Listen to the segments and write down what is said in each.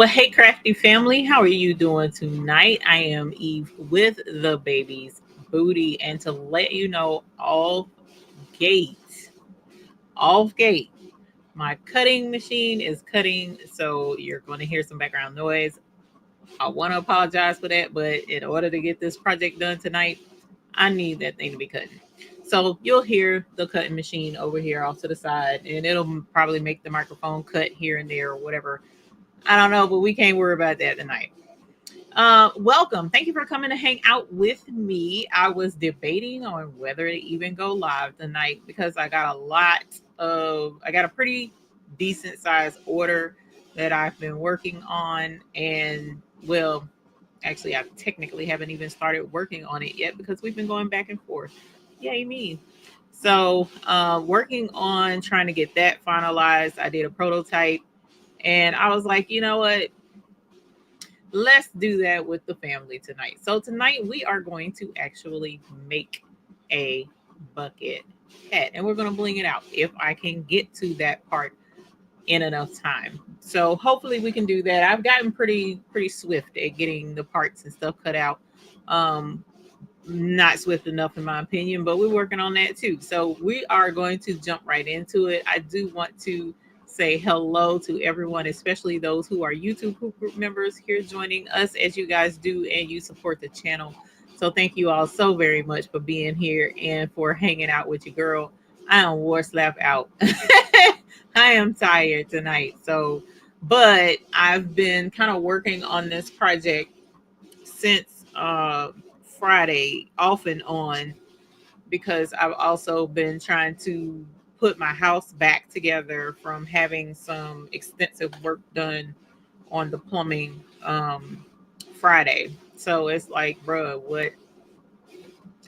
Well, hey, crafty family, how are you doing tonight? I am Eve with the baby's booty, and to let you know, gate, off gate, my cutting machine is cutting, so you're going to hear some background noise. I want to apologize for that, but in order to get this project done tonight, I need that thing to be cutting. So you'll hear the cutting machine over here off to the side, and it'll probably make the microphone cut here and there or whatever. I don't know, but we can't worry about that tonight. Welcome. Thank you for coming to hang out with me. I was debating on whether to even go live tonight because I got a pretty decent size order that I've been working on. And well, actually, I technically haven't even started working on it yet because we've been going back and forth. Yay, me. So, working on trying to get that finalized. I did a prototype and I was like, you know what? Let's do that with the family tonight. So tonight we are going to actually make a bucket hat and we're going to bling it out if I can get to that part in enough time. So hopefully we can do that. I've gotten pretty swift at getting the parts and stuff cut out. Um not swift enough in my opinion, but we're working on that too. So we are going to jump right into it. I do want to say hello to everyone, especially those who are YouTube Hoop Group members here joining us as you guys do and you support the channel. So thank you all so very much for being here and for hanging out with your girl. I am war slap out. I am tired tonight. So, but I've been kind of working on this project since Friday off and on because I've also been trying to put my house back together from having some extensive work done on the plumbing Friday. So it's like, bruh,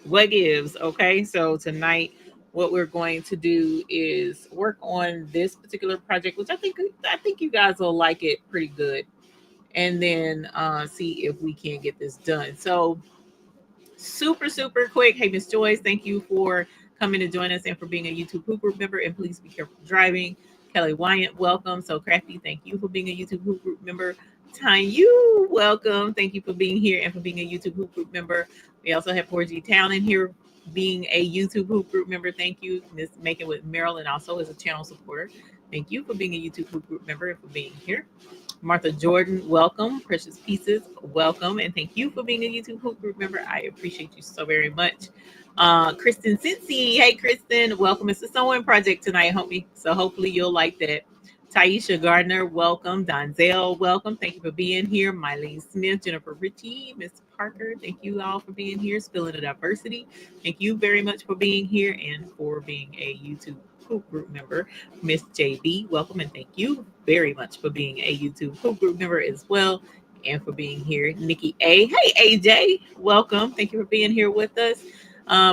what gives? Okay, so tonight what we're going to do is work on this particular project, which I think you guys will like it pretty good, and then see if we can get this done. So super quick. Hey, Miss Joyce, thank you for coming to join us and for being a YouTube Hoop Group member. And please be careful driving. Kelly Wyatt, welcome. So Crafty, thank you for being a YouTube Hoop Group member. You welcome. Thank you for being here and for being a YouTube Hoop Group member. We also have 4G Town in here being a YouTube Hoop Group member. Thank you. Miss Making with Marilyn also is a channel supporter. Thank you for being a YouTube Hoop Group member and for being here. Martha Jordan, welcome. Precious Pieces, welcome. And thank you for being a YouTube Hoop Group member. I appreciate you so very much. Kristen Cincy, hey, Kristen, welcome. It's the Sewing Project tonight, homie. So hopefully you'll like that. Taisha Gardner, welcome. Donzel, welcome. Thank you for being here. Mylene Smith, Jennifer Ritchie, Miss Parker, thank you all for being here. Spilling the Diversity, thank you very much for being here and for being a YouTube Hoop Group member. Miss JB, welcome and thank you very much for being a YouTube Hoop Group member as well and for being here. Nikki A, hey AJ, welcome. Thank you for being here with us.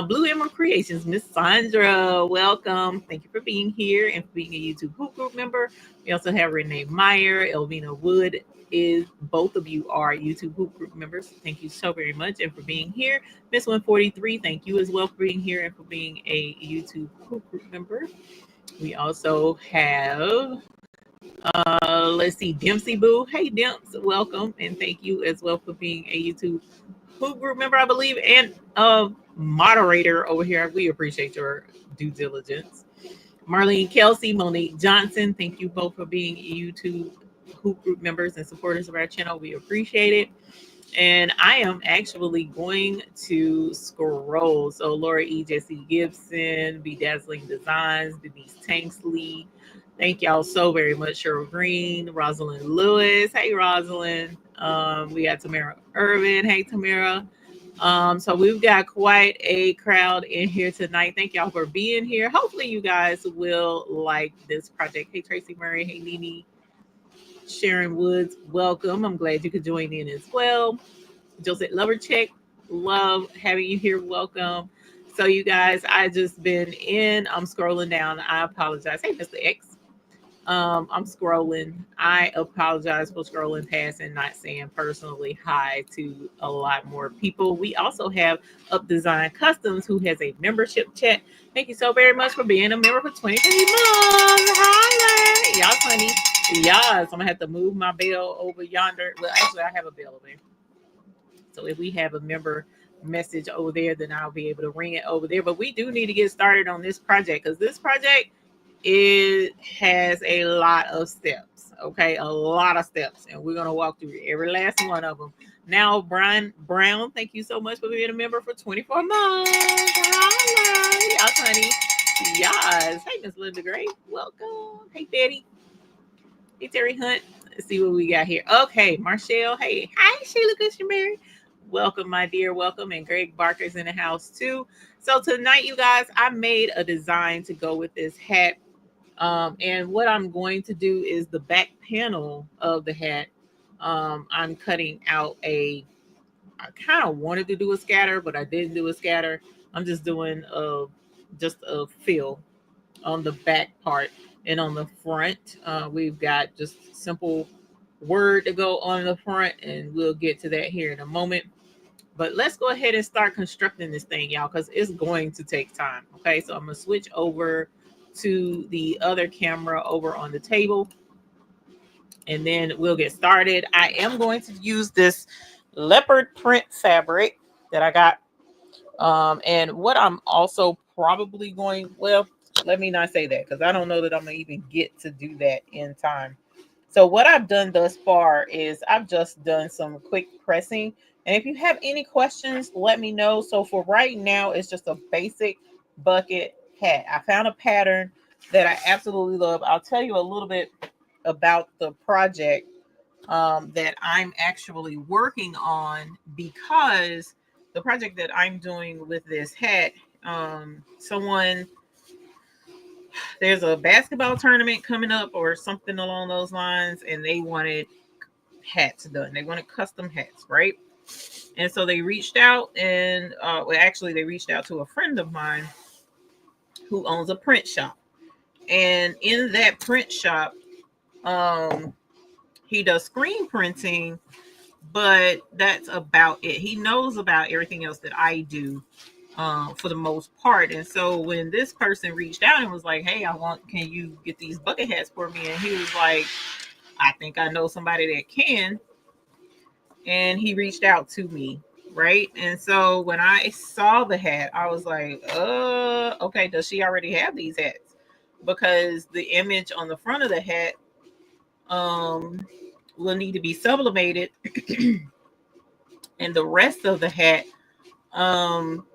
Blue Emerald Creations, Miss Sandra, welcome. Thank you for being here and for being a YouTube Hoop Group member. We also have Renee Meyer, Elvina Wood. Is both of you are YouTube Hoop Group members. Thank you so very much and for being here. Miss 143, thank you as well for being here and for being a YouTube Hoop Group member. We also have let's see, Dempsey Boo. Hey Demps, welcome and thank you as well for being a YouTube Hoop Group member, I believe, and moderator over here. We appreciate your due diligence. Marlene Kelsey, Monique Johnson, thank you both for being YouTube Hoop Group members and supporters of our channel. We appreciate it. And I am actually going to scroll. So Laura E. Jesse Gibson, Bedazzling Designs, Denise Tanksley. Thank y'all so very much. Cheryl Green, Rosalind Lewis. Hey, Rosalind. We got Tamara Irvin. Hey, Tamara. So we've got quite a crowd in here tonight. Thank y'all for being here. Hopefully you guys will like this project. Hey, Tracy Murray. Hey, Nene. Sharon Woods, welcome. I'm glad you could join in as well. Joseph Lovercheck, love having you here. Welcome. So you guys, I just been in. I'm scrolling down. I apologize. Hey, Mr. X. I'm scrolling. I apologize for scrolling past and not saying personally hi to a lot more people. We also have Up Design Customs, who has a membership chat. Thank you so very much for being a member for 23 months. Hi, y'all funny. Yes, I'm gonna have to move my bell over yonder. Well, actually, I have a bell over there. So if we have a member message over there, then I'll be able to ring it over there. But we do need to get started on this project because this project, it has a lot of steps. Okay, a lot of steps, and we're gonna walk through every last one of them. Now, Brian Brown, thank you so much for being a member for 24 months. Hi, y'all, honey. Yes. Hey, Miss Linda Gray. Welcome. Hey, Betty. Hey, Terry Hunt. Let's see what we got here. Okay, Marshall. Hey, hi, Sheila Cushionberry. Welcome, my dear. Welcome. And Greg Barker's in the house, too. So, tonight, you guys, I made a design to go with this hat. And what I'm going to do is the back panel of the hat. I'm cutting out I kind of wanted to do a scatter, but I didn't do a scatter. I'm just doing just a fill on the back part. And on the front, we've got just simple word to go on the front, and we'll get to that here in a moment. But let's go ahead and start constructing this thing, y'all, because it's going to take time. Okay, so I'm gonna switch over to the other camera over on the table, and then we'll get started. I am going to use this leopard print fabric that I got. And what I'm also probably going, well, let me not say that because I don't know that I'm gonna even get to do that in time. So what I've done thus far is I've just done some quick pressing. And if you have any questions, let me know. So for right now, it's just a basic bucket hat. I found a pattern that I absolutely love. I'll tell you a little bit about the project that I'm actually working on, because the project that I'm doing with this hat, someone, there's a basketball tournament coming up or something along those lines, and they wanted hats done. They wanted custom hats, right? And so they reached out, and well, actually, they reached out to a friend of mine who owns a print shop. And in that print shop, um, he does screen printing, but that's about it. He knows about everything else that I do, for the most part. And so when this person reached out and was like, "Hey, can you get these bucket hats for me?" And he was like, "I think I know somebody that can." And he reached out to me, right? And so when I saw the hat, I was like, okay, does she already have these hats? Because the image on the front of the hat um will need to be sublimated, and the rest of the hat, um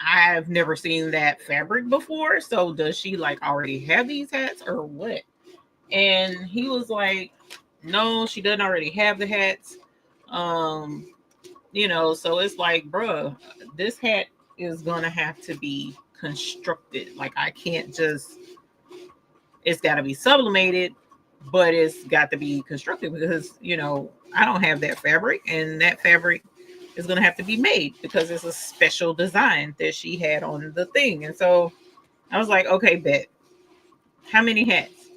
I've never seen that fabric before. So does she like already have these hats or what? And he was like, no, she doesn't already have the hats. um so it's like, bruh, this hat is gonna have to be constructed. Like, I can't just, it's got to be sublimated, but it's got to be constructed because, I don't have that fabric, and that fabric is going to have to be made because it's a special design that she had on the thing. And so I was like, okay, bet. How many hats?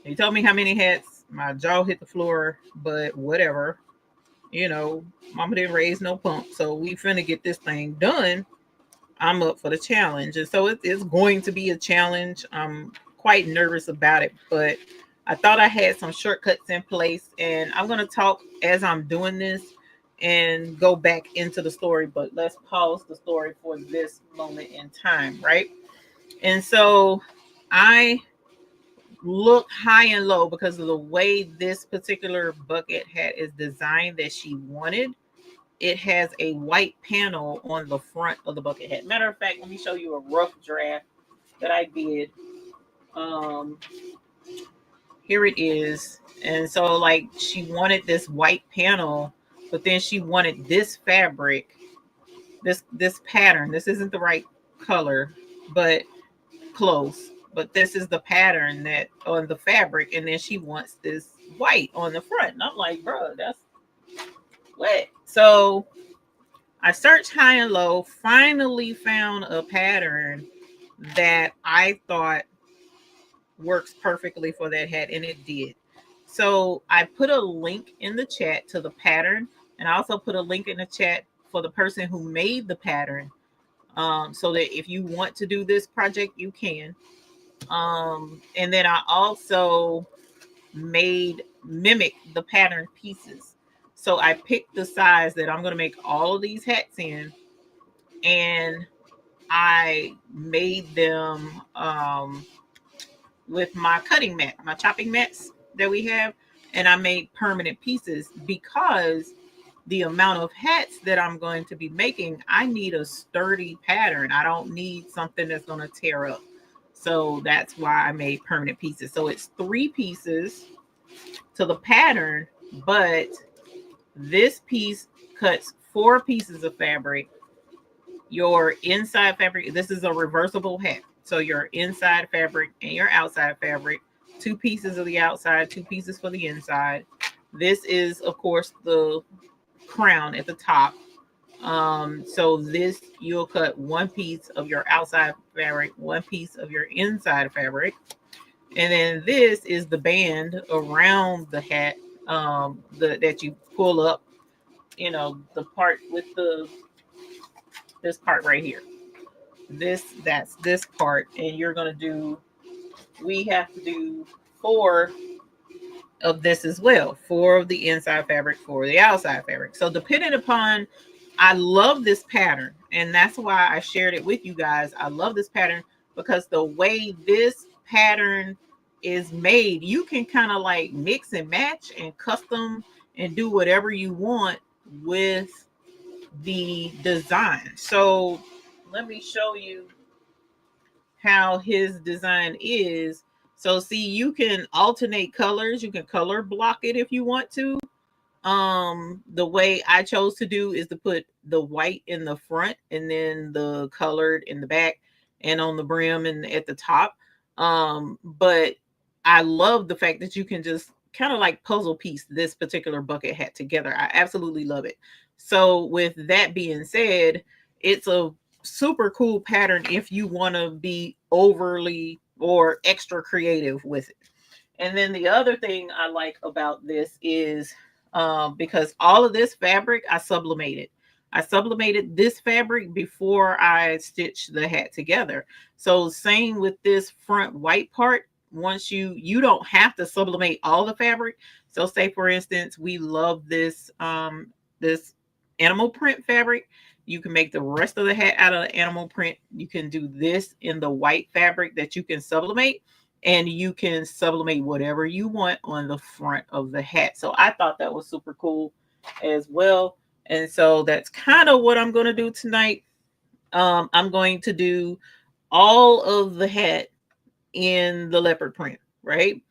He told me how many hats. My jaw hit the floor, but whatever. Mama didn't raise no pump. So we finna get this thing done. I'm up for the challenge. And so it's going to be a challenge. I'm quite nervous about it, but I thought I had some shortcuts in place, and I'm going to talk as I'm doing this and go back into the story, but let's pause the story for this moment in time, right? And so I look high and low because of the way this particular bucket hat is designed that she wanted. It has a white panel on the front of the bucket hat. Matter of fact, let me show you a rough draft that I did. Here it is. And so, like, she wanted this white panel, but then she wanted this fabric, this pattern. This isn't the right color, but close. But this is the pattern that on the fabric, and then she wants this white on the front. And I'm like, bro, that's what? So I searched high and low, finally found a pattern that I thought works perfectly for that hat, and it did. So I put a link in the chat to the pattern, and I also put a link in the chat for the person who made the pattern, so that if you want to do this project, you can. And then I also made mimic the pattern pieces. So I picked the size that I'm going to make all of these hats in, and I made them with my cutting mat, my chopping mats that we have, and I made permanent pieces because the amount of hats that I'm going to be making, I need a sturdy pattern. I don't need something that's going to tear up. So that's why I made permanent pieces. So it's 3 pieces to the pattern, but this piece cuts 4 pieces of fabric. Your inside fabric, this is a reversible hat. So your inside fabric and your outside fabric, 2 pieces of the outside, 2 pieces for the inside. This is, of course, the crown at the top. So this, you'll cut 1 piece of your outside fabric, 1 piece of your inside fabric. And then this is the band around the hat, that you pull up, the part with this part right here. That's this part. And you're going to do, we have to do 4 of this as well, 4 of the inside fabric, 4 of the outside fabric. So depending upon, I love this pattern, and that's why I shared it with you guys. I love this pattern because the way this pattern is made, you can kind of like mix and match and custom and do whatever you want with the design. So let me show you how his design is. So see, you can alternate colors. You can color block it if you want to. The way I chose to do is to put the white in the front and then the colored in the back and on the brim and at the top. But I love the fact that you can just kind of like puzzle piece this particular bucket hat together. I absolutely love it. So with that being said, it's a super cool pattern if you want to be overly or extra creative with it. And then the other thing I like about this is, because all of this fabric I sublimated. I sublimated this fabric before I stitched the hat together. So same with this front white part. Once you don't have to sublimate all the fabric. So say for instance, we love this animal print fabric. You can make the rest of the hat out of the animal print. You can do this in the white fabric that you can sublimate, and you can sublimate whatever you want on the front of the hat. So I thought that was super cool as well. And so that's kind of what I'm going to do tonight. I'm going to do all of the hat in the leopard print, right?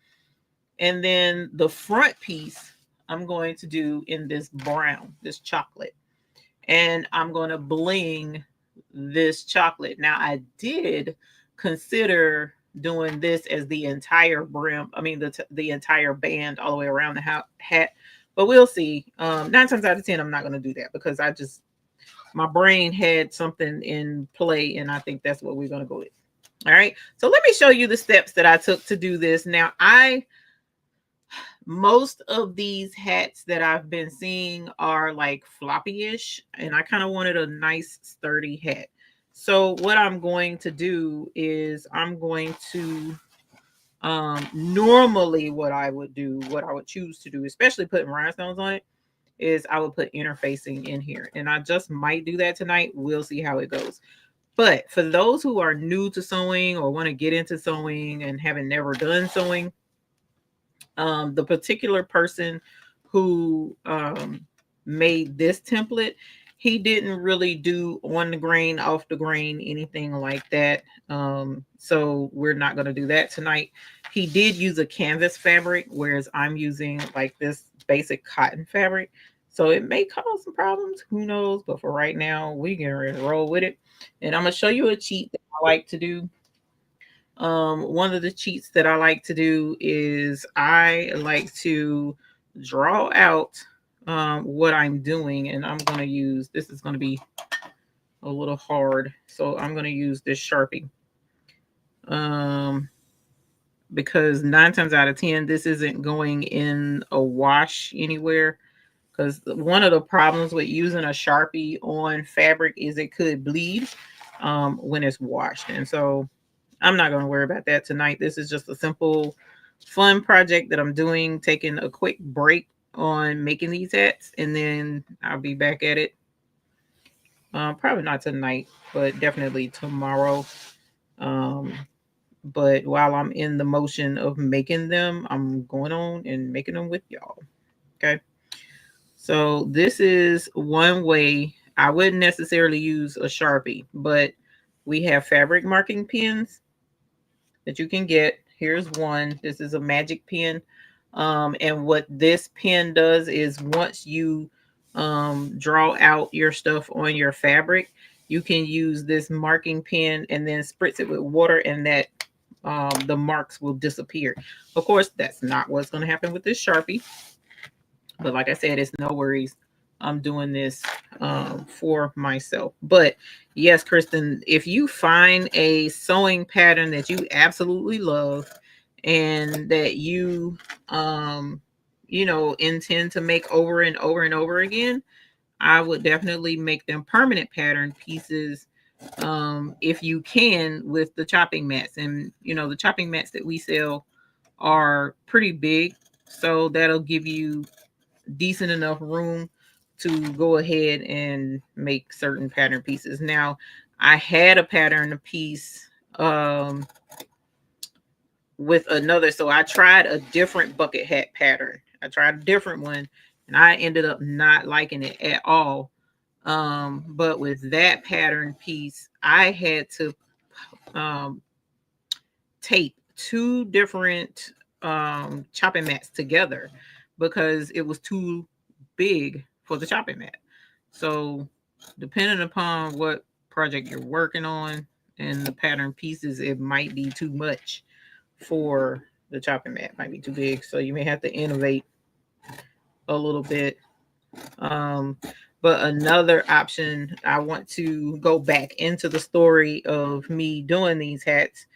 And then the front piece I'm going to do in this brown, this chocolate. And I'm going to bling this chocolate. Now I did consider doing this as the entire brim. I mean, the entire band all the way around the hat, but we'll see. 9 times out of 10, I'm not going to do that because my brain had something in play, and I think that's what we're going to go with. All right. So let me show you the steps that I took to do this. Now, most of these hats that I've been seeing are like floppy-ish, and I kind of wanted a nice sturdy hat. So what I'm going to do is I'm going to normally what I would choose to do, especially putting rhinestones on it, is I would put interfacing in here. And I just might do that tonight. We'll see how it goes. But for those who are new to sewing or want to get into sewing and haven't never done sewing, the particular person who made this template, he didn't really do on the grain, off the grain, anything like that. So we're not going to do that tonight. He did use a canvas fabric, whereas I'm using like this basic cotton fabric. So it may cause some problems, who knows? But for right now, we can roll with it. And I'm going to show you a cheat that I like to do. One of the cheats that I like to do is I like to draw out what I'm doing, and I'm going to use, this is going to be a little hard, so I'm going to use this Sharpie. because 9 times out of 10, this isn't going in a wash anywhere. Because one of the problems with using a Sharpie on fabric is it could bleed when it's washed. And so I'm not going to worry about that tonight. This is just a simple, fun project that I'm doing, taking a quick break on making these hats, and then I'll be back at it. Probably not tonight, but definitely tomorrow. Um, but while I'm in the motion of making them, I'm going on and making them with y'all. Okay. So this is one way. I wouldn't necessarily use a Sharpie, but we have fabric marking pens that you can get. Here's one. This is a magic pen. And what this pen does is once you draw out your stuff on your fabric, you can use this marking pen and then spritz it with water, and that the marks will disappear. Of course, that's not what's going to happen with this Sharpie. But like I said, it's no worries. I'm doing this for myself. But yes, Kristen, if you find a sewing pattern that you absolutely love and that intend to make over and over and over again, I would definitely make them permanent pattern pieces if you can with the chopping mats. And the chopping mats that we sell are pretty big, so that'll give you decent enough room to go ahead and make certain pattern pieces. Now, I had a pattern piece with another, so I tried a different bucket hat pattern. I tried a different one, and I ended up not liking it at all. But with that pattern piece, I had to tape two different chopping mats together because it was too big for the chopping mat. So depending upon what project you're working on and the pattern pieces, it might be too much for the chopping mat, might be too big. So you may have to innovate a little bit. Um, but another option, I want to go back into the story of me doing these hats.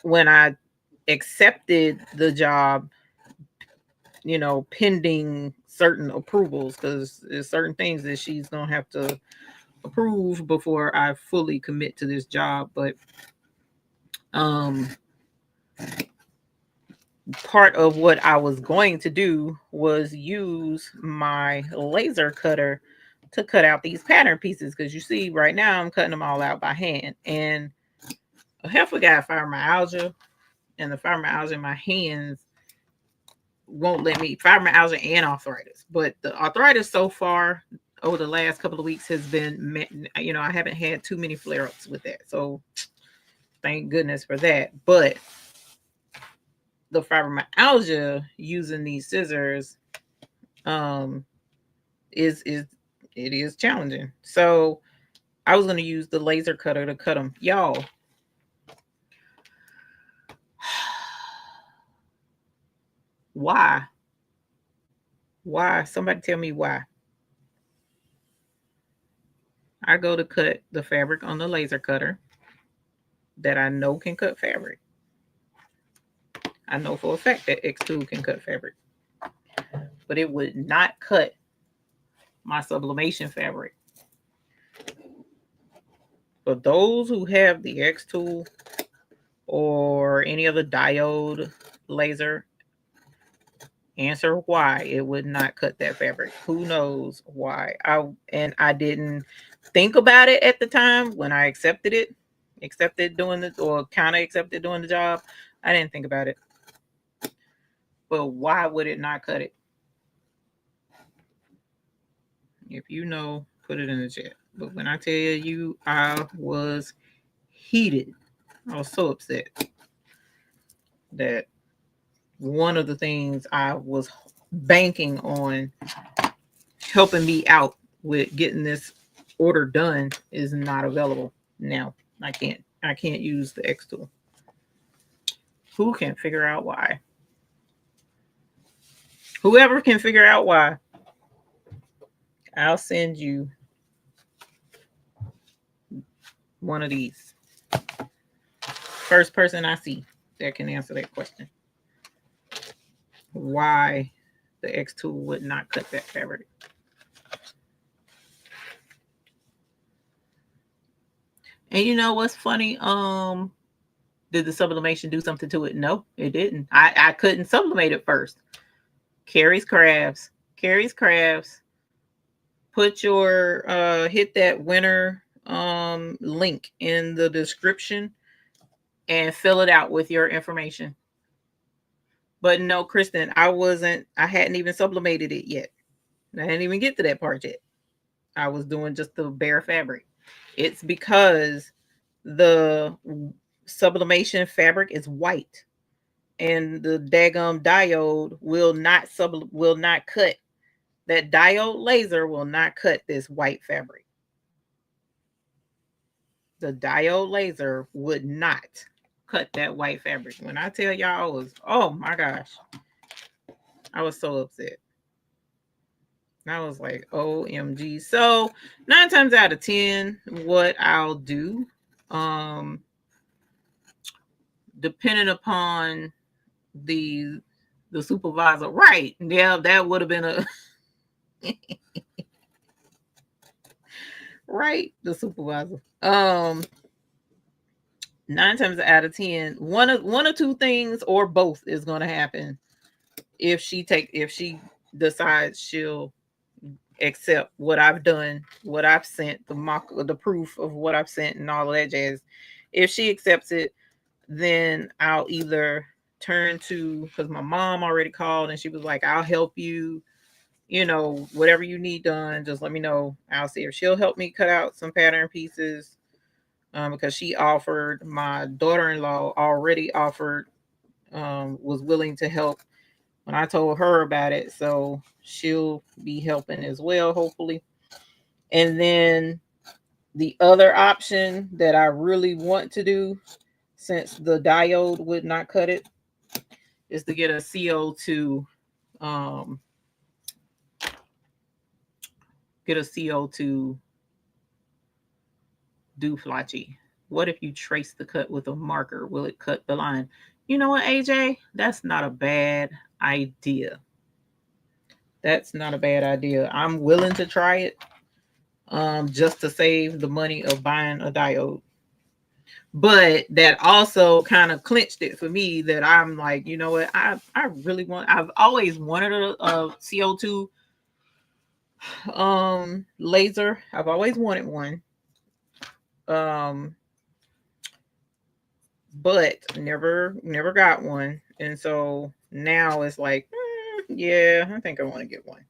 When I accepted the job, pending certain approvals, because there's certain things that she's gonna have to approve before I fully commit to this job. But part of what I was going to do was use my laser cutter to cut out these pattern pieces, because you see right now I'm cutting them all out by hand, and a heifer got fibromyalgia, and the fibromyalgia in my hands won't let me, fibromyalgia and arthritis. But the arthritis so far over the last couple of weeks has been, I haven't had too many flare-ups with that, so thank goodness for that. But the fibromyalgia, using these scissors is it is challenging. So I was going to use the laser cutter to cut them. Y'all, why? Somebody tell me why. I go to cut the fabric on the laser cutter that I know can cut fabric. I know for a fact that X2 can cut fabric, but it would not cut my sublimation fabric. For those who have the X tool or any other diode laser, answer why it would not cut that fabric. Who knows why? I didn't think about it at the time when I accepted doing the, or kind of accepted doing the job. I didn't think about it. But why would it not cut it? If you know, put it in the chat. But when I tell you, I was heated. I was so upset that one of the things I was banking on helping me out with getting this order done is not available now. I can't use the X tool. Who can figure out why? Whoever can figure out why, I'll send you one of these. First person I see that can answer that question. Why the X tool would not cut that fabric. And you know what's funny? Did the sublimation do something to it? No, it didn't. I couldn't sublimate it first. Carrie's Crafts. Put your hit that winner link in the description and fill it out with your information. But no, Kristen, I hadn't even sublimated it yet. I didn't even get to that part yet. I was doing just the bare fabric. It's because the sublimation fabric is white and the daggum diode will not cut. That diode laser will not cut this white fabric. The diode laser would not cut that white fabric. When I tell y'all, oh my gosh, I was so upset. I was like, OMG. So 9 times out of 10, what I'll do, depending upon the supervisor, right? Yeah, that would have been a right, the supervisor. 9 times out of 10, one or two things or both is going to happen if she decides she'll accept what I've done, what I've sent, the proof of what I've sent and all of that jazz. If she accepts it, then I'll either turn to, because my mom already called and she was like, I'll help you, whatever you need done, just let me know. I'll see if she'll help me cut out some pattern pieces, because she offered, my daughter-in-law already offered, was willing to help when I told her about it. So she'll be helping as well, hopefully. And then the other option that I really want to do, since the diode would not cut it, is to get a CO2, dooflachi. What if you trace the cut with a marker? Will it cut the line? You know what, AJ? That's not a bad idea. That's not a bad idea. I'm willing to try it, just to save the money of buying a diode. But that also kind of clinched it for me that I'm like, you know what? I've always wanted a CO2 laser. I've always wanted one. But never got one. And so now it's like, yeah, I think I want to get one.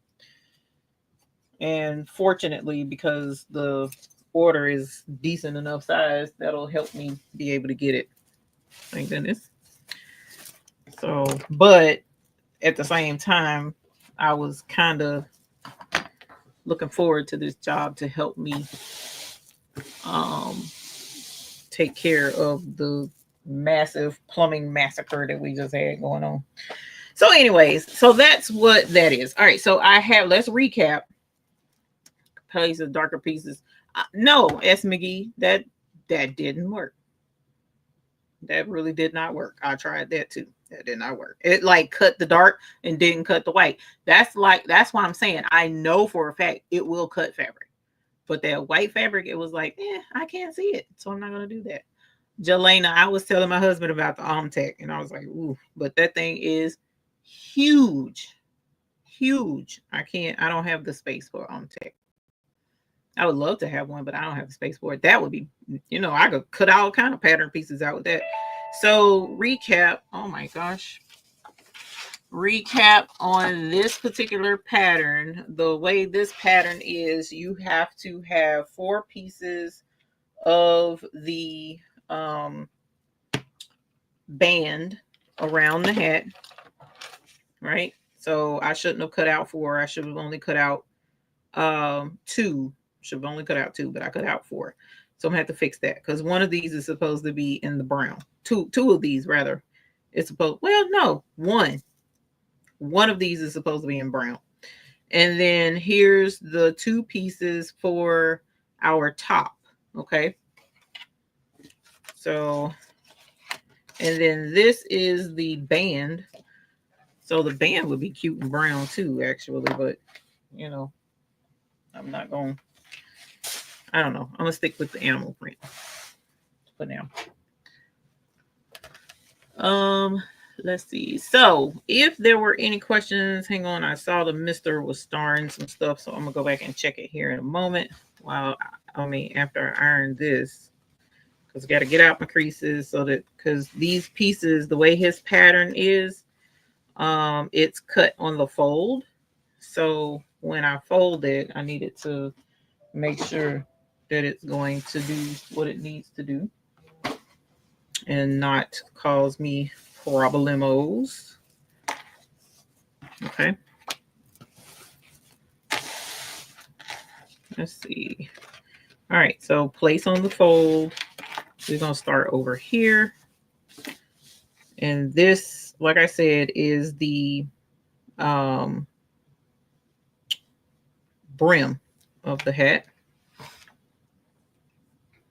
And fortunately, because the order is decent enough size, that'll help me be able to get it. Thank goodness. So, but at the same time, I was kind of looking forward to this job to help me take care of the massive plumbing massacre that we just had going on. So anyways, so that's what that is. All right, so let's recap. Place of darker pieces. No, S. McGee, that didn't work. That really did not work. I tried that too. That did not work. It like cut the dark and didn't cut the white. That's why I'm saying I know for a fact it will cut fabric. But that white fabric, it was like, I can't see it. So I'm not going to do that. Jelena, I was telling my husband about the Omtech and I was like, ooh, but that thing is huge. Huge. I don't have the space for Omtech. I would love to have one, but I don't have the space for it. That would be, I could cut all kind of pattern pieces out with that. So recap. Oh my gosh. Recap on this particular pattern. The way this pattern is, you have to have 4 pieces of the band around the hat, right? So I shouldn't have cut out 4. I should have only cut out 2. Should have only cut out 2, but I cut out 4. So I'm gonna have to fix that because one of these is supposed to be in the brown. Two of these rather. It's supposed, well, no, one. One of these is supposed to be in brown. And then here's the 2 pieces for our top. Okay. So And then this is the band. So the band would be cute and brown too, actually, but you know, I'm not going, I don't know. I'm gonna stick with the animal print for now. Let's see. So if there were any questions, hang on. I saw the mister was starring some stuff, so I'm gonna go back and check it here in a moment. While after I iron this, because I got to get out my creases so that, because these pieces, the way his pattern is, it's cut on the fold. So when I fold it, I needed to make sure that it's going to do what it needs to do and not cause me problemos. Okay. Let's see. All right. So place on the fold. We're going to start over here. And this, like I said, is the brim of the hat.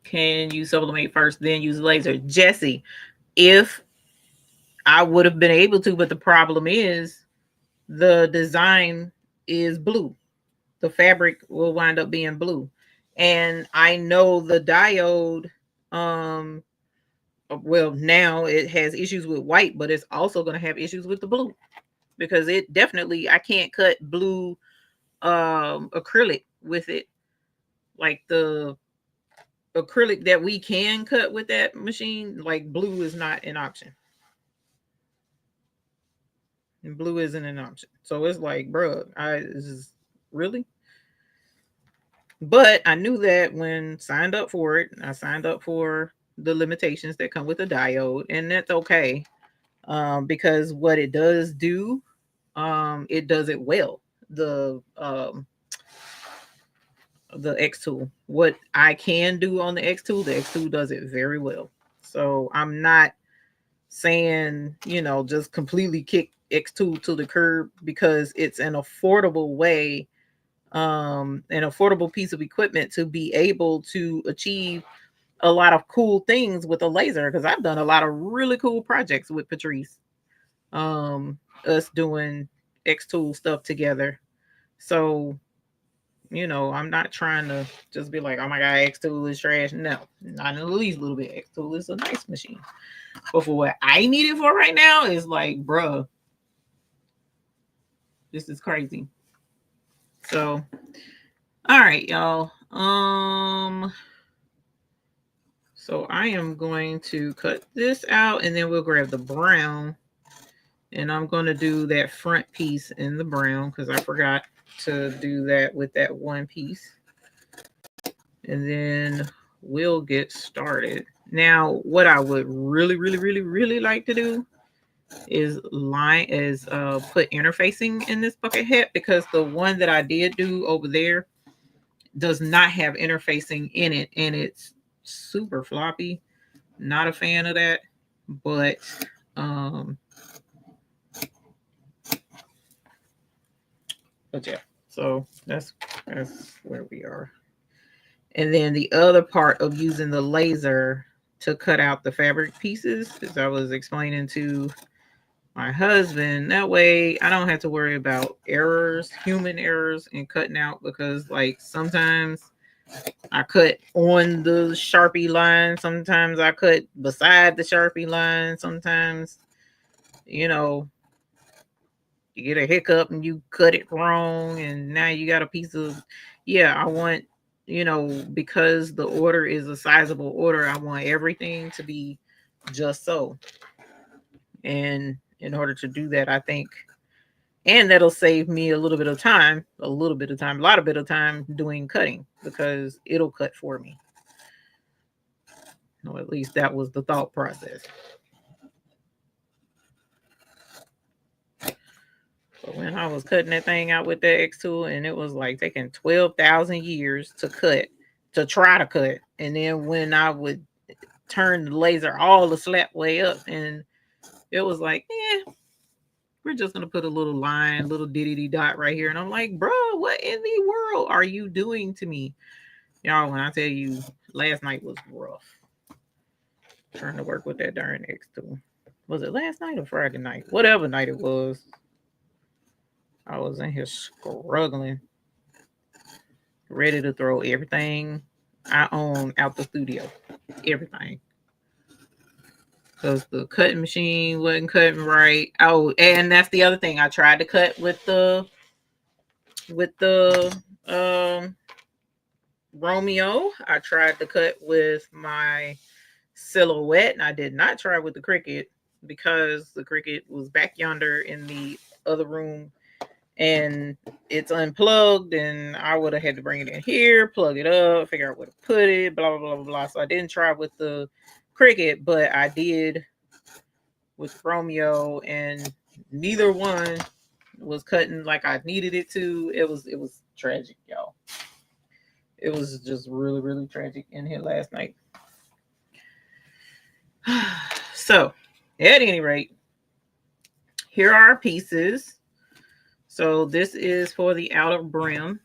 Can you sublimate first, then use laser? Jesse, if I would have been able to, but the problem is the design is blue. The fabric will wind up being blue. And I know the diode, well, now it has issues with white, but it's also going to have issues with the blue, because it definitely, I can't cut blue acrylic with it. Like the acrylic that we can cut with that machine, like blue is not an option. And blue isn't an option. So it's like, bro, this is really. But I knew that when signed up for it. I signed up for the limitations that come with the diode, and that's okay. Because what it does do, it does it well. The X tool. What I can do on the X tool, the X tool does it very well. So I'm not saying, just completely kick X tool to the curb, because it's an affordable way, an affordable piece of equipment to be able to achieve a lot of cool things with a laser. Because I've done a lot of really cool projects with Patrice, us doing X tool stuff together. So I'm not trying to just be like, oh my God, X tool is trash. No, not in the least little bit. X tool is a nice machine. But for what I need it for right now is like, bruh, this is crazy. So, all right, y'all. So I am going to cut this out, and then we'll grab the brown, and I'm going to do that front piece in the brown, because I forgot to do that with that one piece. And then we'll get started. Now, what I would really, really, really, really like to do is put interfacing in this bucket hat, because the one that I did do over there does not have interfacing in it, and it's super floppy. Not a fan of that, but yeah. So that's where we are. And then the other part of using the laser to cut out the fabric pieces, as I was explaining to my husband, that way I don't have to worry about errors, human errors in cutting out, because like sometimes I cut on the Sharpie line, sometimes I cut beside the Sharpie line, sometimes you get a hiccup and you cut it wrong, and now you got a piece of, I want, because the order is a sizable order, I want everything to be just so. And in order to do that, I think, and that'll save me a lot of time doing cutting, because it'll cut for me. No, at least that was the thought process. But when I was cutting that thing out with that X tool, and it was like taking 12,000 years to try to cut. And then when I would turn the laser all the slap way up, and it was like, we're just going to put a little line, little diddy dot right here. And I'm like, bro, what in the world are you doing to me? Y'all, when I tell you, last night was rough. Trying to work with that darn X2. Was it last night or Friday night? Whatever night it was. I was in here struggling, ready to throw everything I own out the studio. Everything. Because the cutting machine wasn't cutting right. Oh, and that's the other thing. I tried to cut with the um Romeo. I tried to cut with my Silhouette, and I did not try with the Cricut because the Cricut was back yonder in the other room and it's unplugged, and I would have had to bring it in here, plug it up, figure out where to put it, blah blah blah blah blah. So I didn't try with the Cricut, but I did with Romeo, and neither one was cutting like I needed it to. It was tragic, y'all. It was just really, really tragic in here last night. So, at any rate, here are our pieces. So this is for the outer brim.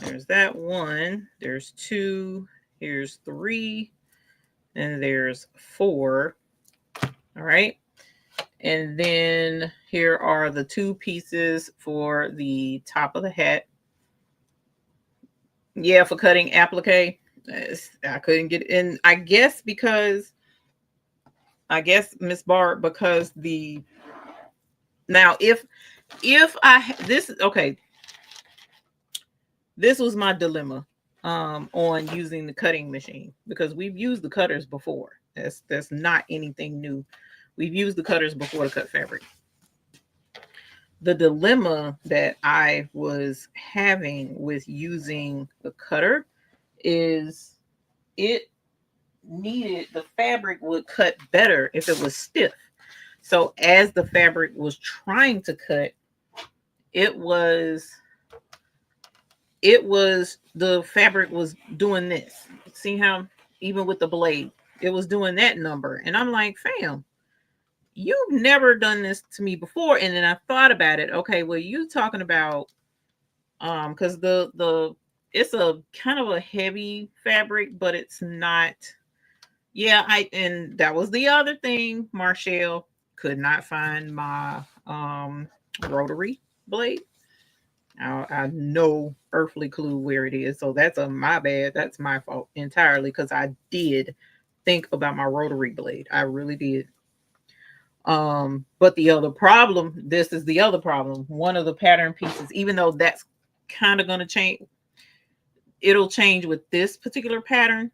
There's that one. There's two. Here's three. And there's four. All right. And then here are the two pieces for the top of the hat. Yeah, for cutting applique. I couldn't get in. I guess Miss Barb, because now if I this okay, this was my dilemma on using the cutting machine, because we've used the cutters before. That's not anything new. We've used the cutters before to cut fabric. The dilemma that I was having with using the cutter is the fabric would cut better if it was stiff. So as the fabric was trying to cut, the fabric was doing this. See how even with the blade, it was doing that number. And I'm like, fam, you've never done this to me before. And then I thought about it. Okay, well, you talking about because the it's a kind of a heavy fabric, but it's not. Yeah, and that was the other thing. Marshall could not find my rotary blade. I no earthly clue where it is, so that's my bad. That's my fault entirely, because I did think about my rotary blade. I really did. But the other problem, this is the other problem. One of the pattern pieces, even though that's kind of going to change, it'll change with this particular pattern,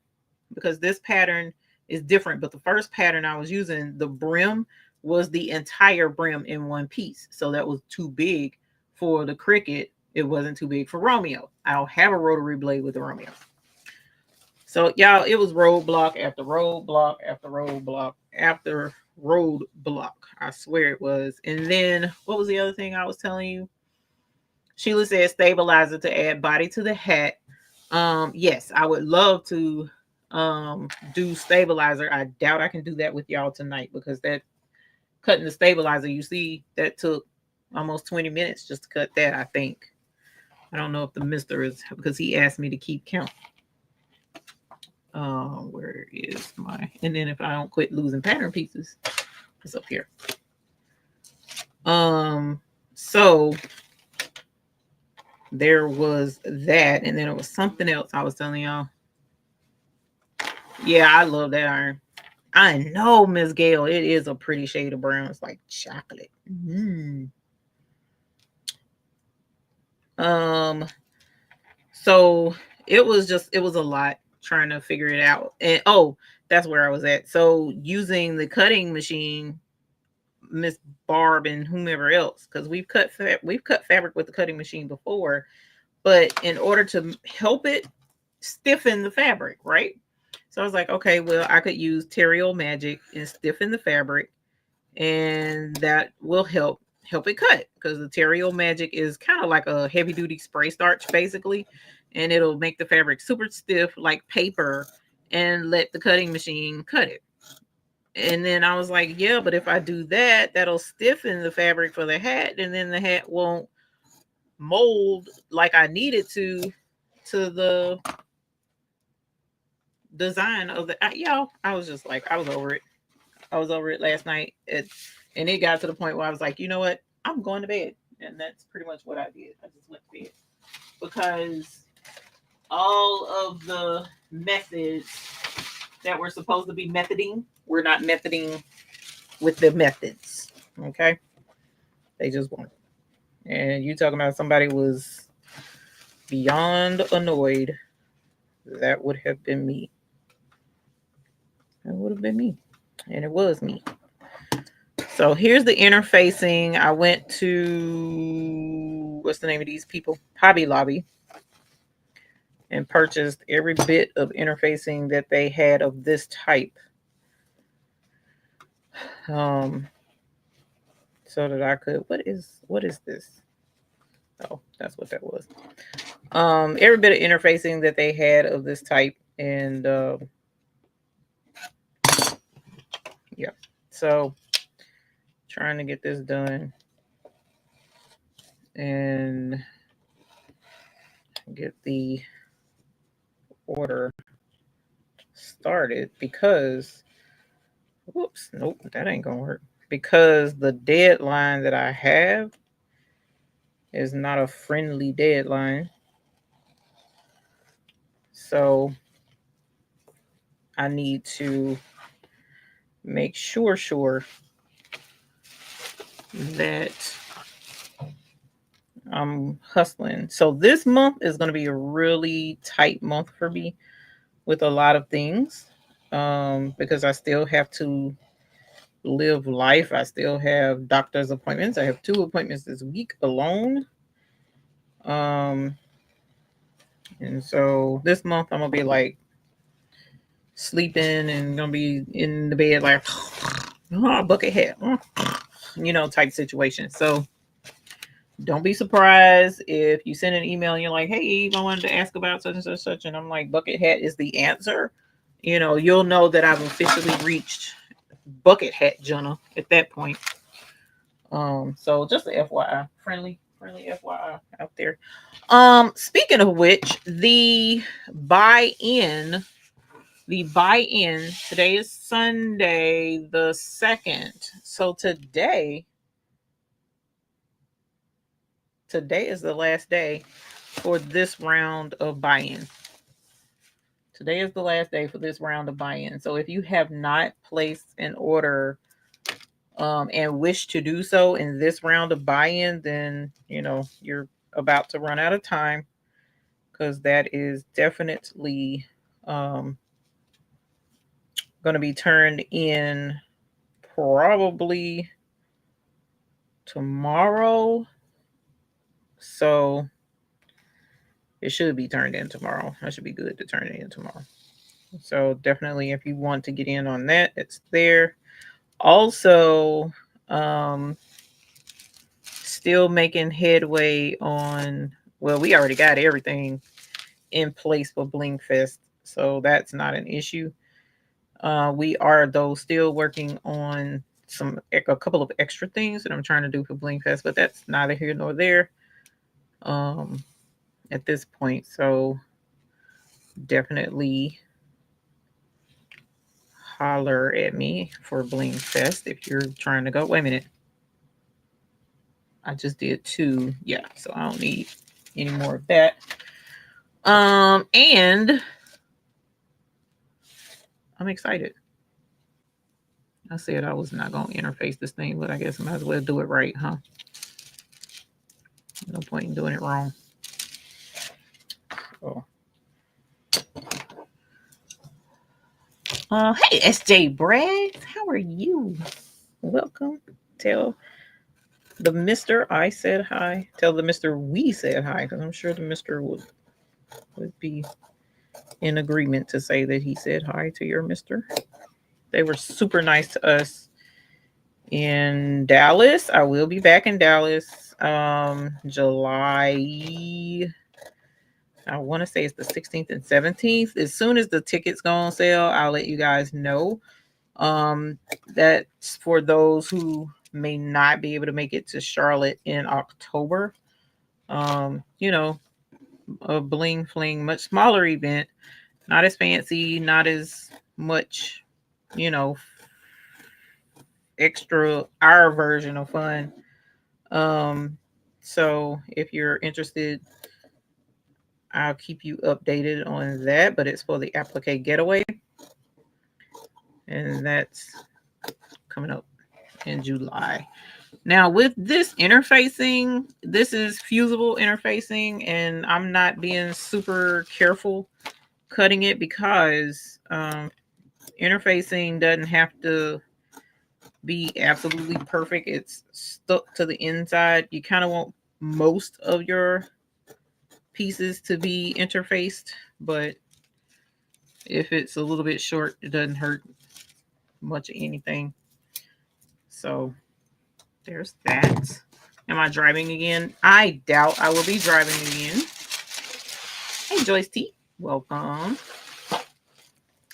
because this pattern is different. But the first pattern I was using, the brim was the entire brim in one piece. So that was too big for the Cricut. It wasn't too big for Romeo. I don't have a rotary blade with the Romeo. So y'all, it was roadblock after roadblock after roadblock after roadblock. I swear it was. And then what was the other thing I was telling you? Sheila said stabilizer to add body to the hat. Yes, I would love to do stabilizer. I doubt I can do that with y'all tonight, because that cutting the stabilizer, you see, that took almost 20 minutes just to cut that, I think. I don't know if the mister is, because he asked me to keep count. Where is my, and then if I don't quit losing pattern pieces, it's up here. So there was that, and then it was something else I was telling y'all. Yeah, I love that iron. I know, Miss Gail, it is a pretty shade of brown. It's like chocolate. So it was a lot trying to figure it out. And that's where I was at. So using the cutting machine, Miss Barb and whomever else, because we've cut fabric with the cutting machine before, but in order to help it stiffen the fabric, right? So I was like, okay, well, I could use Terrio Magic and stiffen the fabric, and that will help it cut, because the Terrio Magic is kind of like a heavy duty spray starch basically, and it'll make the fabric super stiff like paper and let the cutting machine cut it. And then I was like, yeah, but if I do that, that'll stiffen the fabric for the hat, and then the hat won't mold like I need it to the design of the y'all. I was just like, I was over it. I was over it last night. And it got to the point where I was like, you know what? I'm going to bed. And that's pretty much what I did. I just went to bed because all of the methods that were supposed to be methoding were not methoding with the methods. Okay. They just weren't. And you talking about somebody was beyond annoyed. That would have been me. That would have been me. And it was me. So here's the interfacing. I went to, what's the name of these people? Hobby Lobby. And purchased every bit of interfacing that they had of this type. So that I could, what is this? Oh, that's what that was. Every bit of interfacing that they had of this type. And yeah. So trying to get this done and get the order started because whoops, nope, that ain't gonna work. Because the deadline that I have is not a friendly deadline. So I need to make sure that I'm hustling. So this month is going to be a really tight month for me with a lot of things because I still have to live life. I still have doctor's appointments. I have 2 appointments this week alone. And so this month I'm going to be like sleeping and going to be in the bed like, oh, bucket hat, type situation. So don't be surprised if you send an email and you're like, hey, Eve, I wanted to ask about such and such, such. And I'm like, bucket hat is the answer. You'll know that I've officially reached bucket hat Jenna at that point. So just a FYI, friendly FYI out there. Speaking of which, the buy-in, today is Sunday the 2nd. So today is the last day for this round of buy-in. Today is the last day for this round of buy-in. So if you have not placed an order and wish to do so in this round of buy-in, then you're about to run out of time because that is definitely going to be turned in probably tomorrow. So it should be turned in tomorrow. I should be good to turn it in tomorrow. So definitely if you want to get in on that, it's there. Also, still making headway on, well, we already got everything in place for Bling Fest, so that's not an issue. We are though still working on a couple of extra things that I'm trying to do for Bling Fest, but that's neither here nor there at this point. So definitely holler at me for Bling Fest if you're trying to go. Wait a minute. I just did 2. Yeah, so I don't need any more of that. And I'm excited. I said I was not going to interface this thing, but I guess I might as well do it right, huh? No point in doing it wrong. So. Hey, SJ Braggs, how are you? Welcome. Tell the Mr. I said hi. Tell the Mr. we said hi, because I'm sure the Mr. would be in agreement to say that he said hi to your Mr. They were super nice to us in Dallas. I will be back in Dallas July, I want to say it's the 16th and 17th. As soon as the tickets go on sale, I'll let you guys know. That's for those who may not be able to make it to Charlotte in October. A Bling Fling, much smaller event. Not as fancy, not as much, you know, extra our version of fun. So if you're interested, I'll keep you updated on that. But it's for the applique getaway, and that's coming up in July. Now with this interfacing, this is fusible interfacing, and I'm not being super careful cutting it because interfacing doesn't have to be absolutely perfect. It's stuck to the inside. You kind of want most of your pieces to be interfaced, but if it's a little bit short, it doesn't hurt much of anything. So there's that. Am I driving again? I doubt I will be driving again. Hey, Joyce T. Welcome.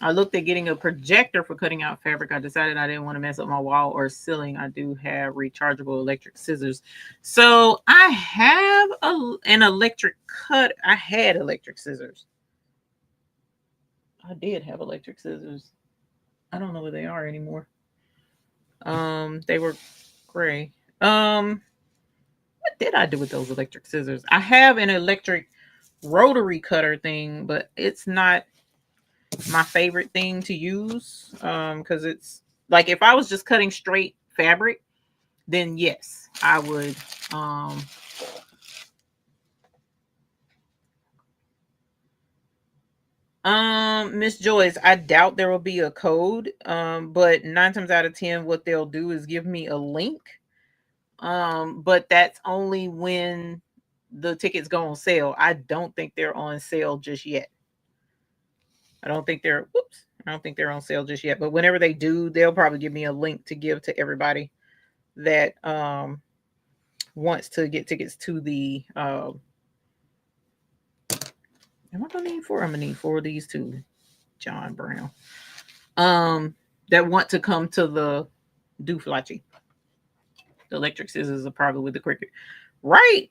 I looked at getting a projector for cutting out fabric. I decided I didn't want to mess up my wall or ceiling. I do have rechargeable electric scissors. So I have an electric cut. I had electric scissors. I did have electric scissors. I don't know where they are anymore. They were gray. What did I do with those electric scissors? I have an electric rotary cutter thing, but it's not my favorite thing to use. Because it's like if I was just cutting straight fabric, then yes, I would Miss Joyce, I doubt there will be a code. But 9 times out of 10, what they'll do is give me a link. But that's only when the tickets go on sale. I don't think they're on sale just yet. I don't think they're on sale just yet. But whenever they do, they'll probably give me a link to give to everybody that wants to get tickets to the am I gonna need 4? I'm gonna need 4 of these too, John Brown. That want to come to the Dooflachi. The electric scissors are probably with the Cricut. Right.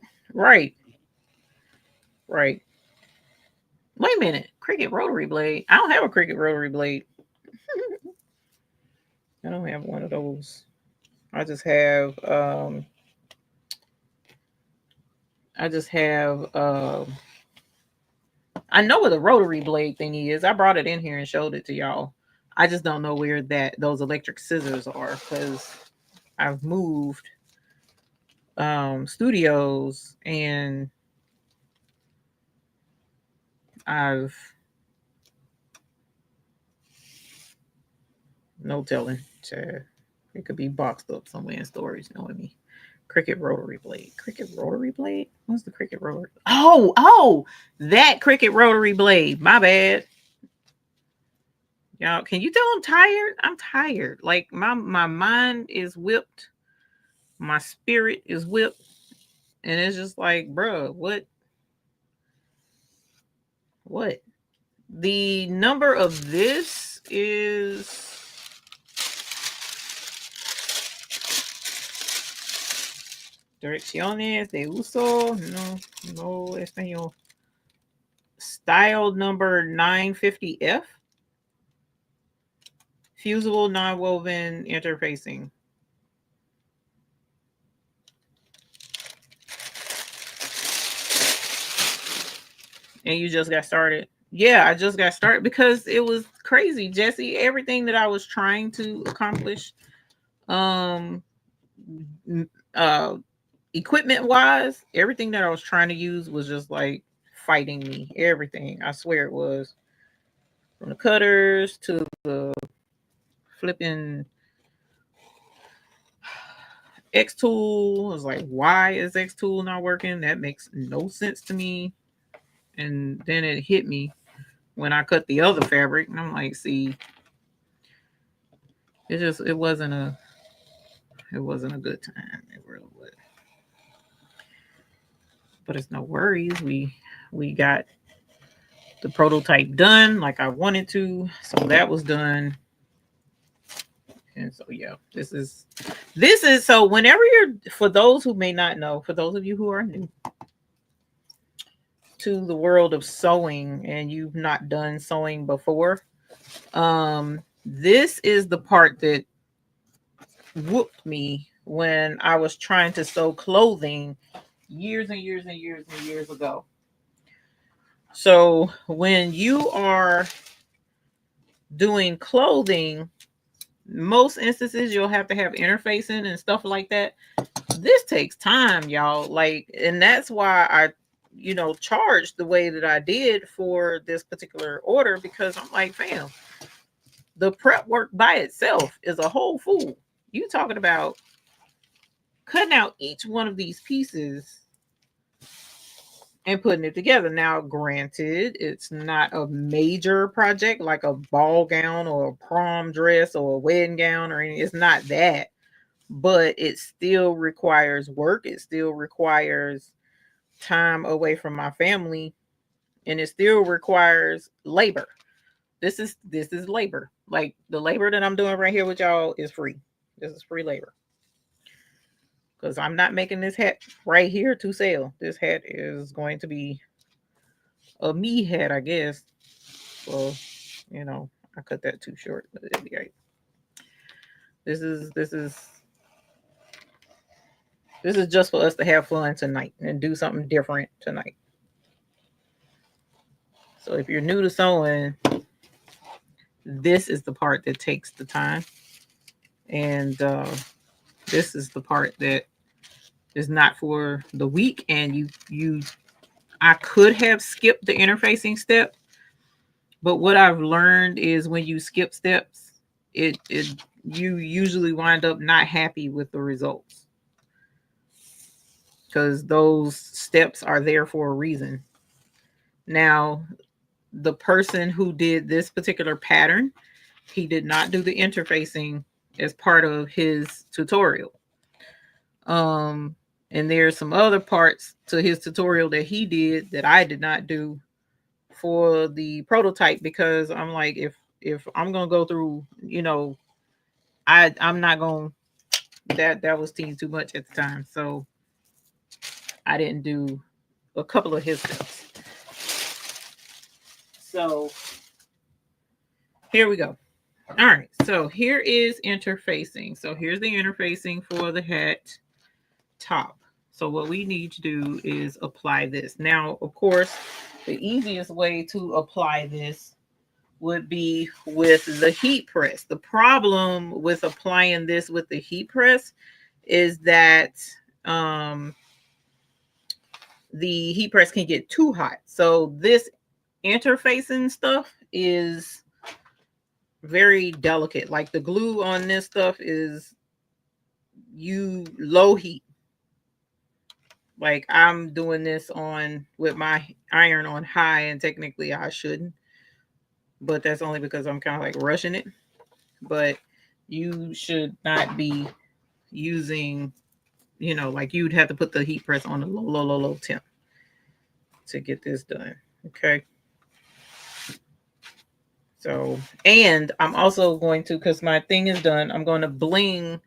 Wait a minute. Cricut rotary blade. I don't have a Cricut rotary blade. I don't have one of those. I just have I know where the rotary blade thing is. I brought it in here and showed it to y'all. I just don't know where those electric scissors are because I've moved studios and I've no telling. It could be boxed up somewhere in storage, knowing me. Cricut rotary blade. Cricut rotary blade? What's the Cricut rotary? Oh, that Cricut rotary blade. My bad. Y'all, can you tell I'm tired? I'm tired. Like my mind is whipped. My spirit is whipped. And it's just like, bruh, what? The number of this is Direcciones de uso. No español. Style number 950F. Fusible non-woven interfacing. And you just got started. Yeah, I just got started because it was crazy, Jesse. Everything that I was trying to accomplish, equipment wise, everything that I was trying to use was just like fighting me. Everything, I swear it was. From the cutters to the flipping X tool. I was like, why is X tool not working? That makes no sense to me. And then it hit me when I cut the other fabric, and I'm like, see, it wasn't a good time. It really was. But it's no worries. We got the prototype done like I wanted to, so that was done. And so yeah, this is so whenever for those who may not know, for those of you who are new into the world of sewing and you've not done sewing before, this is the part that whooped me when I was trying to sew clothing years and years and years and years ago. So when you are doing clothing, most instances you'll have to have interfacing and stuff like that. This takes time, y'all. Like, and that's why I, charged the way that I did for this particular order, because I'm like, fam, the prep work by itself is a whole fool. You talking about cutting out each one of these pieces and putting it together. Now, granted, it's not a major project like a ball gown or a prom dress or a wedding gown or anything. It's not that, but it still requires work. It still requires time away from my family, and it still requires labor. This is labor. Like, the labor that I'm doing right here with y'all is free. This is free labor. Because I'm not making this hat right here to sell. This hat is going to be a me hat, I guess. Well, I cut that too short, but it'll be right. This is just for us to have fun tonight and do something different tonight. So if you're new to sewing, this is the part that takes the time, and this is the part that is not for the weak. And I could have skipped the interfacing step, but what I've learned is when you skip steps, it you usually wind up not happy with the results, because those steps are there for a reason. Now, the person who did this particular pattern, he did not do the interfacing as part of his tutorial. And there's some other parts to his tutorial that he did that I did not do for the prototype, because I'm like, if I'm gonna go through, I'm not gonna, that was too much at the time, so I didn't do a couple of his steps. So here we go. All right, so here is interfacing. So here's the interfacing for the hat top. So what we need to do is apply this. Now, of course, the easiest way to apply this would be with the heat press. The problem with applying this with the heat press is that the heat press can get too hot. So this interfacing stuff is very delicate. Like, the glue on this stuff is low heat. Like, I'm doing this on with my iron on high, and technically I shouldn't, but that's only because I'm kind of like rushing it. But you should not be using, like, you'd have to put the heat press on a low temp to get this done. Okay. So, and I'm also going to, because my thing is done, I'm going to bling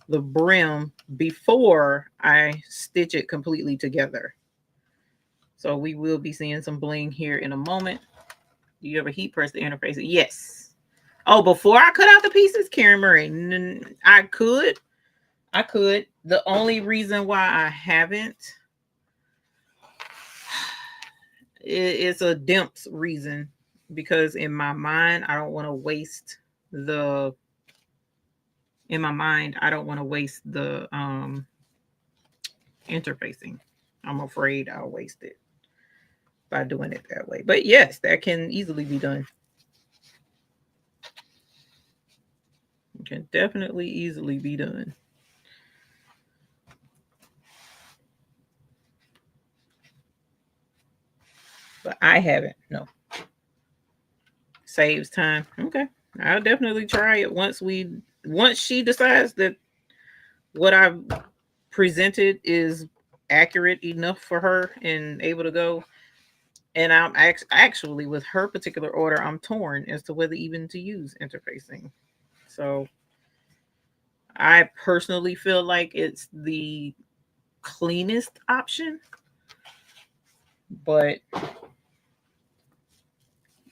the brim before I stitch it completely together. So we will be seeing some bling here in a moment. Do you ever heat press the interface? Yes. Oh, before I cut out the pieces, Karen Murray, I could. The only reason why I haven't, it's a dimps reason, because in my mind, I don't want to waste the interfacing. I'm afraid I'll waste it by doing it that way. But yes, that can easily be done. It can definitely easily be done. But I haven't. No. Saves time. Okay. I'll definitely try it once she decides that what I've presented is accurate enough for her and able to go. And I'm actually, with her particular order, I'm torn as to whether even to use interfacing. So I personally feel like it's the cleanest option. but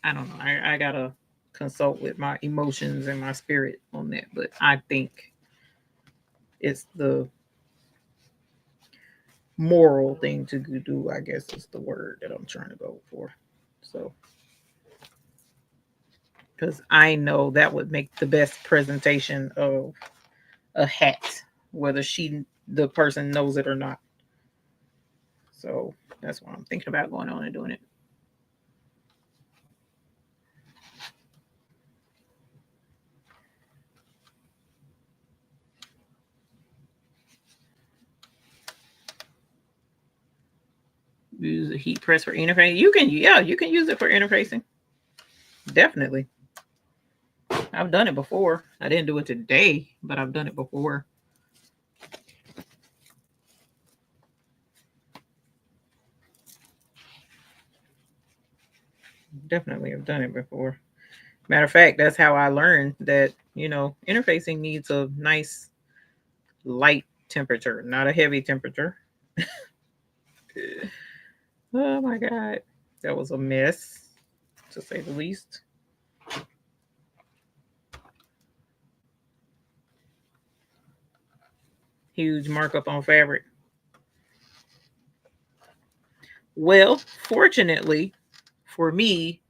I don't know. I gotta consult with my emotions and my spirit on that. But I think it's the moral thing to do, I guess is the word that I'm trying to go for. So, because I know that would make the best presentation of a hat, whether the person knows it or not. So that's why I'm thinking about going on and doing it. Use a heat press for interfacing. You can use it for interfacing. Definitely. I've done it before. I didn't do it today, but I've done it before. Definitely have done it before. Matter of fact, that's how I learned that, interfacing needs a nice light temperature, not a heavy temperature. Oh my God. That was a mess, to say the least. Huge markup on fabric. Well, fortunately for me,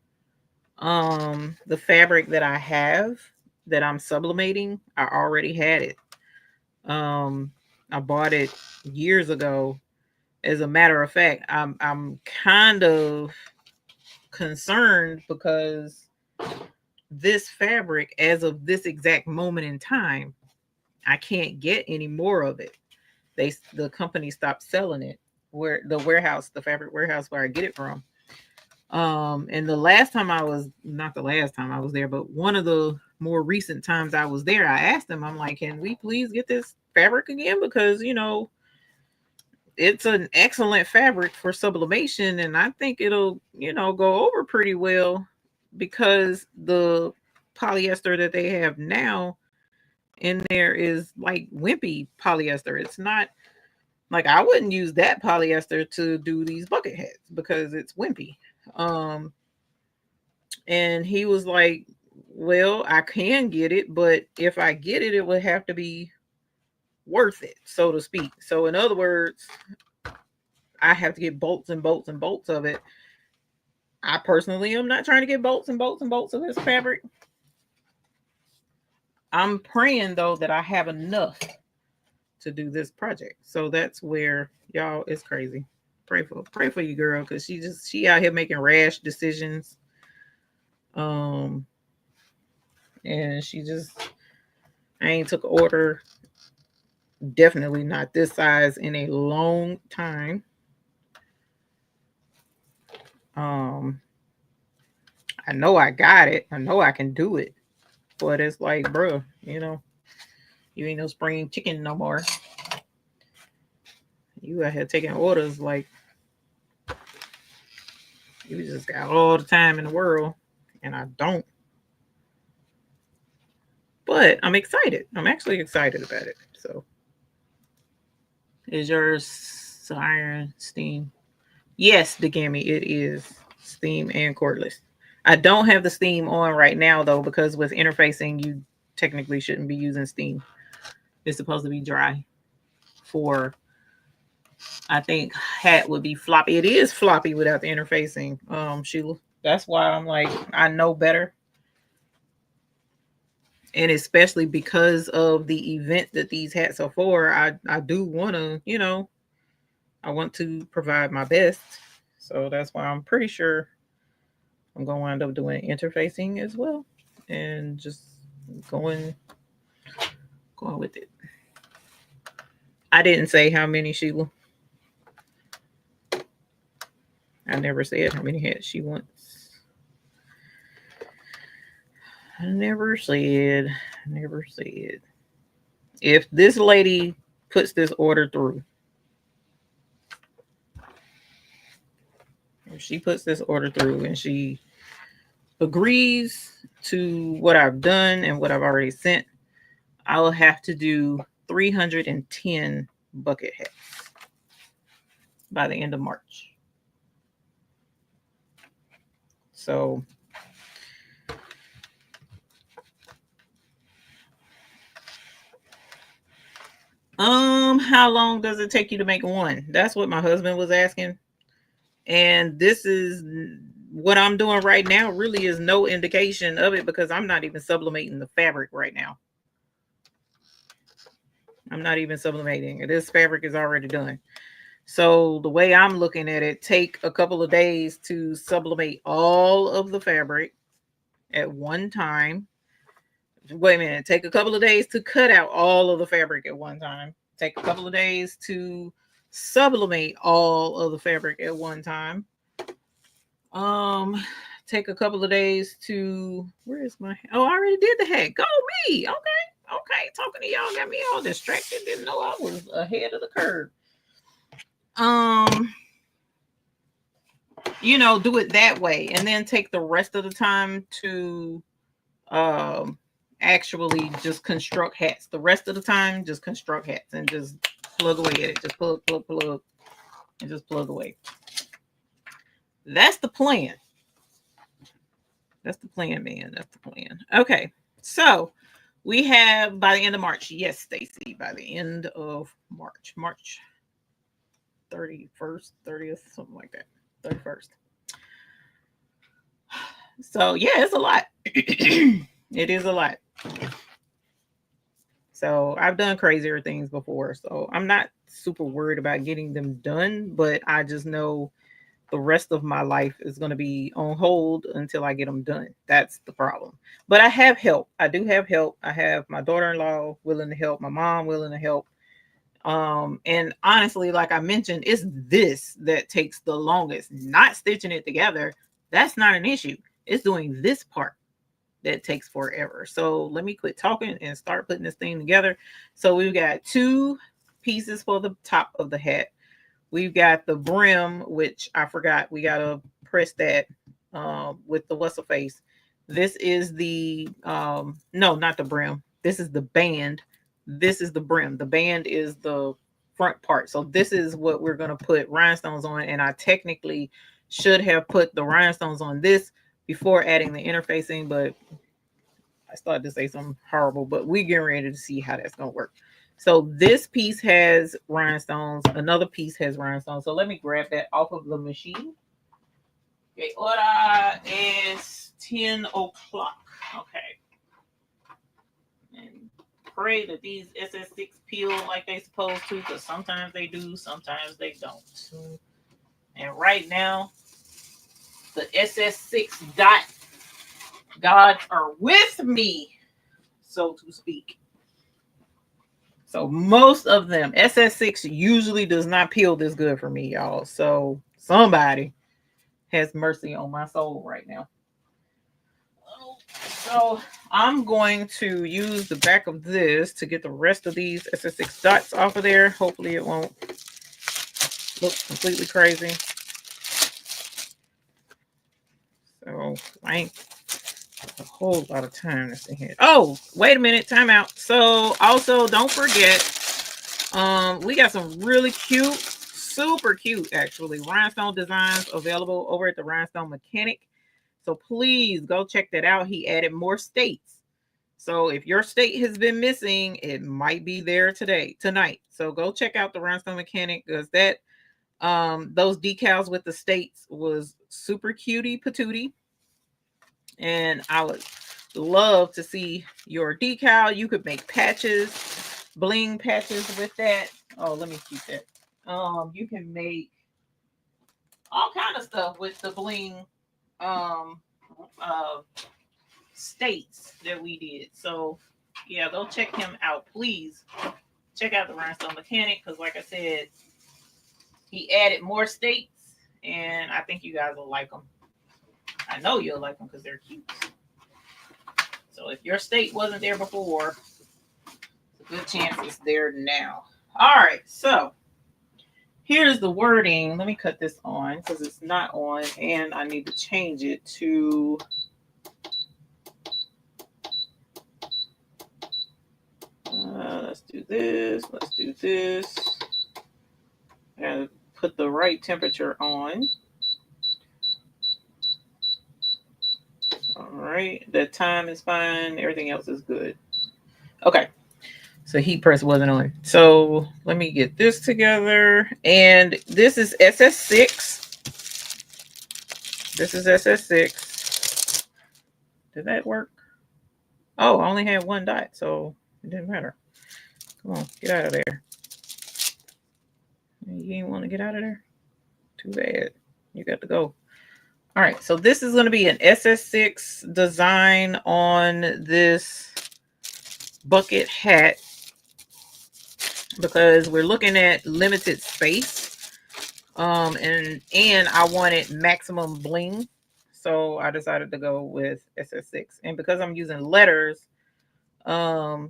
the fabric that I have that I'm sublimating, I already had it. I bought it years ago. As a matter of fact, I'm kind of concerned because this fabric, as of this exact moment in time, I can't get any more of it. The company stopped selling it. Where the fabric warehouse where I get it from. And the last time I was, not the last time I was there, but one of the more recent times I was there, I asked them, I'm like, can we please get this fabric again? Because, it's an excellent fabric for sublimation, and I think it'll, go over pretty well because the polyester that they have now in there is like wimpy polyester. It's not like I wouldn't use that polyester to do these bucket hats because it's wimpy. Um, and he was like, well, I can get it, but if I get it, it would have to be worth it, so to speak. So, in other words, I have to get bolts and bolts and bolts of it. I personally am not trying to get bolts and bolts and bolts of this fabric. I'm praying though that I have enough to do this project. So that's where y'all, it's crazy. Pray for you, girl, because she out here making rash decisions. Um, and I ain't took an order. Definitely not this size in a long time. Um, I know I got it. I know I can do it. But it's like, bro, you ain't no spring chicken no more. You out here taking orders like you just got all the time in the world, and I don't. But I'm excited. I'm actually excited about it. So, is yours siren steam? Yes, Degami, it is steam and cordless. I don't have the steam on right now though, because with interfacing, you technically shouldn't be using steam. It's supposed to be dry. For I think hat would be floppy. It is floppy without the interfacing, Sheila. That's why I'm like, I know better. And especially because of the event that these hats are for, I do want to, I want to provide my best. So that's why I'm pretty sure I'm going to wind up doing interfacing as well and just going with it. I didn't say how many, Sheila. I never said how many hats she wants. I never said. If this lady puts this order through, if she puts this order through and she agrees to what I've done and what I've already sent, I'll have to do 310 bucket hats by the end of March. So how long does it take you to make one? That's what my husband was asking. And this is what I'm doing right now really is no indication of it because I'm not even sublimating the fabric right now. I'm not even sublimating. This fabric is already done. So the way I'm looking at it, take a couple of days to sublimate all of the fabric at one time. Wait a minute. Take a couple of days to cut out all of the fabric at one time. Take a couple of days to sublimate all of the fabric at one time. Take a couple of days to where is my I already did the hat. Go me. Okay. Talking to y'all got me all distracted. Didn't know I was ahead of the curve. Do it that way and then take the rest of the time to actually just construct hats. The rest of the time just construct hats and just plug away at it. Just plug and just plug away. That's the plan. That's the plan, man. That's the plan. Okay. So we have by the end of March. Yes, Stacy, by the end of March. March 31st, 30th, something like that. 31st. So yeah, it's a lot. It is a lot. So I've done crazier things before. So I'm not super worried about getting them done, but I just know the rest of my life is going to be on hold until I get them done. That's the problem. But I have help. I do have help. I have my daughter-in-law willing to help, my mom willing to help. And honestly, like I mentioned, it's this that takes the longest. Not stitching it together. That's not an issue. It's doing this part that takes forever. So let me quit talking and start putting this thing together. So we've got 2 pieces for the top of the hat. We've got the brim, which I forgot. We got to press that with the what's face. This is the, no, not the brim. This is the band. This is the brim. The band is the front part. So this is what we're going to put rhinestones on. And I technically should have put the rhinestones on this before adding the interfacing, but I started to say something horrible, but we're getting ready to see how that's going to work. So this piece has rhinestones. Another piece has rhinestones. So let me grab that off of the machine. Okay, hora is 10 o'clock. Okay. And pray that these SS6 peel like they supposed to, because sometimes they do, sometimes they don't. And right now, the SS6 dot gods are with me, so to speak. So most of them, SS6 usually does not peel this good for me, y'all. So somebody has mercy on my soul right now. So I'm going to use the back of this to get the rest of these SS6 dots off of there. Hopefully it won't look completely crazy. So I ain't a whole lot of time that's in here. Oh, wait a minute, time out. So also don't forget, we got some really cute, super cute actually rhinestone designs available over at the Rhinestone Mechanic. So please go check that out. He added more states. So if your state has been missing, it might be there tonight. So go check out the Rhinestone Mechanic, because that those decals with the states was super cutie patootie. And I would love to see your decal. You could make patches, bling patches with that. Oh, let me keep that. You can make all kind of stuff with the bling states that we did. So yeah, go check him out, please. Check out the Rhinestone Mechanic, because like I said, he added more states, and I think you guys will like them. I know you'll like them because they're cute. So if your state wasn't there before, it's a good chance it's there now. All right, so here's the wording. Let me cut this on because it's not on, and I need to change it to let's do this. Let's do this. And put the right temperature on. All right, the time is fine. Everything else is good. Okay, so heat press wasn't on. So let me get this together. And this is SS6. This is SS6. Did that work? Oh, I only had one dot, so it didn't matter. Come on, get out of there. You ain't want to get out of there? Too bad. You got to go. All right, so this is going to be an SS6 design on this bucket hat because we're looking at limited space. And I wanted maximum bling. So I decided to go with SS6. And because I'm using letters, I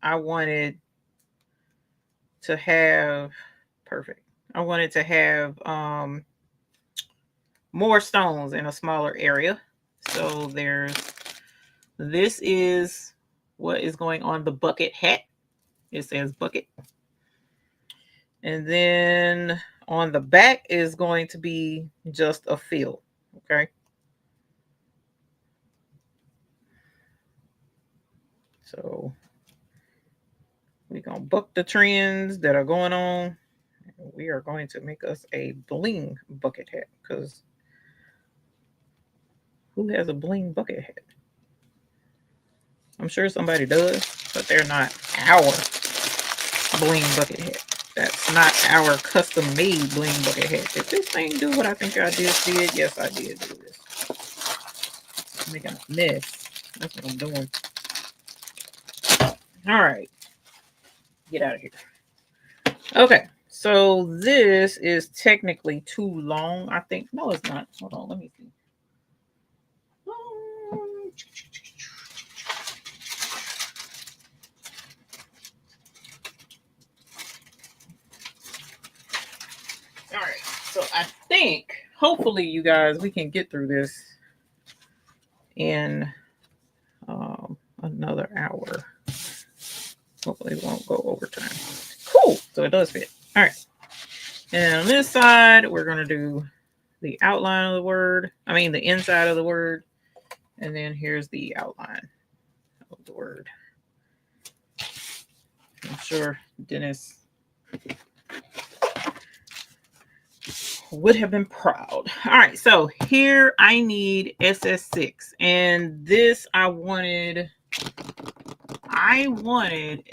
wanted to have perfect. I wanted to have more stones in a smaller area. So this is what is going on the bucket hat. It says bucket. And then on the back is going to be just a fill. Okay. So we're going to buck the trends that are going on. We are going to make us a bling bucket hat because who has a bling bucket hat? I'm sure somebody does, but they're not our bling bucket hat. That's not our custom made bling bucket hat. Did this thing do what I think I just did? Yes, I did do this. I'm making a mess. That's what I'm doing. All right. Get out of here. Okay. So this is technically too long, I think. No, it's not. Hold on. Let me see. All right. So I think, hopefully, you guys, we can get through this in another hour. Hopefully it won't go overtime. Cool. So it does fit. All right. And on this side, we're going to do the outline of the word. I mean, the inside of the word. And then here's the outline of the word. I'm sure Dennis would have been proud. All right. So here I need SS6. And this I wanted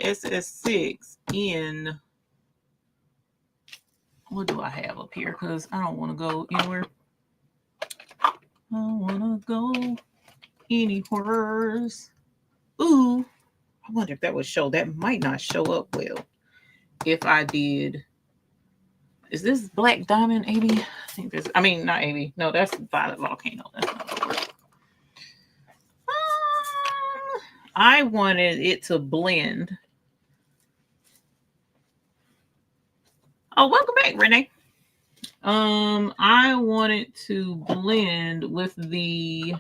SS6 in, what do I have up here? Because I don't want to go anywhere. I don't want to go anywhere. Ooh, I wonder if that would show. That might not show up well if I did. Is this Black Diamond 80? I think this, I mean, not 80. No, that's Violet Volcano. That's not gonna work. I wanted it to blend. Oh, welcome back, Renee. I wanted to blend with the,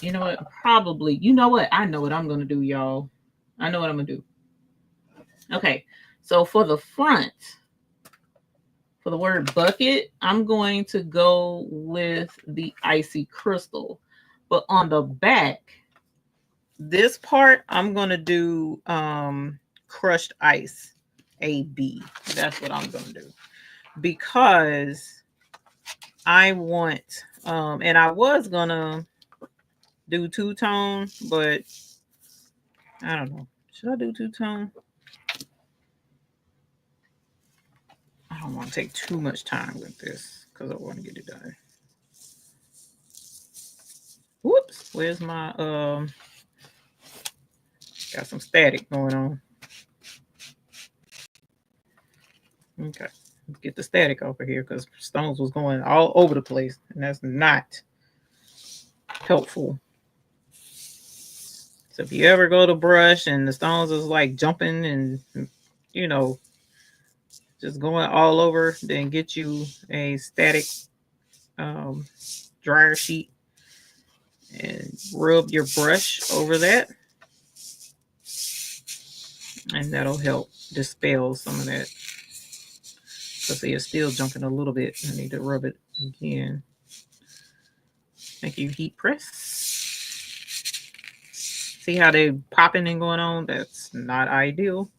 you know what, probably, you know what, I know what I'm going to do, y'all. I know what I'm going to do. Okay, so for the front, for the word bucket, I'm going to go with the icy crystal. But on the back, this part, I'm going to do crushed ice, AB. That's what I'm going to do. Because I want, and I was going to do two-tone, but I don't know. Should I do two-tone? I don't want to take too much time with this because I want to get it done. Whoops, where's my got some static going on. Okay, let's get the static over here because stones was going all over the place, and that's not helpful. So if you ever go to brush and the stones is like jumping and, you know, just going all over, then get you a static dryer sheet and rub your brush over that. And that'll help dispel some of that. So see, it's still jumping a little bit. I need to rub it again. Thank you, heat press. See how they popping and going on? That's not ideal.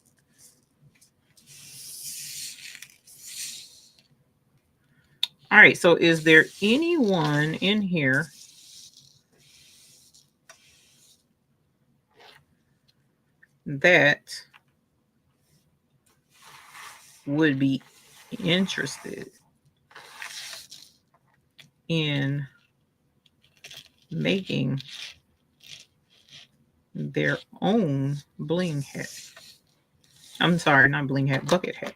All right, so is there anyone in here that would be interested in making their own bling hat? I'm sorry, not bling hat, bucket hat.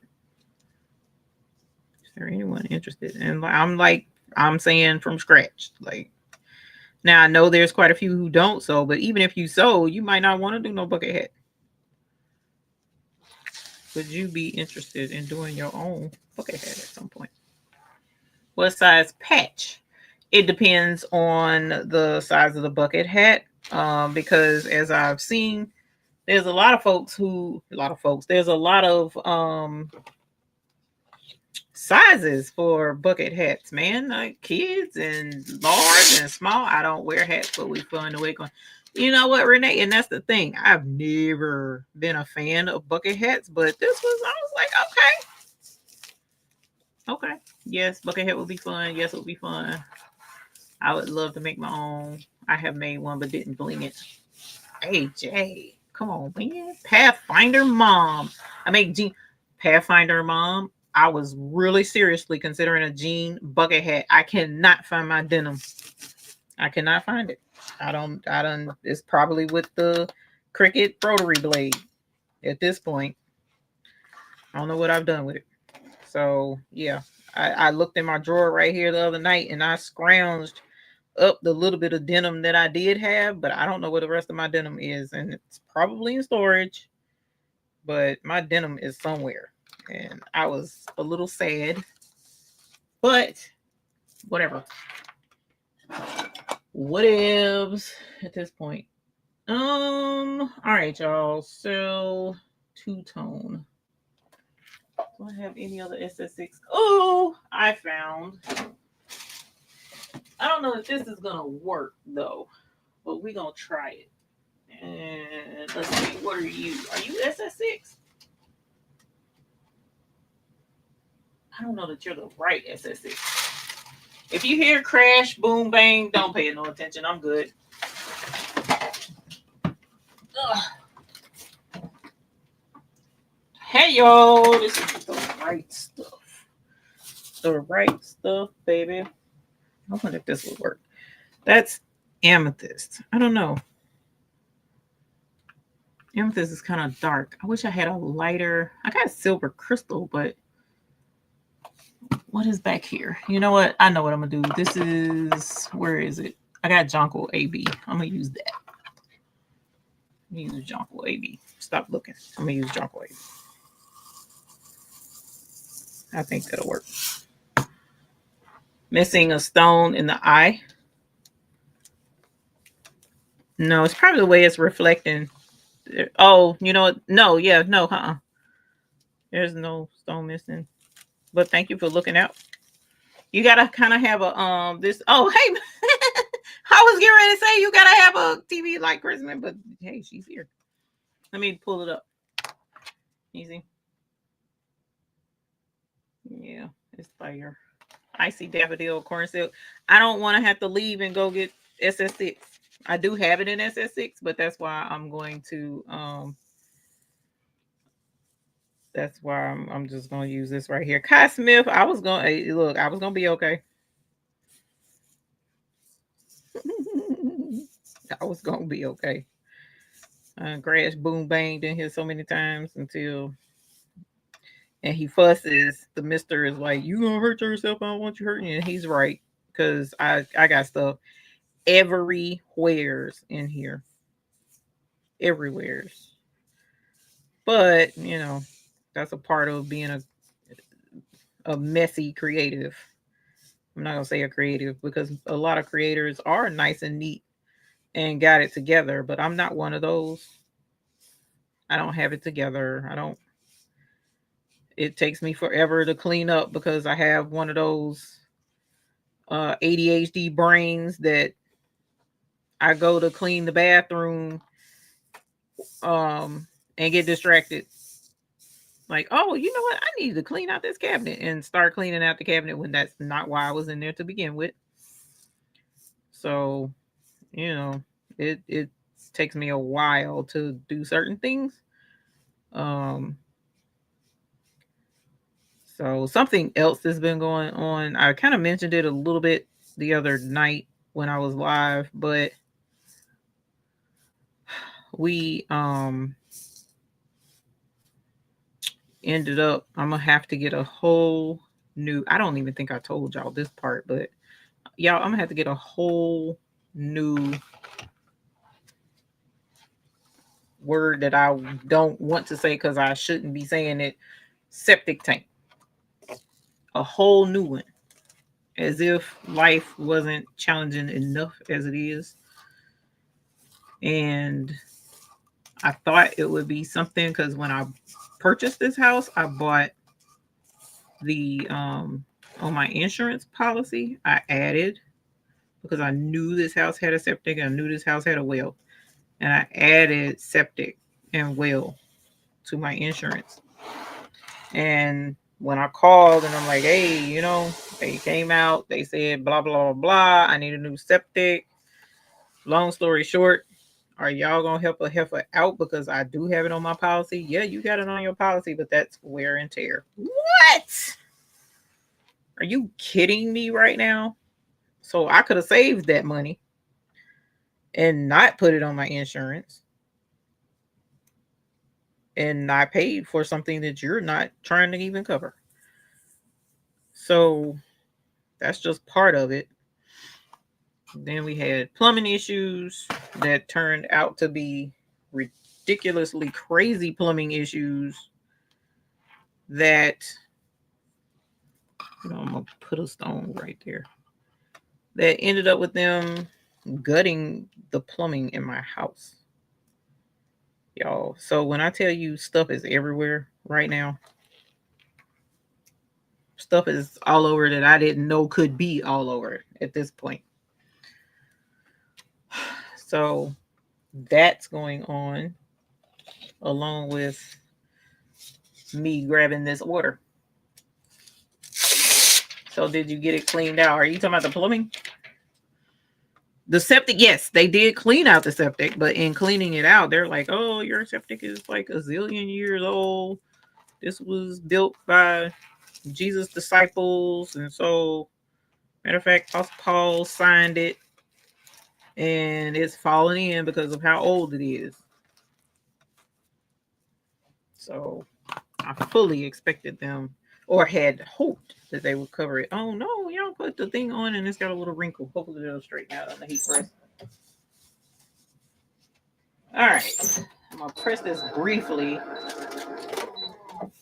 Is there anyone interested? And I'm saying from scratch. Like, now I know there's quite a few who don't sew, but even if you sew, you might not want to do no bucket hat. Would you be interested in doing your own bucket hat at some point? What size patch? It depends on the size of the bucket hat, because as I've seen, there's a lot of there's a lot of sizes for bucket hats, man. Like kids and large and small. I don't wear hats, but we find a way going. You know what, Renee? And that's the thing. I've never been a fan of bucket hats, but I was like, okay. Yes, bucket hat would be fun. Yes, it would be fun. I would love to make my own. I have made one, but didn't bling it. Hey, Jay, come on, man. Pathfinder Mom. I make jean. Pathfinder Mom. I was really seriously considering a jean bucket hat. I cannot find my denim. I cannot find it. I don't, it's probably with the Cricut rotary blade at this point. I don't know what I've done with it. So, yeah. I looked in my drawer right here the other night and I scrounged up the little bit of denim that I did have, but I don't know where the rest of my denim is. And it's probably in storage, but my denim is somewhere. And I was a little sad, but whatever. Whatevs at this point. All right, y'all. So two-tone. Do I have any other SS6? Oh, I found. I don't know if this is gonna work though, but we're gonna try it. And let's see, what are you? Are you SS6? I don't know that you're the right SS6. If you hear crash, boom, bang, don't pay no attention. I'm good. Ugh. Hey, yo, this is the right stuff. The right stuff, baby. I wonder if this will work. That's amethyst. I don't know. Amethyst is kind of dark. I wish I had a lighter. I got silver crystal, but what is back here? You know what? I know what I'm going to do. This is, where is it? I got Jonquil AB. I'm going to use that. Use Jonquil AB. Stop looking. I'm going to use Jonquil AB. I think that'll work. Missing a stone in the eye. No, it's probably the way it's reflecting. Oh, you know what? No, yeah, no, There's no stone missing. But thank you for looking out. You gotta kind of have a this. Oh, hey, I was getting ready to say you gotta have a TV like Christmas, but hey, she's here. Let me pull it up. Easy. Yeah, it's fire. Icy daffodil corn silk. I don't want to have to leave and go get SS6. I do have it in SS6, but that's why I'm going to that's why I'm just gonna use this right here. Kai Smith, I was gonna be okay. I was gonna be okay. Crash boom banged in here so many times until and he fusses. The mister is like, "You gonna hurt yourself? I don't want you hurting." And he's right, because I got stuff everywhere's in here. Everywhere's. But, you know, that's a part of being a messy creative. I'm not gonna say a creative because a lot of creators are nice and neat and got it together, but I'm not one of those. I don't have it together. It takes me forever to clean up because I have one of those ADHD brains that I go to clean the bathroom and get distracted. Like, oh, you know what? I need to clean out this cabinet and start cleaning out the cabinet when that's not why I was in there to begin with. So, you know, it takes me a while to do certain things. Um so something else that's been going on. I kind of mentioned it a little bit the other night when I was live, but we ended up, I'm gonna have to get a whole new, I don't even think I told y'all this part, but y'all, I'm gonna have to get a whole new word that I don't want to say because I shouldn't be saying it. Septic tank. A whole new one. As if life wasn't challenging enough as it is. And I thought it would be something because when I purchased this house, I bought the on my insurance policy, I added, because I knew this house had a septic, I knew this house had a well, and I added septic and well to my insurance. And when I called and I'm like, hey, you know, they came out, they said blah blah blah blah, I need a new septic. Long story short, are y'all gonna help a heifer out because I do have it on my policy? Yeah, you got it on your policy, but that's wear and tear. What? Are you kidding me right now? So I could have saved that money and not put it on my insurance and not paid for something that you're not trying to even cover. So that's just part of it. Then we had plumbing issues that turned out to be ridiculously crazy plumbing issues that, you know, I'm gonna put a stone right there, that ended up with them gutting the plumbing in my house, y'all. So when I tell you stuff is everywhere right now, stuff is all over that I didn't know could be all over at this point. So that's going on along with me grabbing this order. So did you get it cleaned out? Are you talking about the plumbing? The septic, yes, they did clean out the septic, but in cleaning it out, they're like, oh, your septic is like a zillion years old. This was built by Jesus' disciples. And so, matter of fact, Apostle Paul signed it and it's fallen in because of how old it is. So I fully expected them, or had hoped that they would cover it. Oh no, y'all put the thing on and it's got a little wrinkle. Hopefully it'll straighten out on the heat press. All right, I'm gonna press this briefly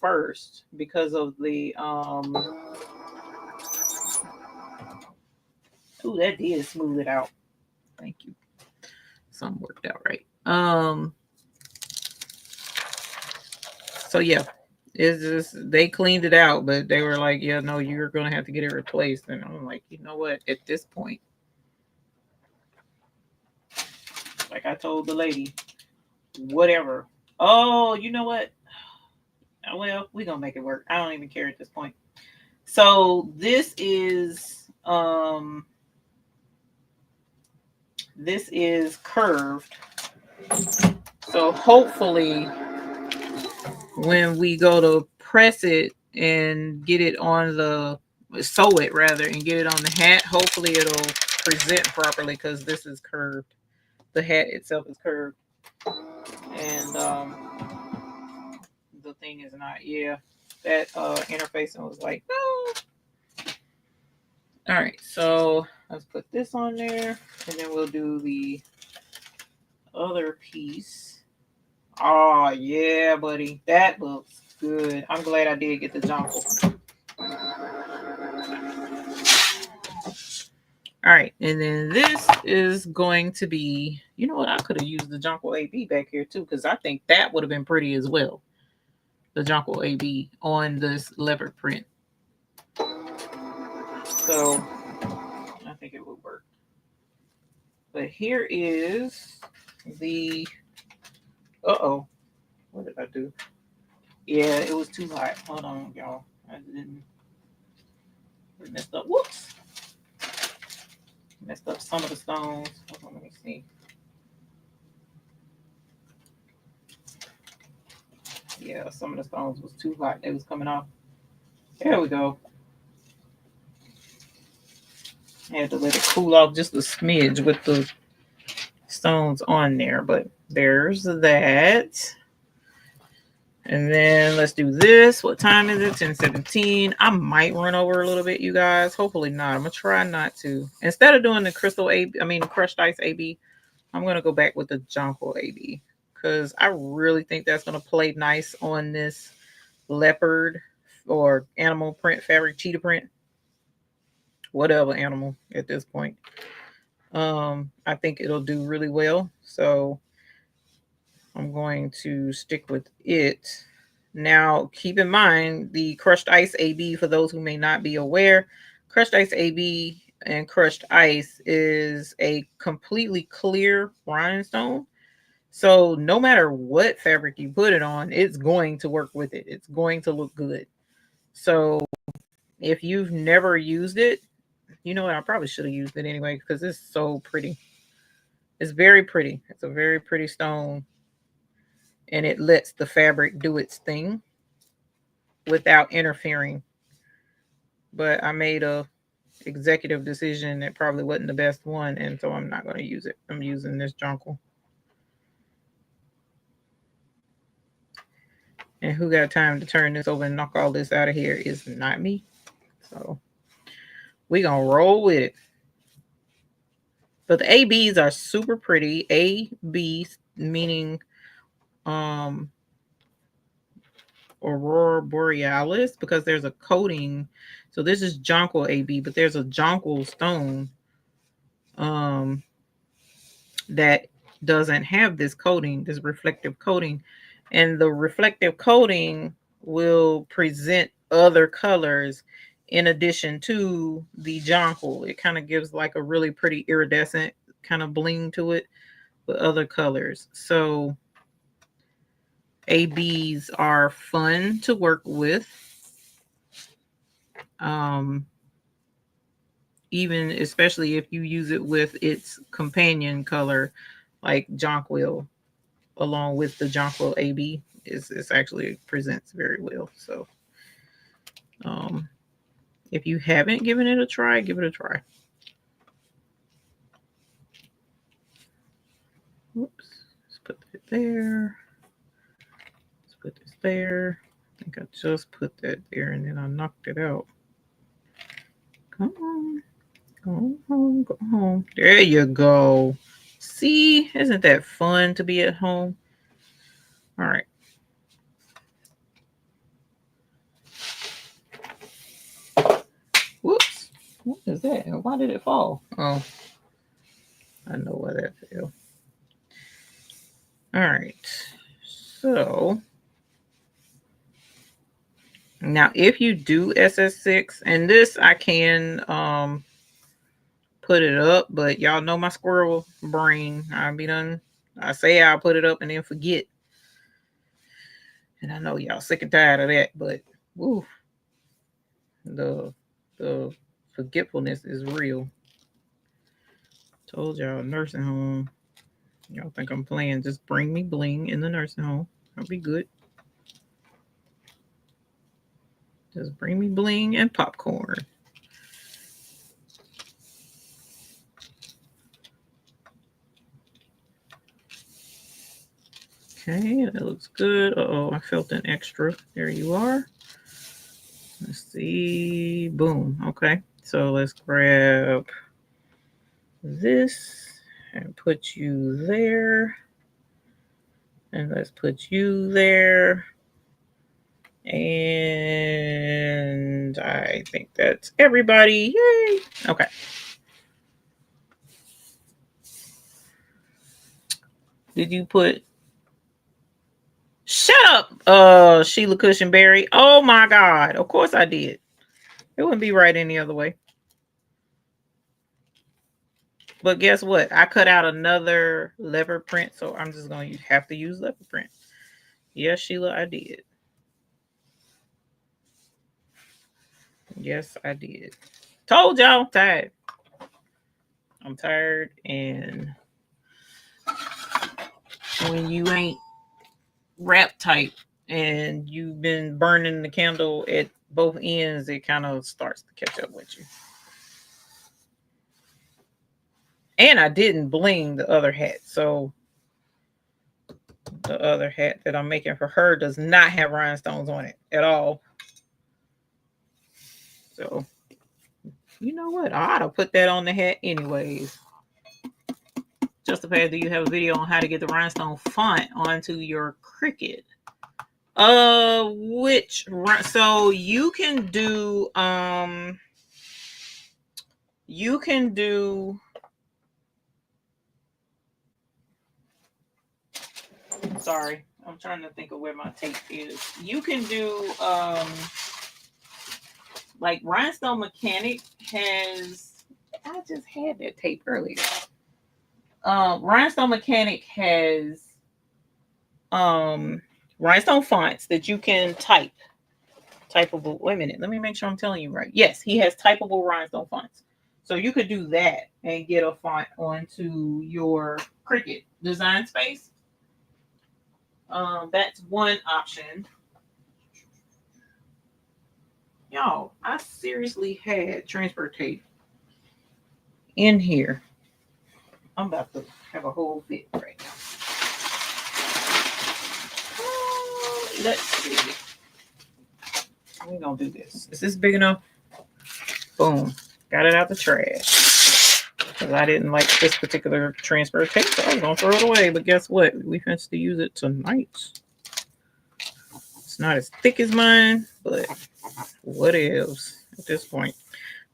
first because of the ooh, that did smooth it out. Thank you. Something worked out right. So yeah, it's just they cleaned it out, but they were like, yeah, no, you're gonna have to get it replaced. And I'm like, you know what? At this point, like I told the lady, whatever. Oh, you know what? Well, we're gonna make it work. I don't even care at this point. So this is curved. So hopefully when we go to press it and get it on the, sew it rather, and get it on the hat, hopefully it'll present properly because this is curved. The hat itself is curved. And the thing is not, yeah. That interfacing was like, no. All right, so let's put this on there and then we'll do the other piece. Oh yeah, buddy, that looks good. I'm glad I did get the jonquil. All right, and then this is going to be, you know what, I could have used the jonquil AB back here too, because I think that would have been pretty as well. The jonquil AB on this leopard print. So think it would work. But here is the, uh-oh, what did I do? Yeah, it was too hot. Hold on, y'all. I didn't, messed up. Whoops. Messed up some of the stones. Hold on, let me see. Yeah, some of the stones was too hot. It was coming off. There we go. I had to let it cool off just a smidge with the stones on there, but there's that. And then let's do this. What time is it? 10:17. I might run over a little bit, you guys. Hopefully not. I'm gonna try not to. Instead of doing the crystal AB, crushed ice AB, I'm gonna go back with the jonquil AB because I really think that's gonna play nice on this leopard or animal print fabric, cheetah print, whatever animal at this point. I think it'll do really well. So I'm going to stick with it. Now, keep in mind the crushed ice AB, for those who may not be aware, crushed ice AB and crushed ice is a completely clear rhinestone. So no matter what fabric you put it on, it's going to work with it. It's going to look good. So if you've never used it, you know what? I probably should have used it anyway because it's so pretty. It's very pretty. It's a very pretty stone. And it lets the fabric do its thing without interfering. But I made a executive decision that probably wasn't the best one, and so I'm not going to use it. I'm using this jonquil. And who got time to turn this over and knock all this out of here is not me. So we're going to roll with it. But the ABs are super pretty. AB meaning Aurora Borealis, because there's a coating. So this is jonquil AB, but there's a jonquil stone that doesn't have this coating, this reflective coating. And the reflective coating will present other colors in addition to the jonquil. It kind of gives like a really pretty iridescent kind of bling to it with other colors. So ABs are fun to work with. Even especially if you use it with its companion color, like jonquil, along with the jonquil AB, it's actually presents very well. So if you haven't given it a try, give it a try. Whoops, let's put that there. Let's put this there. I think I just put that there and then I knocked it out. Come on. Go home, go home. There you go. See, isn't that fun to be at home? All right. Whoops. What is that? Why did it fall? Oh, I know why that fell. All right. So now if you do SS6, and this I can put it up, but y'all know my squirrel brain. I say I'll put it up and then forget. And I know y'all sick and tired of that, but woo, the forgetfulness is real. Told y'all, nursing home. Y'all think I'm playing? Just bring me bling in the nursing home. I'll be good. Just bring me bling and popcorn. Okay, that looks good. Uh-oh, I felt an extra. There you are. Let's see. Boom. Okay, so let's grab this and put you there. And let's put you there. And I think that's everybody. Yay. Okay. Did you put... Shut up, Sheila Cushionberry. Oh my God. Of course I did. It wouldn't be right any other way. But guess what? I cut out another leopard print, so I'm just going to have to use leopard print. Yes, Sheila, I did. Yes, I did. Told y'all I'm tired. I'm tired, and when you ain't wrap tight and you've been burning the candle at both ends, it kind of starts to catch up with you. And I didn't bling the other hat, so the other hat that I'm making for her does not have rhinestones on it at all. So you know what? I ought to put that on the hat anyways. Just the fact that you have a video on how to get the rhinestone font onto your Cricut. Which so you can do sorry, I'm trying to think of where my tape is. You can do like Rhinestone Mechanic has, I just had that tape earlier. Rhinestone Mechanic has rhinestone fonts that you can typeable. Wait a minute, let me make sure I'm telling you right. Yes, he has typeable rhinestone fonts. So you could do that and get a font onto your Cricut design space. That's one option. Y'all, I seriously had transfer tape in here. I'm about to have a whole fit right now. Let's see. We're gonna do this. Is this big enough? Boom. Got it out the trash. Because I didn't like this particular transfer tape, so I was gonna throw it away. But guess what? We finished to use it tonight. It's not as thick as mine, but what else at this point?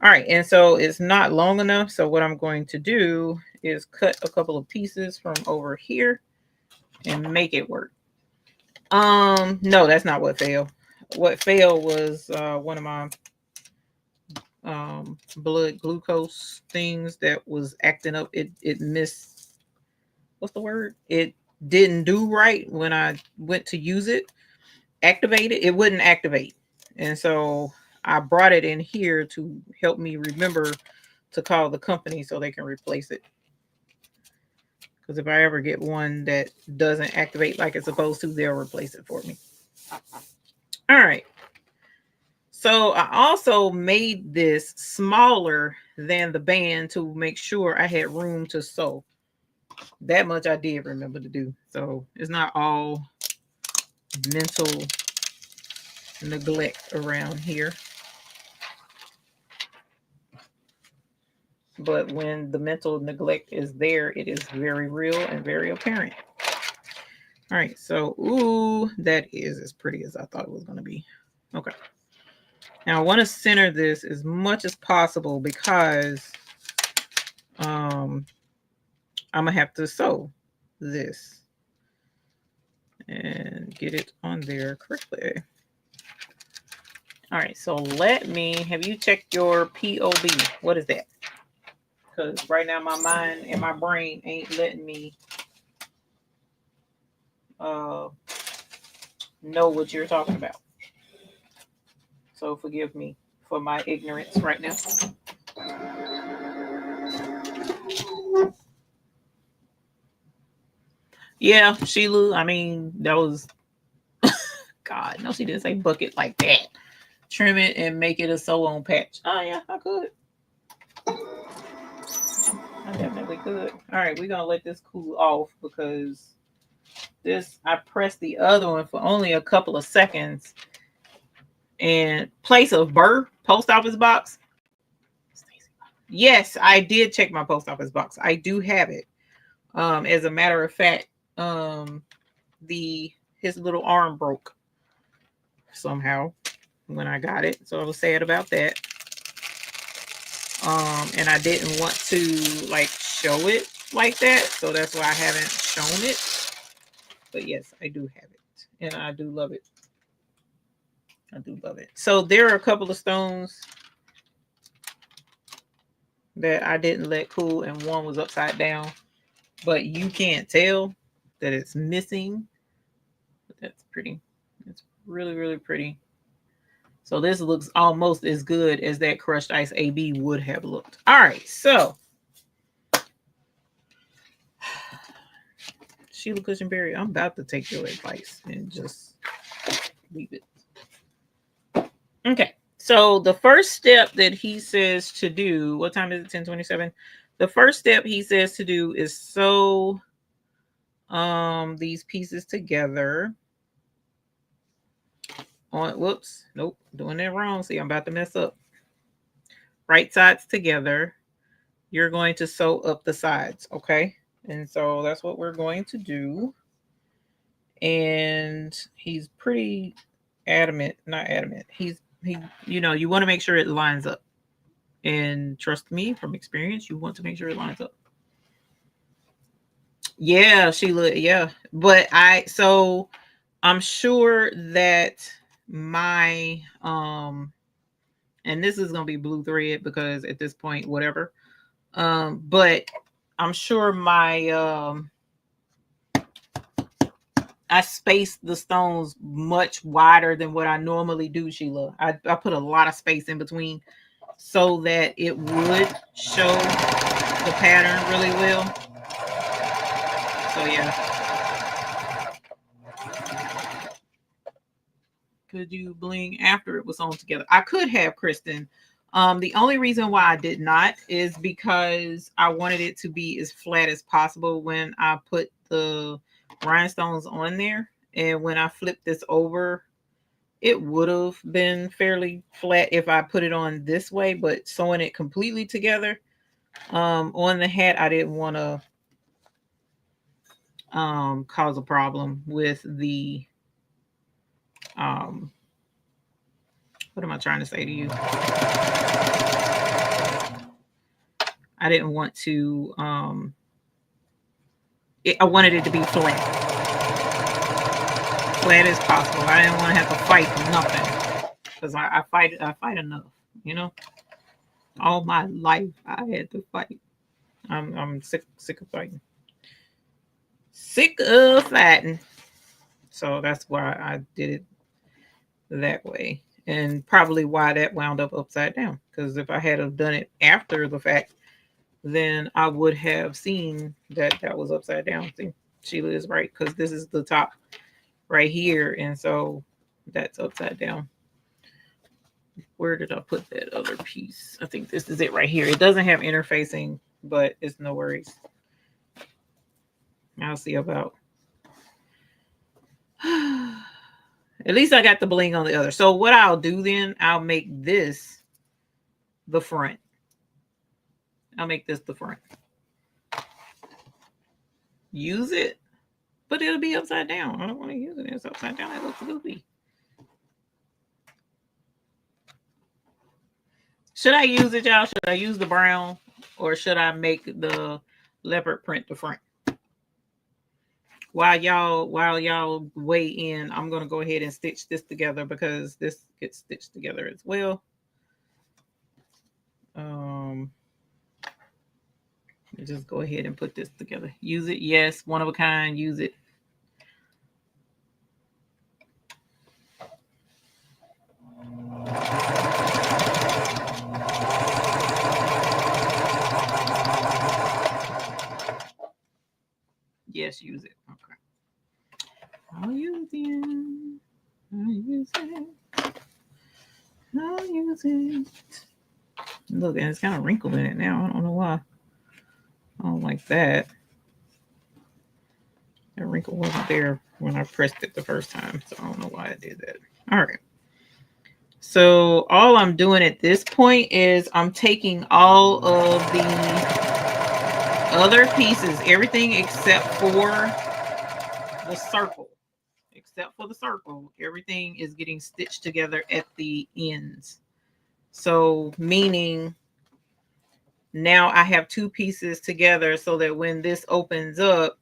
All right, and so it's not long enough. So what I'm going to do is cut a couple of pieces from over here and make it work. No, that's not what failed. What failed was one of my blood glucose things that was acting up. It missed, what's the word? It didn't do right when I went to use it. Activate it, it wouldn't activate. And so I brought it in here to help me remember to call the company so they can replace it. Because if I ever get one that doesn't activate like it's supposed to, they'll replace it for me. All right. So I also made this smaller than the band to make sure I had room to sew. That much I did remember to do. So it's not all mental neglect around here. But when the mental neglect is there, it is very real and very apparent. All right, so ooh, that is as pretty as I thought it was going to be. Okay. Now I want to center this as much as possible because I'm gonna have to sew this and get it on there correctly. All right, so let me, have you checked your POB? What is that? Because right now my mind and my brain ain't letting me know what you're talking about. So forgive me for my ignorance right now. Yeah, Sheila, I mean, that was, God, no, she didn't say bucket like that. Trim it and make it a sew-on patch. Oh, yeah, I could. I definitely could. All right, we're going to let this cool off because this, I pressed the other one for only a couple of seconds. And place of birth, post office box. Yes, I did check my post office box. I do have it. As a matter of fact, his little arm broke somehow when I got it. So I was sad about that. And I didn't want to like show it like that. So that's why I haven't shown it. But yes, I do have it. And I do love it. I do love it. So there are a couple of stones that I didn't let cool and one was upside down, but you can't tell that it's missing. But that's pretty. It's really, really pretty. So this looks almost as good as that crushed ice AB would have looked. All right, so Sheila Cushionberry, I'm about to take your advice and just leave it. Okay, so the first step that he says to do, what time is it? 10:27. The first step he says to do is sew these pieces together. On whoops, nope, doing that wrong. See, I'm about to mess up. Right sides together. You're going to sew up the sides, okay? And so that's what we're going to do. And he's pretty adamant, not adamant. He you know, you want to make sure it lines up. And trust me, from experience, you want to make sure it lines up. Yeah, Sheila, yeah. But I'm sure that my and this is gonna be blue thread because at this point, whatever. But I'm sure my I spaced the stones much wider than what I normally do, Sheila. I put a lot of space in between so that it would show the pattern really well. So yeah. Could you bling after it was sewn together? I could have, Kristen. The only reason why I did not is because I wanted it to be as flat as possible when I put the rhinestones on there. And when I flipped this over, it would have been fairly flat if I put it on this way, but sewing it completely together on the hat, I didn't want to cause a problem with the what am I trying to say to you? I didn't want to I wanted it to be flat as possible. I didn't want to have to fight nothing because I fight enough, you know. All my life I had to fight. I'm sick of fighting. Sick of fighting. So that's why I did it that way. And probably why that wound up upside down. Because if I had have done it after the fact, then I would have seen that that was upside down. See, Sheila is right because this is the top right here, and so that's upside down. Where did I put that other piece? I think this is it right here. It doesn't have interfacing, but it's no worries. I'll see about. At least I got the bling on the other. So what I'll do then, I'll make this the front. I'll make this the front. Use it, but it'll be upside down. I don't want to use it. It's upside down. It looks goofy. Should I use it, y'all? Should I use the brown or should I make the leopard print the front? While y'all weigh in, I'm gonna go ahead and stitch this together because this gets stitched together as well. Just go ahead and put this together. Use it, yes, one of a kind. Use it. Yes, use it. Okay. I'll use it. I'll use it. I'll use it. Look, and it's kind of wrinkled in it now. I don't know why. I don't like that. That wrinkle wasn't there when I pressed it the first time, so I don't know why I did that. All right. So all I'm doing at this point is I'm taking all of the other pieces, everything except for the circle. Except for the circle, everything is getting stitched together at the ends. So meaning now I have two pieces together so that when this opens up,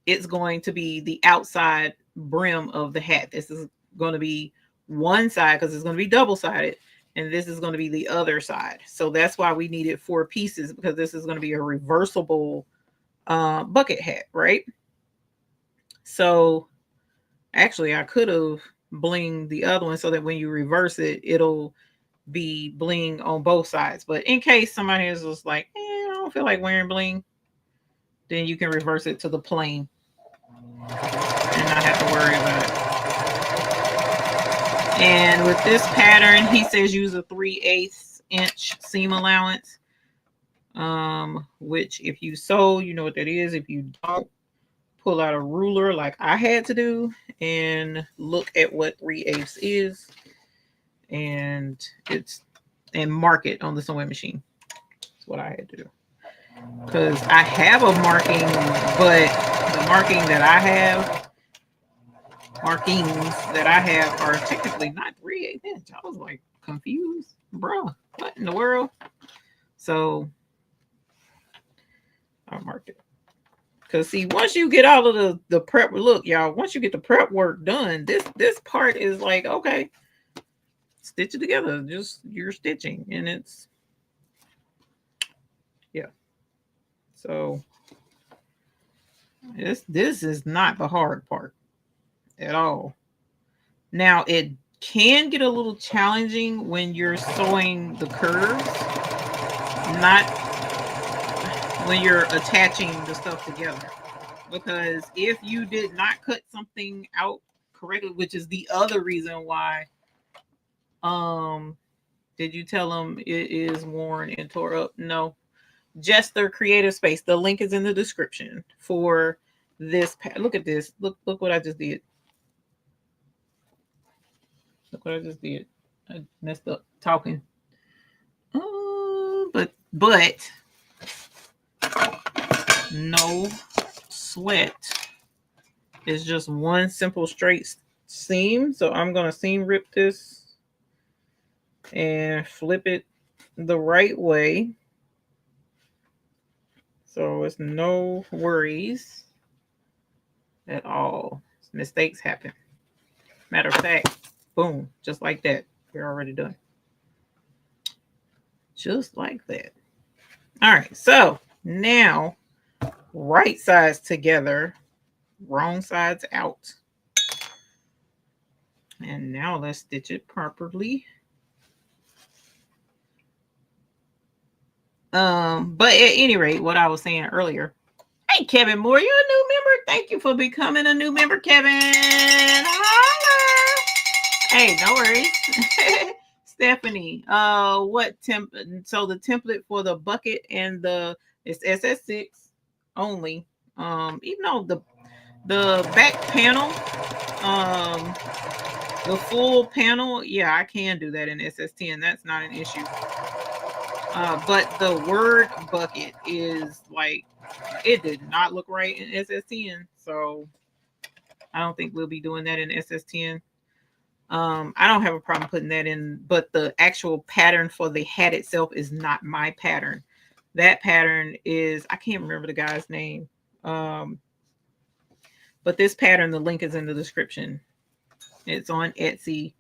it's going to be the outside brim of the hat. This is going to be one side because it's going to be double-sided. and this is going to be the other side. So that's why we needed 4 pieces, because this is going to be a reversible bucket hat, right? So actually I could have blinged the other one so that when you reverse it, it'll be bling on both sides. But in case somebody is just like, I don't feel like wearing bling, then you can reverse it to the plain and not have to worry about it. And with this pattern, he says use a 3/8 inch seam allowance, which if you sew, you know what that is. If you don't, pull out a ruler like I had to do and look at what 3/8 is, and mark it on the sewing machine. That's what I had to do, because I have a marking, but the markings that I have are technically not 3/8 inch. I was like confused, bro. What in the world? So I marked it. Because see, once you get all of the prep, look, y'all, once you get the prep work done, this part is like, okay, stitch it together. Just you're stitching, and it's, yeah. So this is not the hard part at all. Now it can get a little challenging when you're sewing the curves, not when you're attaching the stuff together. Because if you did not cut something out correctly, which is the other reason why, did you tell them it is worn and tore up? No, just their creative space. The link is in the description for this. Look at this. Look what I just did. Look what I just did. I messed up talking. But no sweat. It's just one simple straight seam. So I'm going to seam rip this and flip it the right way. So it's no worries at all. Mistakes happen. Matter of fact, boom, just like that. We're already done. Just like that. All right, so now right sides together, wrong sides out. And now let's stitch it properly. But at any rate, what I was saying earlier. Hey, Kevin Moore, you're a new member. Thank you for becoming a new member, Kevin. Holla. Hey, no worries. Stephanie, what so the template for the bucket and it's SS6 only. Even though the back panel, the full panel, yeah, I can do that in SS10. That's not an issue. But the word bucket is like, it did not look right in SS10. So I don't think we'll be doing that in SS10. I don't have a problem putting that in, but the actual pattern for the hat itself is not my pattern. That pattern is, I can't remember the guy's name. But this pattern, the link is in the description. It's on Etsy.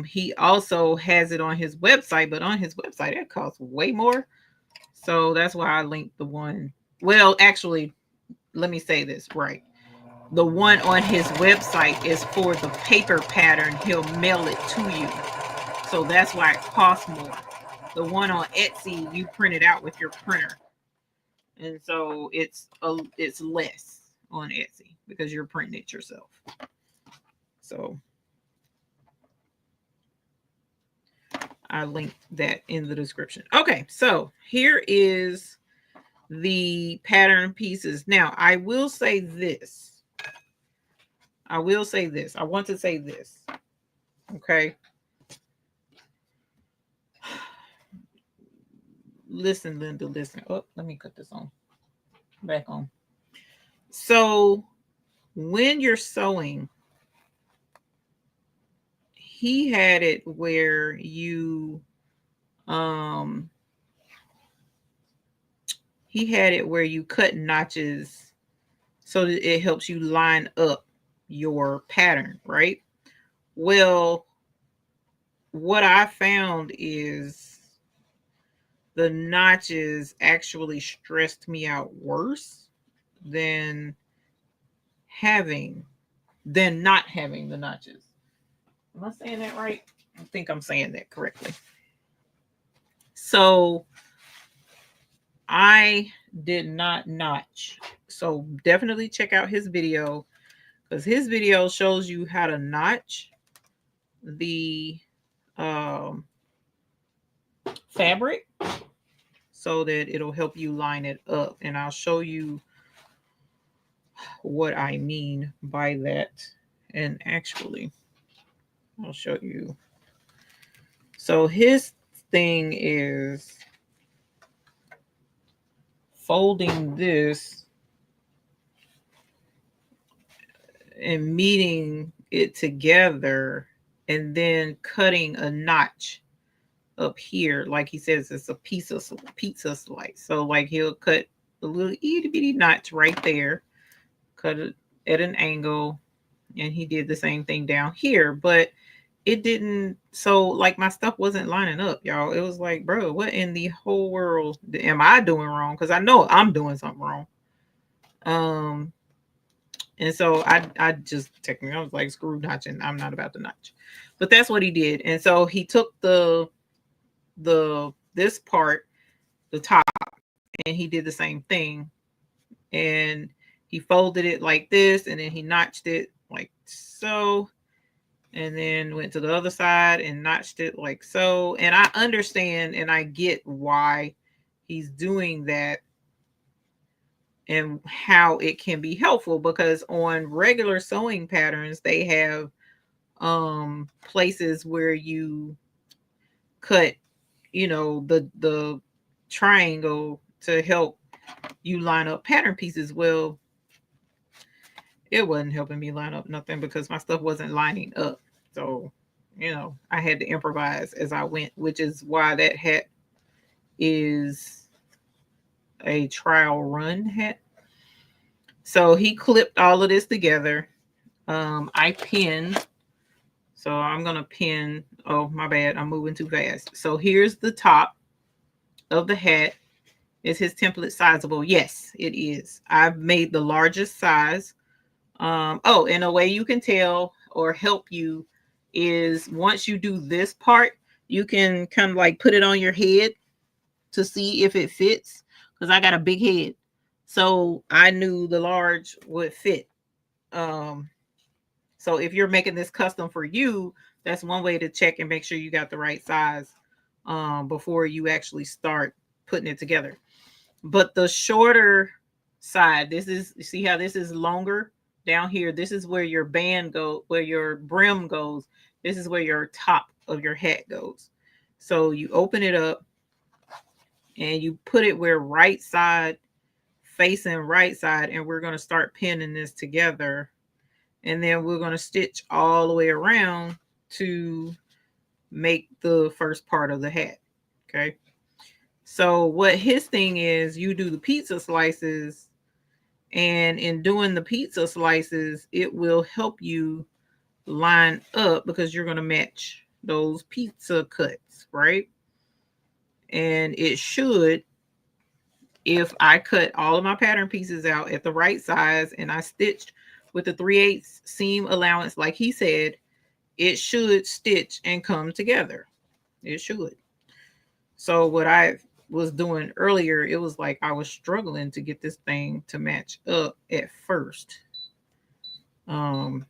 He also has it on his website, but on his website it costs way more. So that's why I linked the one. Well, actually, let me say this right. The one on his website is for the paper pattern. He'll mail it to you. So that's why it costs more. The one on Etsy, you print it out with your printer. And so it's less on Etsy because you're printing it yourself. So I linked that in the description. Okay, so here is the pattern pieces. Now, I will say this. I want to say this. Okay. Listen, Linda, listen. Oh, let me cut this on. Back on. So when you're sewing, he had it where you cut notches so that it helps you line up your pattern, right? Well, what I found is the notches actually stressed me out worse than not having the notches. Am I saying that right? I think I'm saying that correctly. So I did not notch. So definitely check out his video, because his video shows you how to notch the fabric so that it'll help you line it up. And I'll show you what I mean by that. And actually, I'll show you. So his thing is folding this and meeting it together and then cutting a notch up here. Like he says, it's a pizza slice. So like he'll cut a little itty bitty notch right there, cut it at an angle, and he did the same thing down here, but it didn't. So like my stuff wasn't lining up, y'all. It was like, bro, what in the whole world am I doing wrong? Because I know I'm doing something wrong. And so I just technically I was like, screw notching. I'm not about to notch. But that's what he did. And so he took this part, the top, and he did the same thing. And he folded it like this, and then he notched it like so, and then went to the other side and notched it like so. And I understand and I get why he's doing that and how it can be helpful, because on regular sewing patterns they have places where you cut, you know, the triangle to help you line up pattern pieces. Well, it wasn't helping me line up nothing because my stuff wasn't lining up. So, you know, I had to improvise as I went, which is why that hat is a trial run hat. So he clipped all of this together. I pinned. So I'm going to pin. Oh, my bad. I'm moving too fast. So here's the top of the hat. Is his template sizable? Yes, it is. I've made the largest size. Oh, and a way you can tell or help you is once you do this part, you can kind of like put it on your head to see if it fits, because I got a big head. So I knew the large would fit. So if you're making this custom for you, that's one way to check and make sure you got the right size before you actually start putting it together. But the shorter side, this is, see how this is longer down here? This is where your band goes, where your brim goes. This is where your top of your hat goes. So you open it up and you put it where right side facing right side, and we're going to start pinning this together. And then we're going to stitch all the way around to make the first part of the hat. Okay. So what his thing is, you do the pizza slices, and in doing the pizza slices, it will help you line up because you're going to match those pizza cuts, right? And it should, if I cut all of my pattern pieces out at the right size and I stitched with the 3/8 seam allowance, like he said, it should stitch and come together. It should. So what I was doing earlier, it was like I was struggling to get this thing to match up at first. And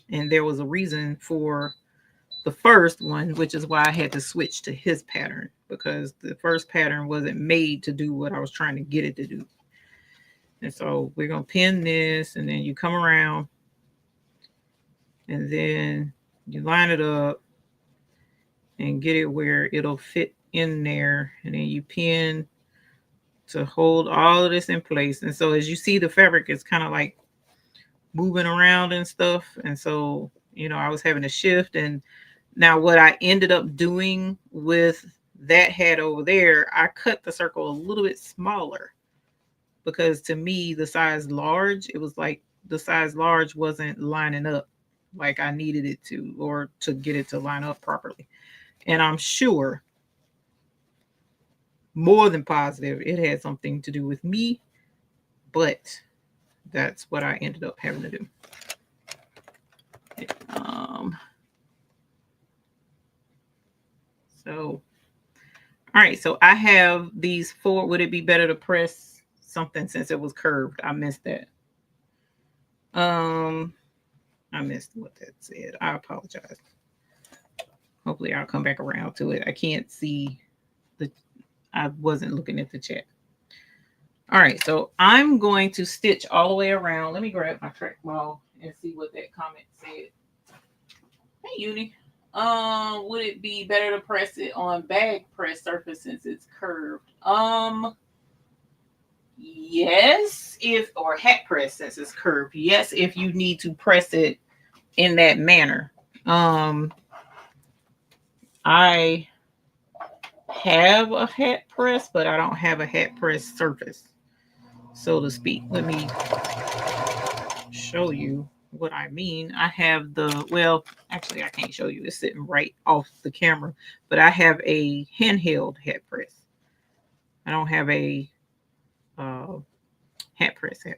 there was a reason for the first one, which is why I had to switch to his pattern, because the first pattern wasn't made to do what I was trying to get it to do. And so we're going to pin this, and then you come around, and then you line it up and get it where it'll fit in there, and then you pin to hold all of this in place. And so as you see, the fabric is kind of like moving around and stuff. And so, you know, I was having to shift. And now what I ended up doing with that hat over there, I cut the circle a little bit smaller, because to me, the size large, it was like the size large wasn't lining up. like I needed it to, or to get it to line up properly. And I'm sure, more than positive, it had something to do with me, but that's what I ended up having to do. So, all right. So I have these 4. Would it be better to press something since it was curved? I missed that. I missed what that said. I apologize. Hopefully I'll come back around to it. I can't see I wasn't looking at the chat. All right, so I'm going to stitch all the way around. Let me grab my trackball and see what that comment said. Hey, Uni. Would it be better to press it on bag press surface since it's curved? Yes, or hat press since it's curved. Yes, if you need to press it in that manner. I have a hat press, but I don't have a hat press surface, so to speak. Let me show you what I mean. I have well, actually I can't show you. It's sitting right off the camera, but I have a handheld hat press. I don't have a hat press. So,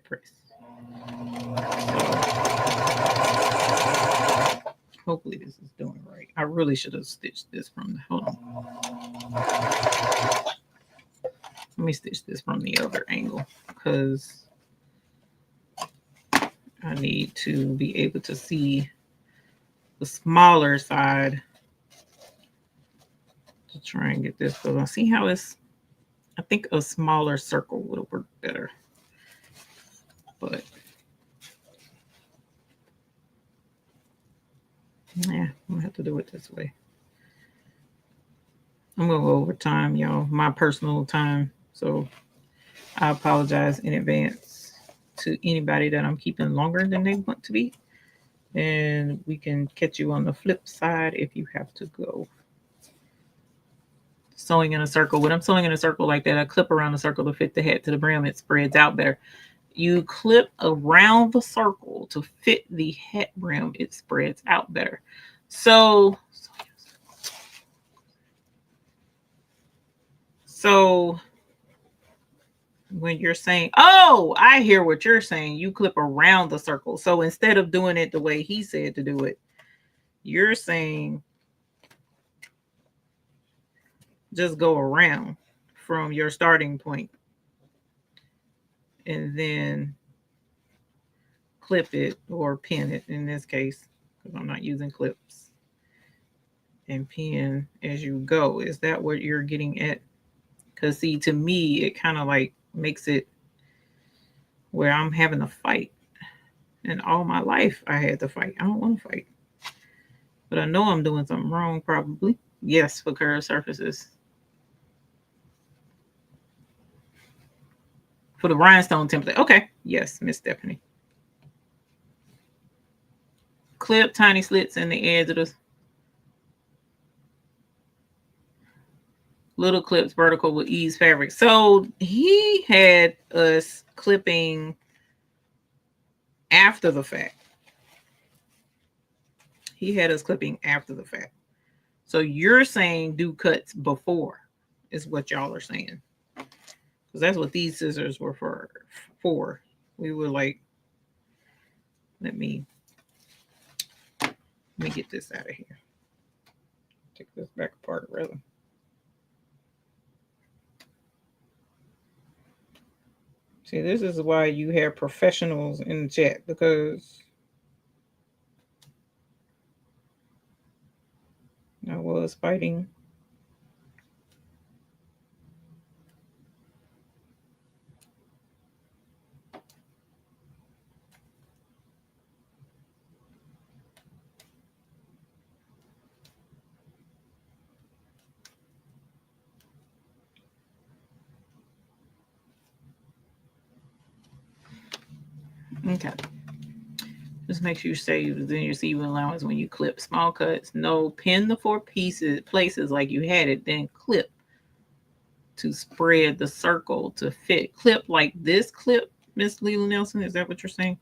hopefully this is doing right. I really should have stitched this from hold on. Let me stitch this from the other angle because I need to be able to see the smaller side to try and get this. So I see how it's, I think a smaller circle would have worked better. But yeah, I'm gonna have to do it this way. I'm gonna go over time, y'all, my personal time. So I apologize in advance to anybody that I'm keeping longer than they want to be. And we can catch you on the flip side if you have to go. Sewing in a circle. When I'm sewing in a circle like that, I clip around the circle to fit the hat to the brim. It spreads out better. You clip around the circle to fit the hat brim. It spreads out better. So when you're saying, oh, I hear what you're saying. You clip around the circle. So instead of doing it the way he said to do it, you're saying just go around from your starting point and then clip it or pin it in this case, because I'm not using clips, and pin as you go. Is that what you're getting at? Because see, to me, it kind of like makes it where I'm having to fight. And all my life I had to fight. I don't want to fight. But I know I'm doing something wrong probably. Yes, for curved surfaces. For the rhinestone template. Okay. Yes, Miss Stephanie. Clip tiny slits in the edge of the little clips vertical with ease fabric. So he had us clipping after the fact. He had us clipping after the fact. So you're saying do cuts before is what y'all are saying. Because that's what these scissors were for. We were like, let me get this out of here. Take this back apart rather. See, this is why you have professionals in the chat, because I was fighting. Okay. Just make sure you save then your receiving allowance when you clip small cuts. No, pin the 4 places like you had it, then clip to spread the circle to fit. Clip like this clip, Miss Leland Nelson. Is that what you're saying?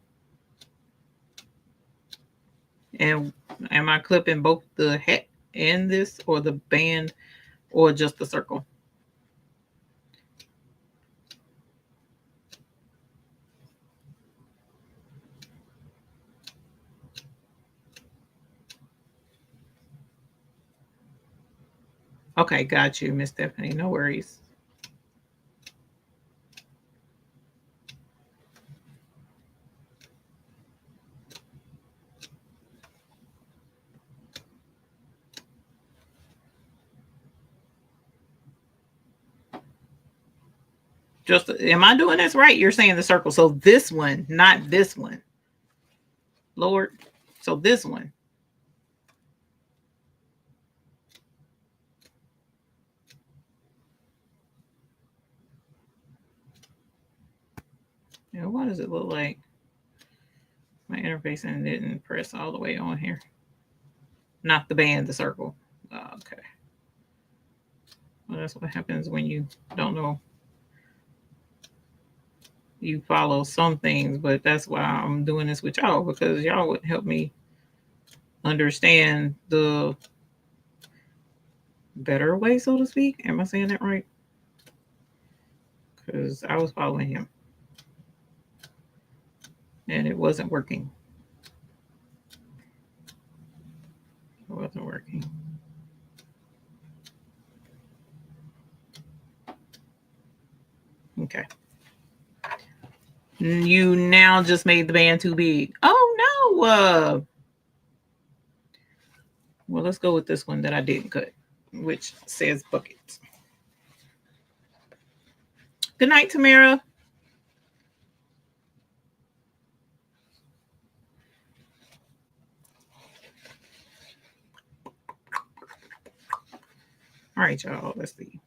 And am I clipping both the hat and this, or the band, or just the circle? Okay, got you, Miss Stephanie. No worries. Just, am I doing this right? You're saying the circle. So this one, not this one. Lord. So this one. Now, what does it look like? My interfacing didn't press all the way on here. Not the band, the circle. Okay. Well, that's what happens when you don't know. You follow some things, but that's why I'm doing this with y'all, because y'all would help me understand the better way, so to speak. Am I saying that right? Because I was following him and it wasn't working. It wasn't working. Okay. You now just made the band too big. Oh no. Well, let's go with this one that I didn't cut, which says buckets. Good night, Tamara. All right, y'all. Let's see.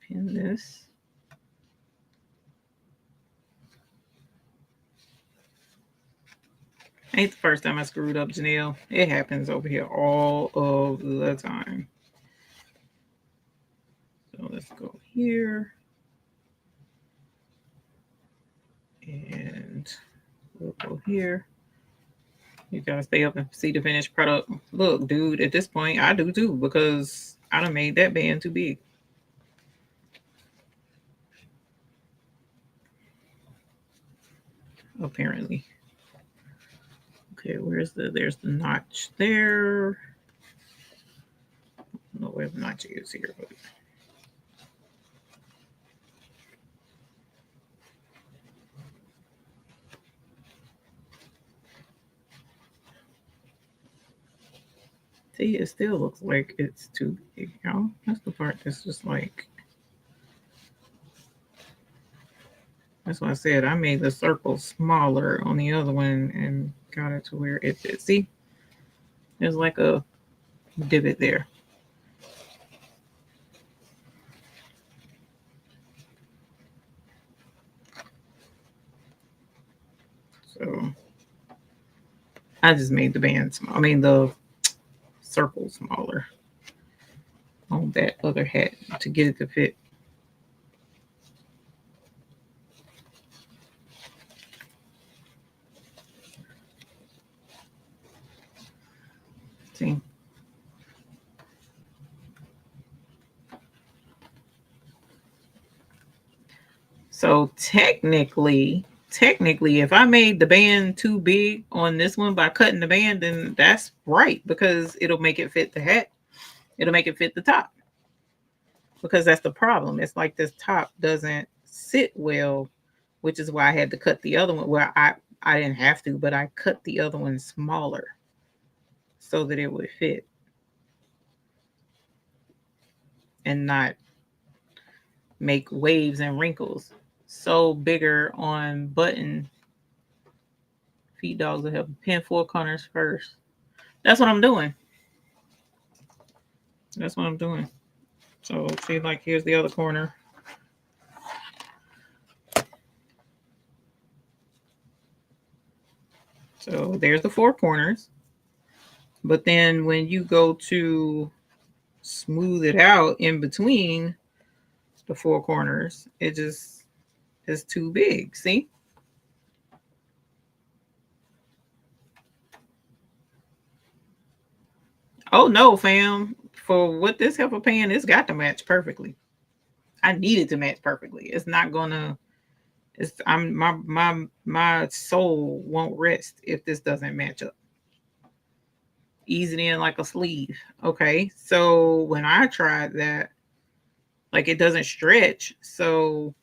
Pin this. Ain't the first time I screwed up, Janelle. It happens over here all of the time. So let's go here. And we'll go here. You gotta stay up and see the finished product. Look, dude, at this point, I do too, because I done made that band too big. Apparently. Okay, there's the notch there. I don't know where the notch is here, but see, it still looks like it's too big, y'all. That's the part that's just like, that's why I said I made the circle smaller on the other one and got it to where it fits. See, there's like a divot there. So I just made the band small. I mean the circle smaller on that other hat to get it to fit. See? So technically, if I made the band too big on this one by cutting the band, then that's right, because it'll make it fit the hat. It'll make it fit the top. Because that's the problem. It's like this top doesn't sit well, which is why I had to cut the other one. Well, I didn't have to, but I cut the other one smaller so that it would fit and not make waves and wrinkles. So bigger on button. Feed dogs will help pin 4 corners first. That's what I'm doing. That's what I'm doing. So see, like here's the other corner. So there's the 4 corners. But then when you go to smooth it out in between, the four corners. It just is too big. See? Oh no, fam. For what this heifer paying, it's got to match perfectly. I need it to match perfectly. It's not gonna. It's I'm my soul won't rest if this doesn't match up. Ease it in like a sleeve. Okay, so when I tried that, like it doesn't stretch. So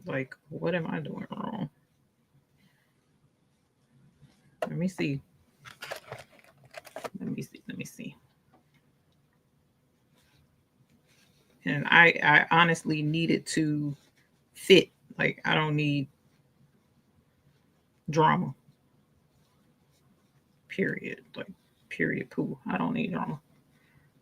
like, what am I doing wrong? Let me see. Let me see. Let me see. And I honestly needed to fit. Like I don't need drama. Period. Like period. Poo. I don't need drama.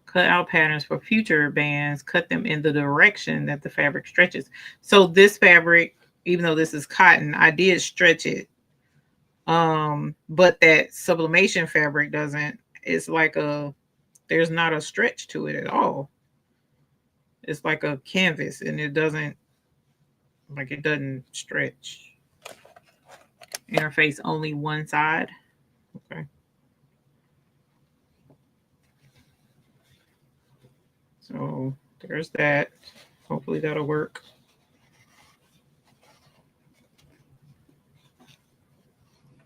Cut out patterns for future bands. Cut them in the direction that the fabric stretches. So this fabric, even though this is cotton, I did stretch it. But that sublimation fabric doesn't. It's like a. There's not a stretch to it at all. It's like a canvas, and it doesn't. Like it doesn't stretch. Interface only one side. Okay. So there's that. Hopefully that'll work.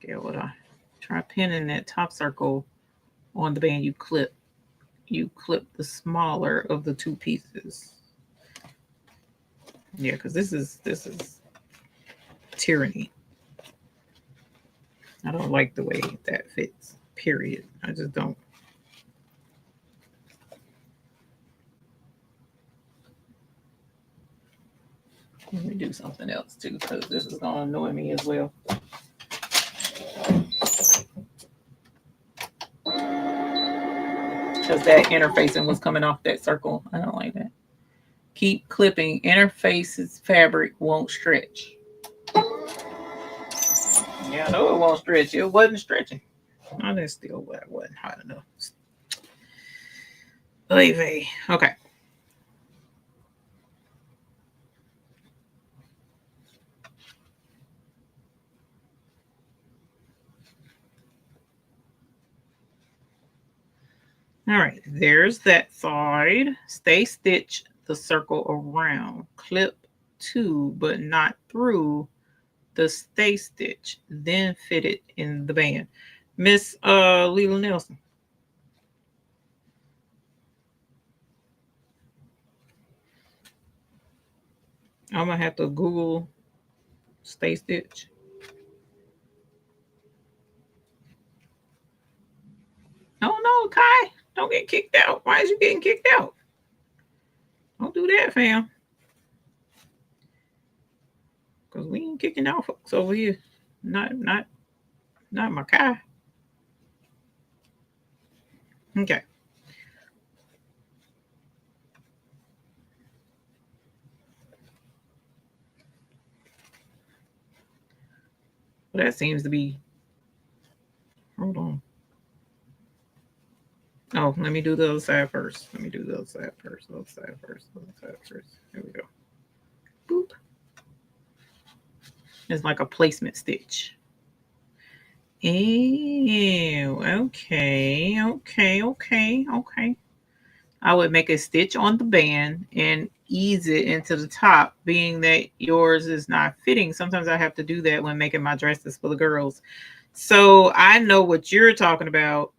Okay, what I try pinning that top circle on the band you clip. You clip the smaller of the two pieces. Yeah, because this is tyranny. I don't like the way that fits. Period. I just don't. Let me do something else too, because this is gonna annoy me as well. Because that interfacing was coming off that circle. I don't like that. Keep clipping. Interfaces fabric won't stretch. Yeah, I know it won't stretch. It wasn't stretching. I just still wasn't hot enough. FAVE. Okay. All right, there's that side. Stay stitch the circle around. Clip to, but not through the stay stitch. Then fit it in the band. Miss Leela Nelson. I'm gonna have to Google stay stitch. Oh no, Kai, don't get kicked out. Why is you getting kicked out? Don't do that, fam. Cause we ain't kicking out folks over here. Not my Kai. Okay. Well, that seems to be. Hold on. Oh, let me do the other side first. Let me do the other side first. The other side first. The other side first. There we go. Boop. It's like a placement stitch. Ew. Okay. I would make a stitch on the band and ease it into the top, being that yours is not fitting. Sometimes I have to do that when making my dresses for the girls. So I know what you're talking about.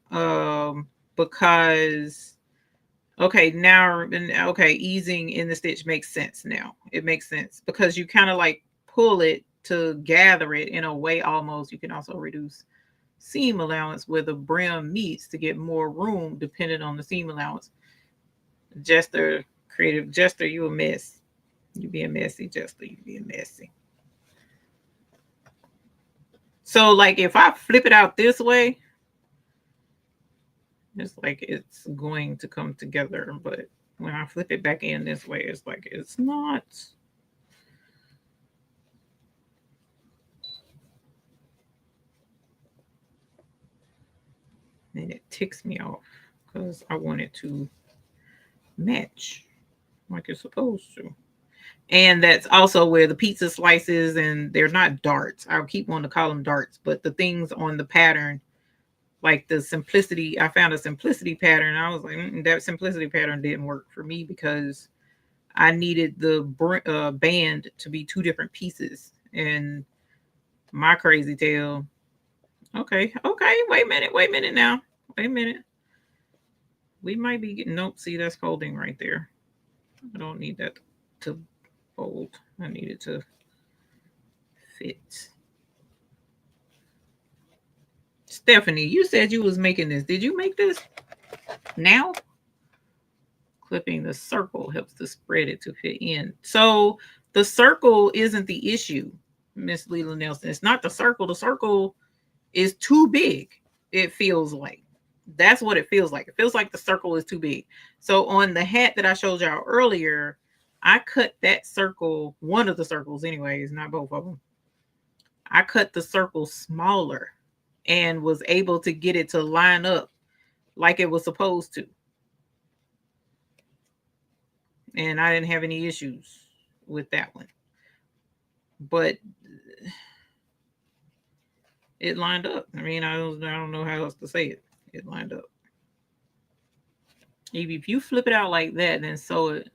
Because easing in the stitch makes sense now. It makes sense because you kind of like pull it to gather it in a way almost. You can also reduce seam allowance where the brim meets to get more room depending on the seam allowance. Jester, creative Jester, you a mess. You being messy, Jester. You being messy. So like if I flip it out this way, it's like it's going to come together, but when I flip it back in this way, it's like it's not. And it ticks me off because I want it to match like it's supposed to. And that's also where the pizza slices, and they're not darts. I keep wanting to call them darts, but the things on the pattern, like the simplicity, I found a simplicity pattern. I was like, that simplicity pattern didn't work for me because I needed the band to be two different pieces. And my crazy tail. Okay, wait a minute now. Wait a minute. We might be getting, nope, see, that's folding right there. I don't need that to fold. I need it to fit. Stephanie, you said you was making this. Did you make this now? Clipping the circle helps to spread it to fit in. So the circle isn't the issue, Miss Leland Nelson. It's not the circle. The circle is too big, it feels like. That's what it feels like. It feels like the circle is too big. So on the hat that I showed y'all earlier, I cut that circle, one of the circles anyways, not both of them. I cut the circle smaller and was able to get it to line up like it was supposed to. And I didn't have any issues with that one. But it lined up. I mean, I don't know how else to say it. It lined up. If you flip it out like that, then sew it.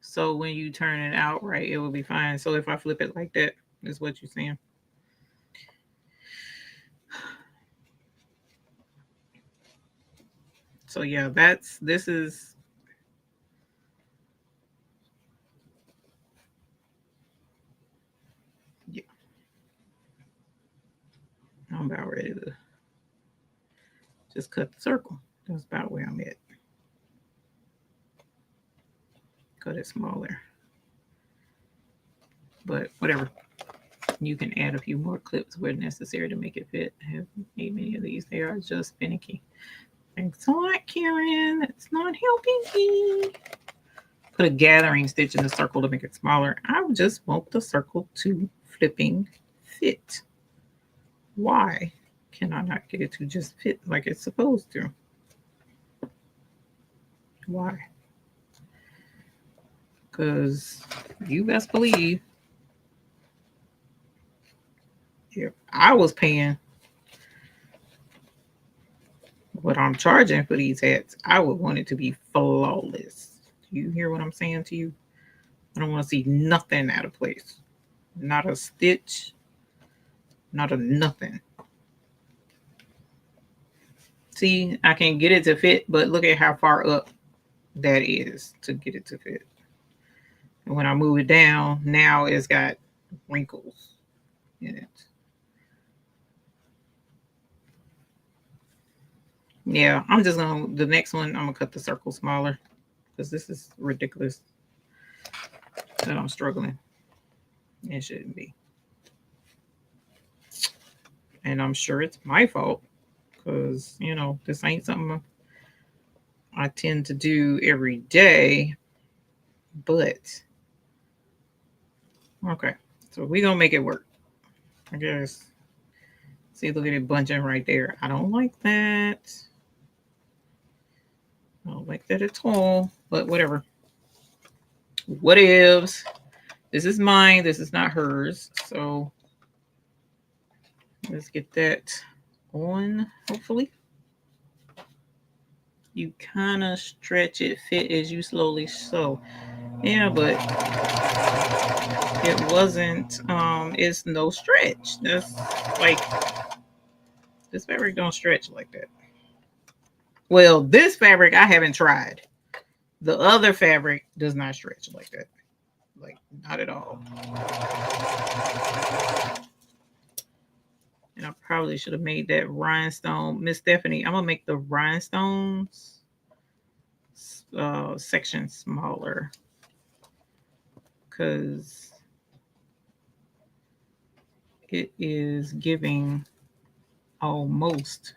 So when you turn it out right, it will be fine. So if I flip it like that, is what you're saying. So yeah, this is. Yeah. I'm about ready to just cut the circle. That's about where I'm at. Cut it smaller. But whatever. You can add a few more clips where necessary to make it fit. I haven't made many of these. They are just finicky. Thanks a lot, Karen. That's not helping me. Put a gathering stitch in the circle to make it smaller. I just want the circle to flipping fit. Why can I not get it to just fit like it's supposed to? Why? Because you best believe if I was paying what I'm charging for these hats, I would want it to be flawless. Do you hear what I'm saying to you? I don't want to see nothing out of place. Not a stitch, not a nothing. See, I can get it to fit, but look at how far up that is to get it to fit. And when I move it down, now it's got wrinkles in it. Yeah, I'm just gonna, the next one, I'm gonna cut the circle smaller because this is ridiculous that I'm struggling. It shouldn't be. And I'm sure it's my fault because, you know, this ain't something I tend to do every day. But, okay, so we're gonna make it work, I guess. See, look at it bunching right there. I don't like that. I don't like that at all, but whatever. What ifs? This is mine. This is not hers. So let's get that on, hopefully. You kind of stretch it, fit as you slowly sew. Yeah, but it wasn't, it's no stretch. That's like, this fabric don't stretch like that. Well, this fabric I haven't tried. The other fabric does not stretch like that. Like, not at all. And I probably should have made that rhinestone. Miss Stephanie, I'm going to make the rhinestones section smaller. Because it is giving almost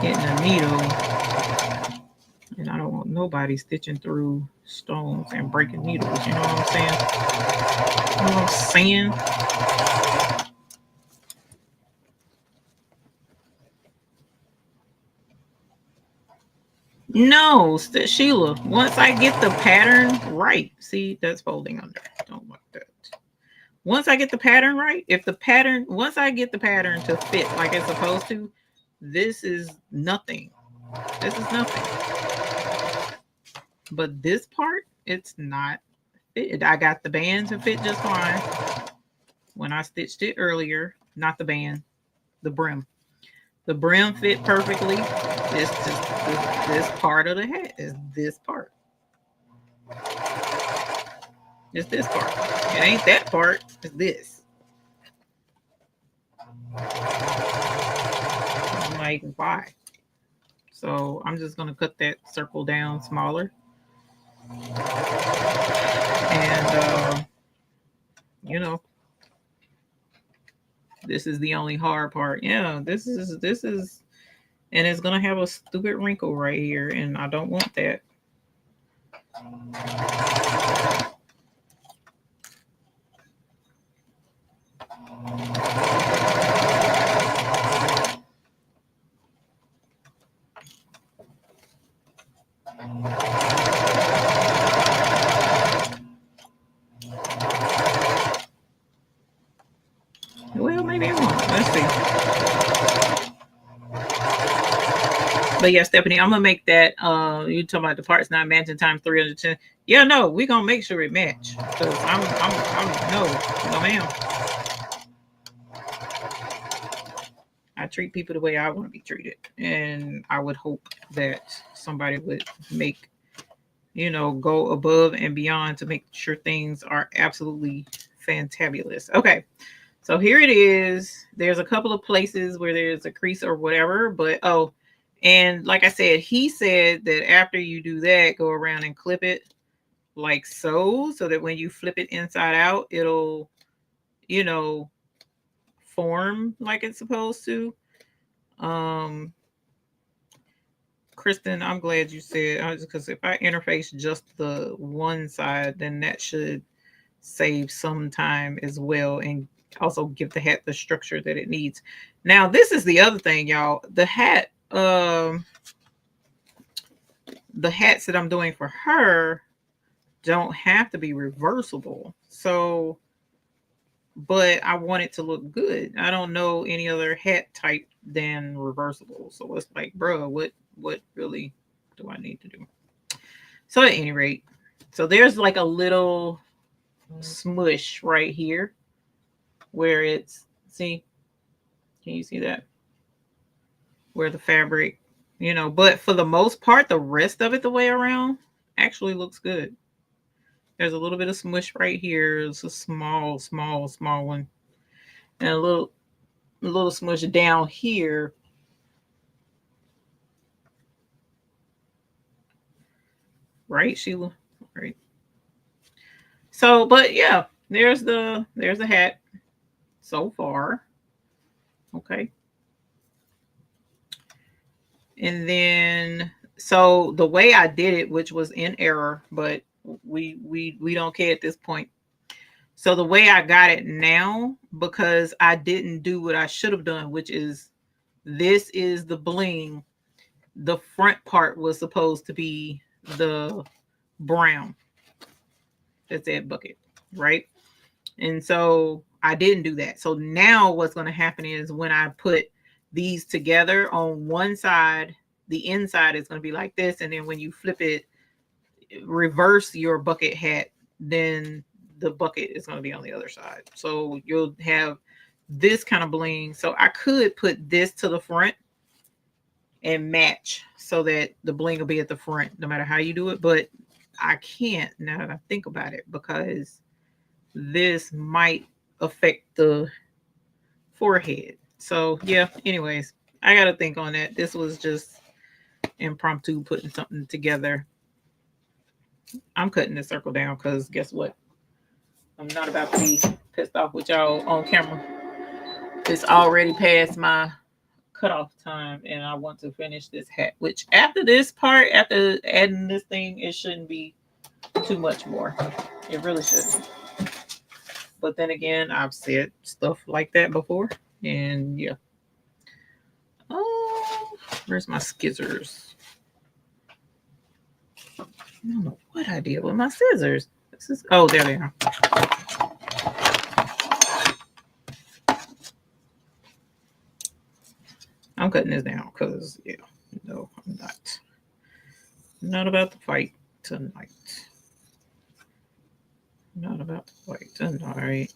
hitting a needle. And I don't want nobody stitching through stones and breaking needles. You know what I'm saying? You know what I'm saying? No, Sheila. Once I get the pattern right, see that's folding under. Don't like that. Once I get the pattern right, once I get the pattern to fit like it's supposed to, this is nothing. This is nothing. But this part, it's not fit. I got the band to fit just fine when I stitched it earlier. Not the band, the brim. The brim fit perfectly. This part of the hat is this part. It's this part. It ain't that part. It's this. I'm like, why? So I'm just gonna cut that circle down smaller. And you know, this is the only hard part. Yeah, this is and it's gonna have a stupid wrinkle right here, and I don't want that. Well, maybe I won't. Let's see. But yeah, Stephanie, I'm gonna make that. You talking about the parts not matching times 310? Yeah, no, we gonna make sure it match. Cause I'm no, ma'am. I treat people the way I want to be treated, and I would hope that somebody would make, go above and beyond to make sure things are absolutely fantabulous. Okay, so here it is. There's a couple of places where there's a crease or whatever, but and like I said, he said that after you do that, go around and clip it like so that when you flip it inside out, it'll, form like it's supposed to. Kristen, I'm glad you said, because if I interface just the one side, then that should save some time as well and also give the hat the structure that it needs. Now, this is the other thing, y'all. The hats that I'm doing for her don't have to be reversible. So, but I want it to look good. I don't know any other hat type than reversible. So it's like, bro, what really do I need to do? So at any rate, so there's like a little smush right here where it's, see, can you see that? Where the fabric, but for the most part, the rest of it, the way around, actually looks good. There's a little bit of smush right here. It's a small one. And a little smush down here. Right, Sheila? Right. So, but yeah, there's the hat so far. Okay. And then so the way I did it, which was in error, but we don't care at this point. So the way I got it now, because I didn't do what I should have done, which is this is the bling. The front part was supposed to be the brown. That's that bucket, right? And so I didn't do that. So now what's going to happen is when I put these together on one side, the inside is going to be like this. And then when you flip it, reverse your bucket hat, then the bucket is going to be on the other side. So you'll have this kind of bling. So I could put this to the front and match so that the bling will be at the front no matter how you do it. But I can't now that I think about it, because this might affect the forehead. So yeah, anyways, I got to think on that. This was just impromptu putting something together. I'm cutting this circle down because guess what? I'm not about to be pissed off with y'all on camera. It's already past my cutoff time and I want to finish this hat, which after this part, after adding this thing, it shouldn't be too much more. It really shouldn't. But then again, I've said stuff like that before. And yeah. Oh, where's my skizzers? I don't know what I did with my scissors. This is, oh, there they are. I'm cutting this down because, yeah, no, I'm not. Not about to fight tonight. Not about to fight tonight.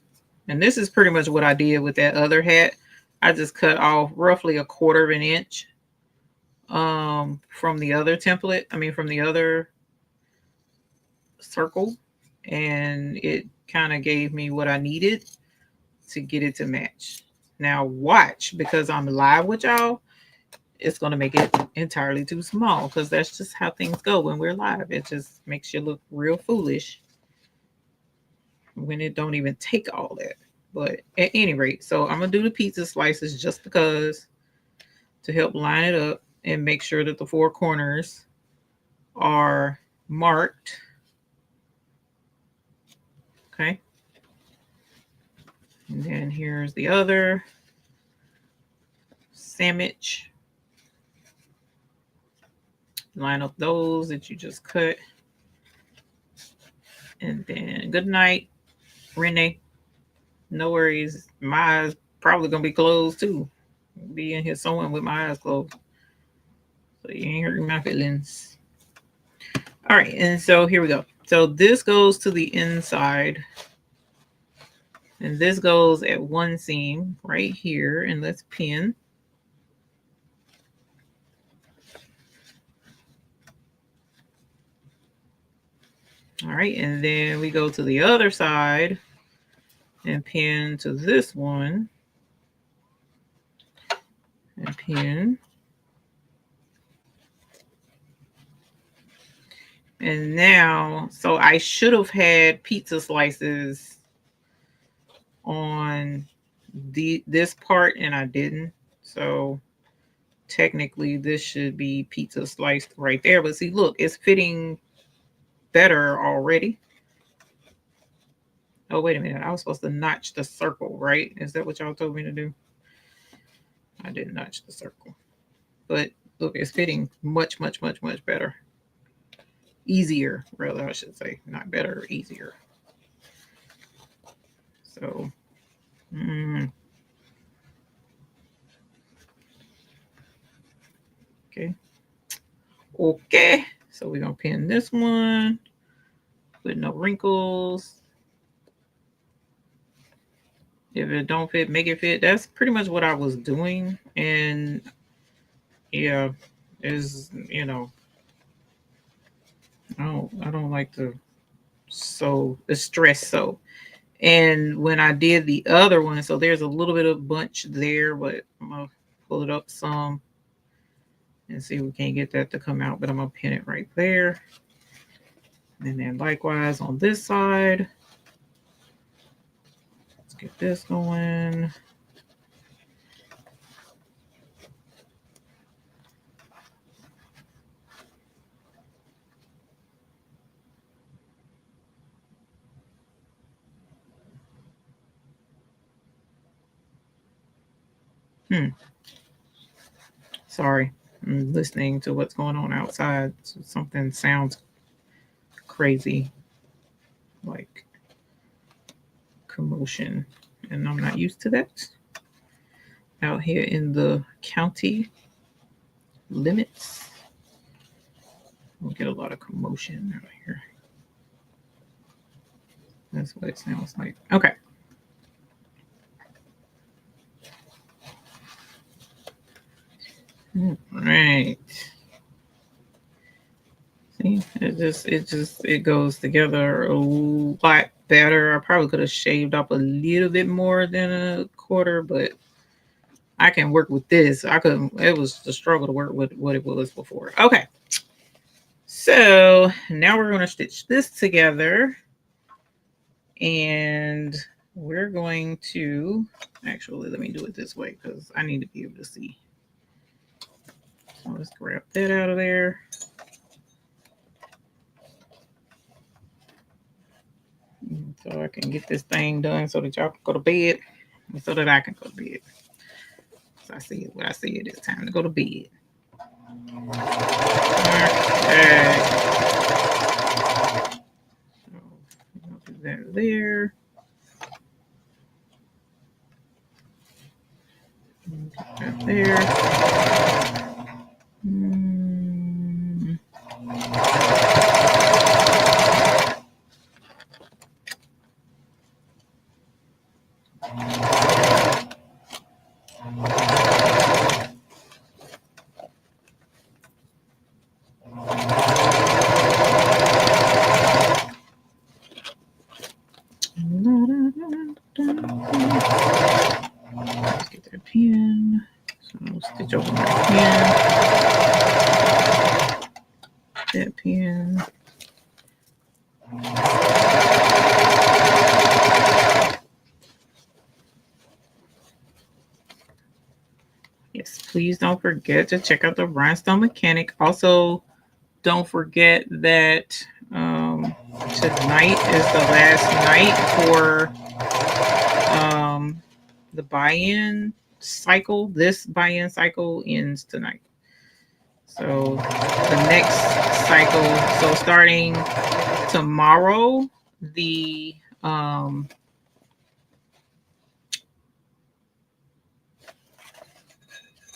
And this is pretty much what I did with that other hat. I just cut off roughly 1/4 of an inch from the other template. I mean, from the other circle. And it kind of gave me what I needed to get it to match. Now watch, because I'm live with y'all, it's going to make it entirely too small, because that's just how things go when we're live. It just makes you look real foolish when it don't even take all that. But at any rate, so I'm going to do the pizza slices just because, to help line it up and make sure that the 4 corners are marked. Okay. And then here's the other sandwich. Line up those that you just cut. And then good night, Renee. No worries. My eyes probably gonna be closed too. I'll be in here sewing with my eyes closed. So you ain't hurting my feelings. All right, and so here we go. So this goes to the inside. And this goes at one seam right here. And let's pin. All right, and then we go to the other side and pin to this one. And pin. And now, so I should have had pizza slices on this part, and I didn't. So technically this should be pizza sliced right there. But see, look, it's fitting better already. Oh, wait a minute. I was supposed to notch the circle, right? Is that what y'all told me to do? I didn't notch the circle. But look, it's fitting much, much, much, much better. Easier, rather, I should say. Not better, easier. So, okay. Okay. So we're going to pin this one with no wrinkles. If it don't fit, make it fit. That's pretty much what I was doing. And yeah, is, you know, I don't like to sew, stress sew. And when I did the other one, so there's a little bit of bunch there, but I'm gonna pull it up some and see if we can't get that to come out, but I'm gonna pin it right there. And then likewise on this side. Let's get this going. Sorry, I'm listening to what's going on outside. So something sounds crazy, like commotion, and I'm not used to that out here in the county limits. We'll get a lot of commotion out here. That's what it sounds like. Okay. All right. See, it goes together a lot better. I probably could have shaved up a little bit more than 1/4, but I can work with this. It was the struggle to work with what it was before. Okay. So now we're going to stitch this together, and we're going to, actually, let me do it this way because I need to be able to see. So let's grab that out of there. So I can get this thing done so that y'all can go to bed, and so that I can go to bed. So I see it. What I see it is time to go to bed. Okay. there. Let's get that pin. So I'll stitch over my pin. That pin. Yes, please don't forget to check out the Rhinestone Mechanic. Also, don't forget that tonight is the last night for the buy-in cycle. This buy-in cycle ends tonight. So the next cycle, so starting tomorrow, the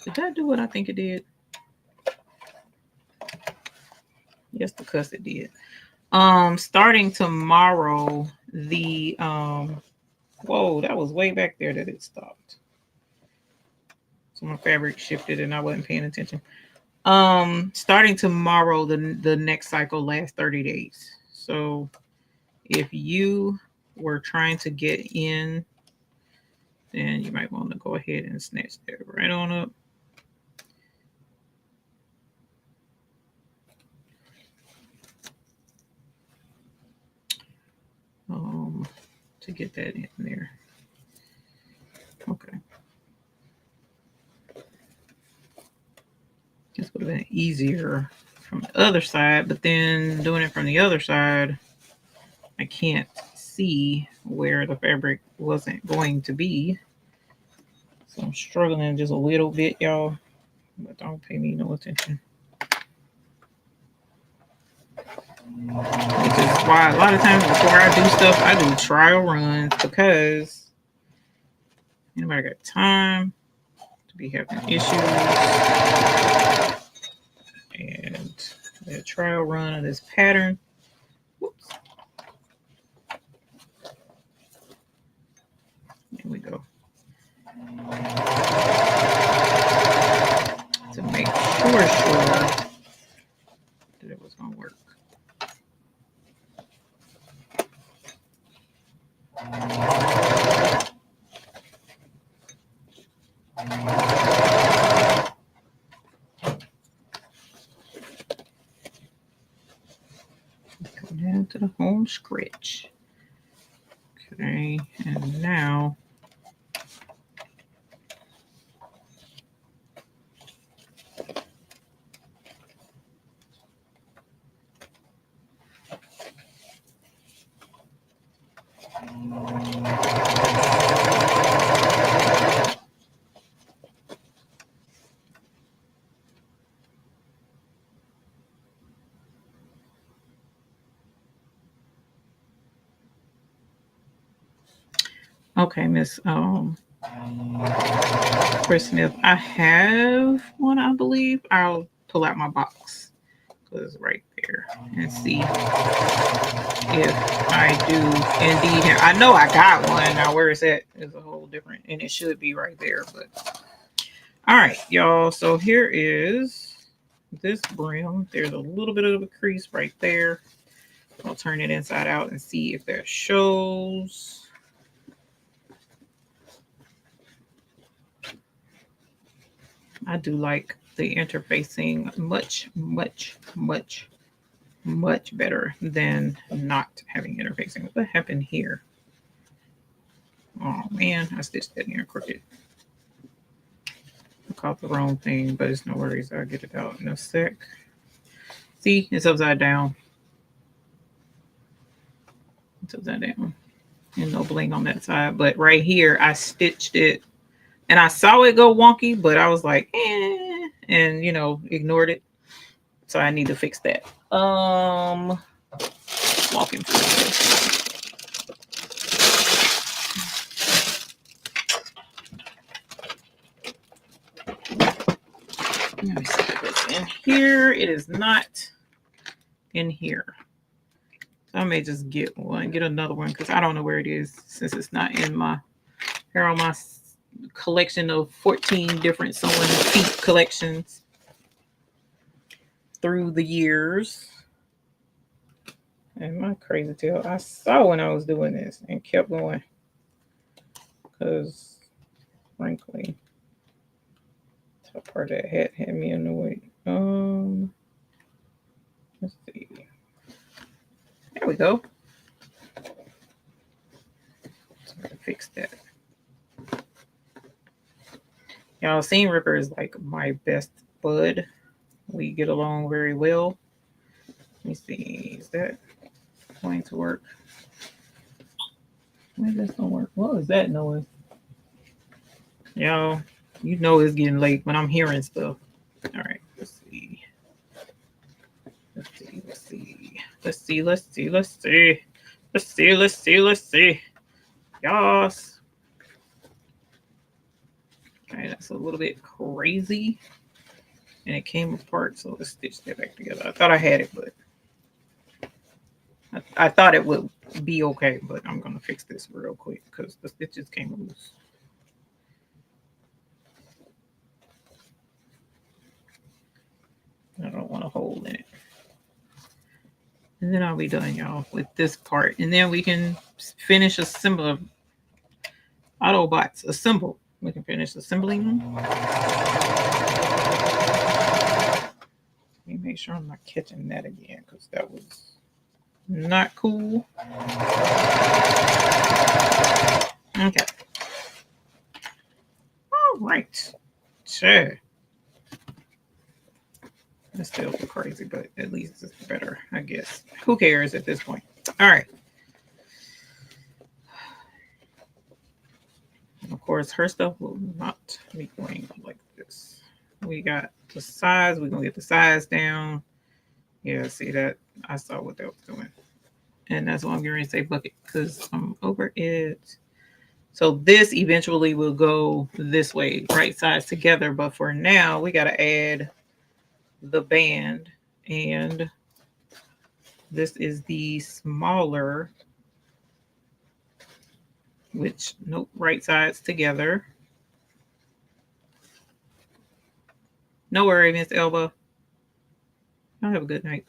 did that do what I think it did? Yes, because it did. Starting tomorrow, the whoa, that was way back there that it stopped. So my fabric shifted and I wasn't paying attention. Starting tomorrow, the next cycle lasts 30 days. So if you were trying to get in, then you might want to go ahead and snatch that right on up. To get that in there. Okay. This would have been easier from the other side, but then doing it from the other side, I can't see where the fabric wasn't going to be. So I'm struggling just a little bit, y'all, but don't pay me no attention. Which is why a lot of times before I do stuff, I do trial runs because anybody got time to be having issues. And a trial run of this pattern. Whoops. There we go. To make sure that it was going to work. Go down to the home stretch. Okay, and now okay, Miss Chris Smith, I have one, I believe. I'll pull out my box because it's right there and see if I do indeed have. I know I got one. Now where is it? It's a whole different, and it should be right there. But all right, y'all. So here is this brim. There's a little bit of a crease right there. I'll turn it inside out and see if that shows. I do like the interfacing much better than not having interfacing. What happened here? Oh man, I stitched that in crooked. I caught the wrong thing, but it's no worries. I'll get it out in a sec. See, it's upside down. It's upside down. And no bling on that side. But right here, I stitched it. And I saw it go wonky, but I was like, eh, and you know, ignored it. So I need to fix that. Walking through this. here. It is not in here. So I may just get one, get another one, because I don't know where it is since it's not in my, here on my collection of 14 different sewing feet collections through the years. And my crazy tail, I saw when I was doing this and kept going because frankly, top part of that hat had me annoyed. Let's see. There we go. So I fix that. Y'all, Seam Ripper is like my best bud. We get along very well. Let me see. Is that going to work? Why is that not work? What was that noise? Y'all, you know it's getting late when I'm hearing stuff. All right, let's see. Let's see. Let's see. Let's see. Let's see. Let's see. Let's see. Let's see. Let's see. Yes. Okay, that's a little bit crazy. And it came apart, so let's stitch that back together. I thought I had it, but I thought it would be okay, but I'm going to fix this real quick because the stitches came loose. I don't want a hole in it. And then I'll be done, y'all, with this part. And then we can finish assembling. Autobots, assemble. We can finish assembling. Let me make sure I'm not catching that again because that was not cool. Okay. All right. Sure. It's still crazy, but at least it's better, I guess. Who cares at this point? All right. And of course, her stuff will not be going like this. We got the size. We're going to get the size down. Yeah, see that? I saw what that was doing. And that's why I'm going to say bucket because I'm over it. So this eventually will go this way, right sides together. But for now, we got to add the band. And this is the smaller, which, nope, right sides together. No worry, Miss Elba. Y'all have a good night.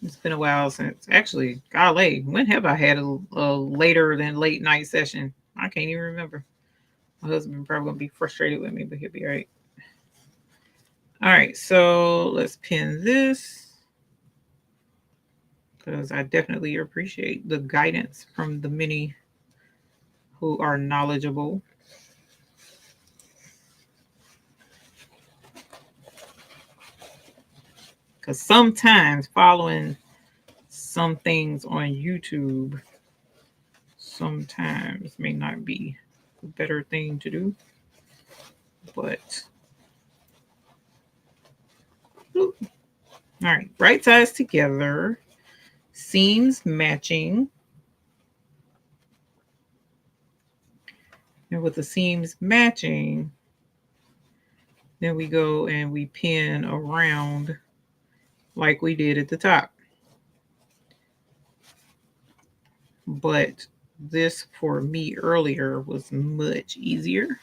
It's been a while since, actually, golly, when have I had a later than late night session? I can't even remember. My husband probably gonna be frustrated with me, but he'll be all right. All right, so let's pin this because I definitely appreciate the guidance from the many who are knowledgeable. Because sometimes following some things on YouTube sometimes may not be the better thing to do. But, all right, right sides together, seams matching. And with the seams matching, then we go and we pin around like we did at the top. But this for me earlier was much easier.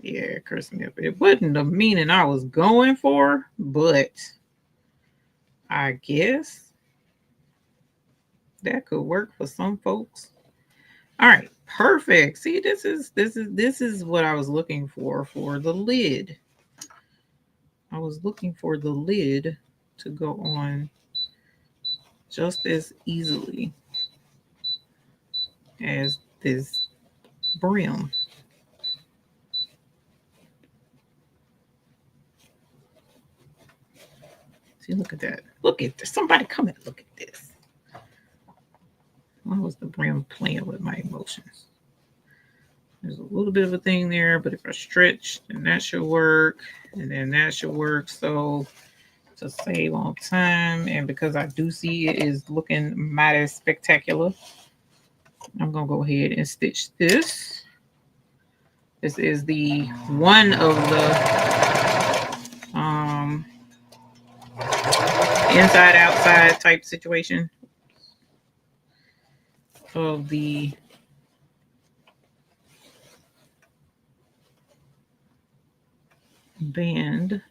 Yeah, curse me up. It wasn't the meaning I was going for, but I guess that could work for some folks. All right, perfect. See, this is what I was looking for the lid. I was looking for the lid to go on just as easily as this brim. See, look at that. Look at this. Somebody come and look at this. Why was the brim playing with my emotions? There's a little bit of a thing there, but if I stretch, then that should work. And then that should work. So to save on time, and because I do see it is looking mighty spectacular, I'm going to go ahead and stitch this. This is the one of the inside outside type situation of the band.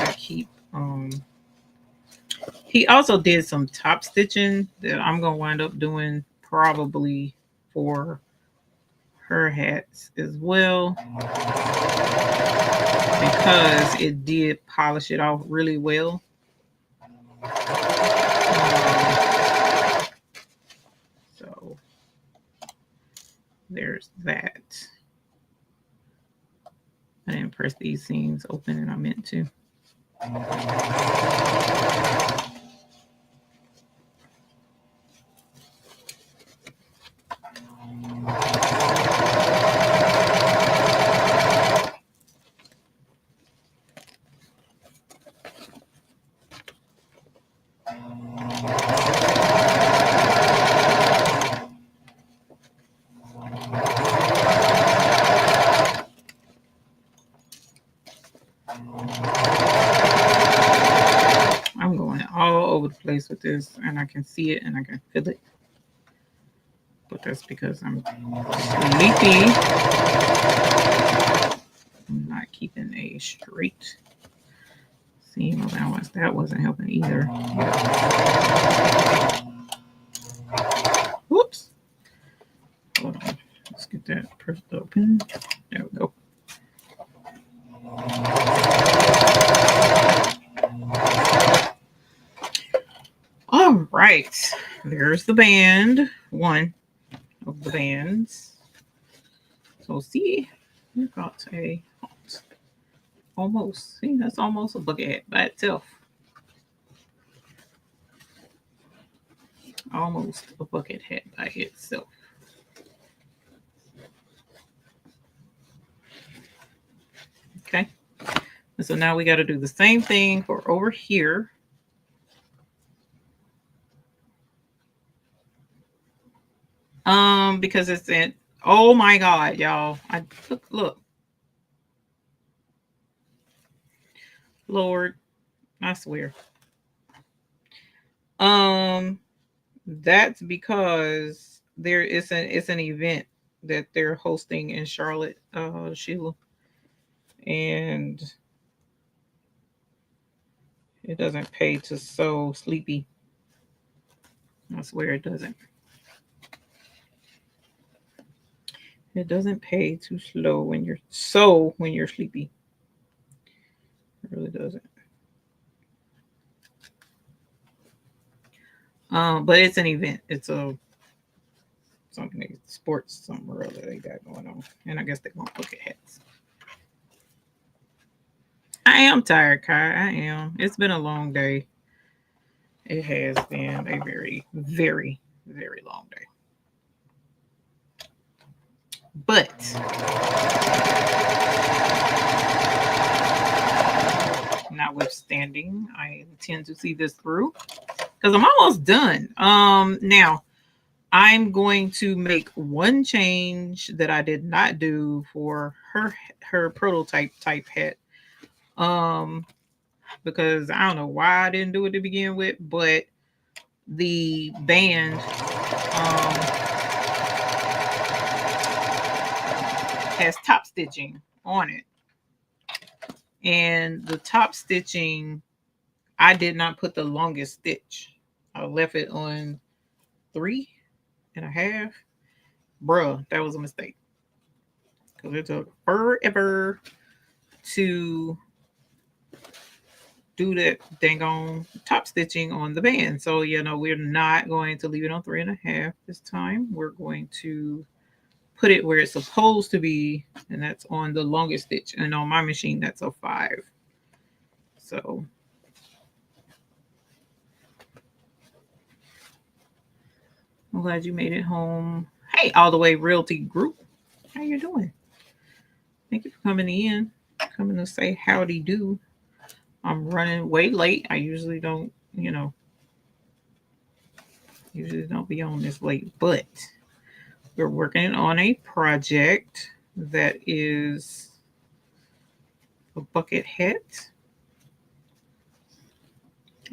I keep he also did some top stitching that I'm gonna wind up doing probably for her hats as well, because it did polish it off really well. So there's that. I didn't press these seams open and I meant to. I'm going all over the place with this, and I can see it and I can feel it. But that's because I'm sleepy. I'm not keeping a straight seam allowance. That wasn't helping either. Whoops. Hold on. Let's get that pressed open. There we go. All right. There's the band. One of the bands. So see, we got a almost. See, that's almost a bucket hat by itself. Almost a bucket hat by itself. Okay. And so now we got to do the same thing for over here. Because it's in, oh my God, y'all. I look. Lord, I swear. That's because there is it's an event that they're hosting in Charlotte, Sheila. And it doesn't pay to sew sleepy. I swear it doesn't. It doesn't pay to slow when you're sleepy. It really doesn't. But it's an event. It's a something sports somewhere that they got going on. And I guess they're gonna look at hats. I am tired, Kai. I am. It's been a long day. It has been a very, very, very long day. But notwithstanding, I intend to see this through because I'm almost done. Now I'm going to make one change that I did not do for her prototype type hat. Because I don't know why I didn't do it to begin with, but the band has top stitching on it. And the top stitching, I did not put the longest stitch. I left it on 3.5. Bruh, that was a mistake. Because it took forever to do that dang on top stitching on the band. So, we're not going to leave it on 3.5 this time. We're going to put it where it's supposed to be, and that's on the longest stitch. And on my machine, that's a 5. So I'm glad you made it home. Hey, All the Way Realty Group. How you doing? Thank you for coming in. Coming to say howdy do. I'm running way late. I usually don't, usually don't be on this late, but we're working on a project that is a bucket hat.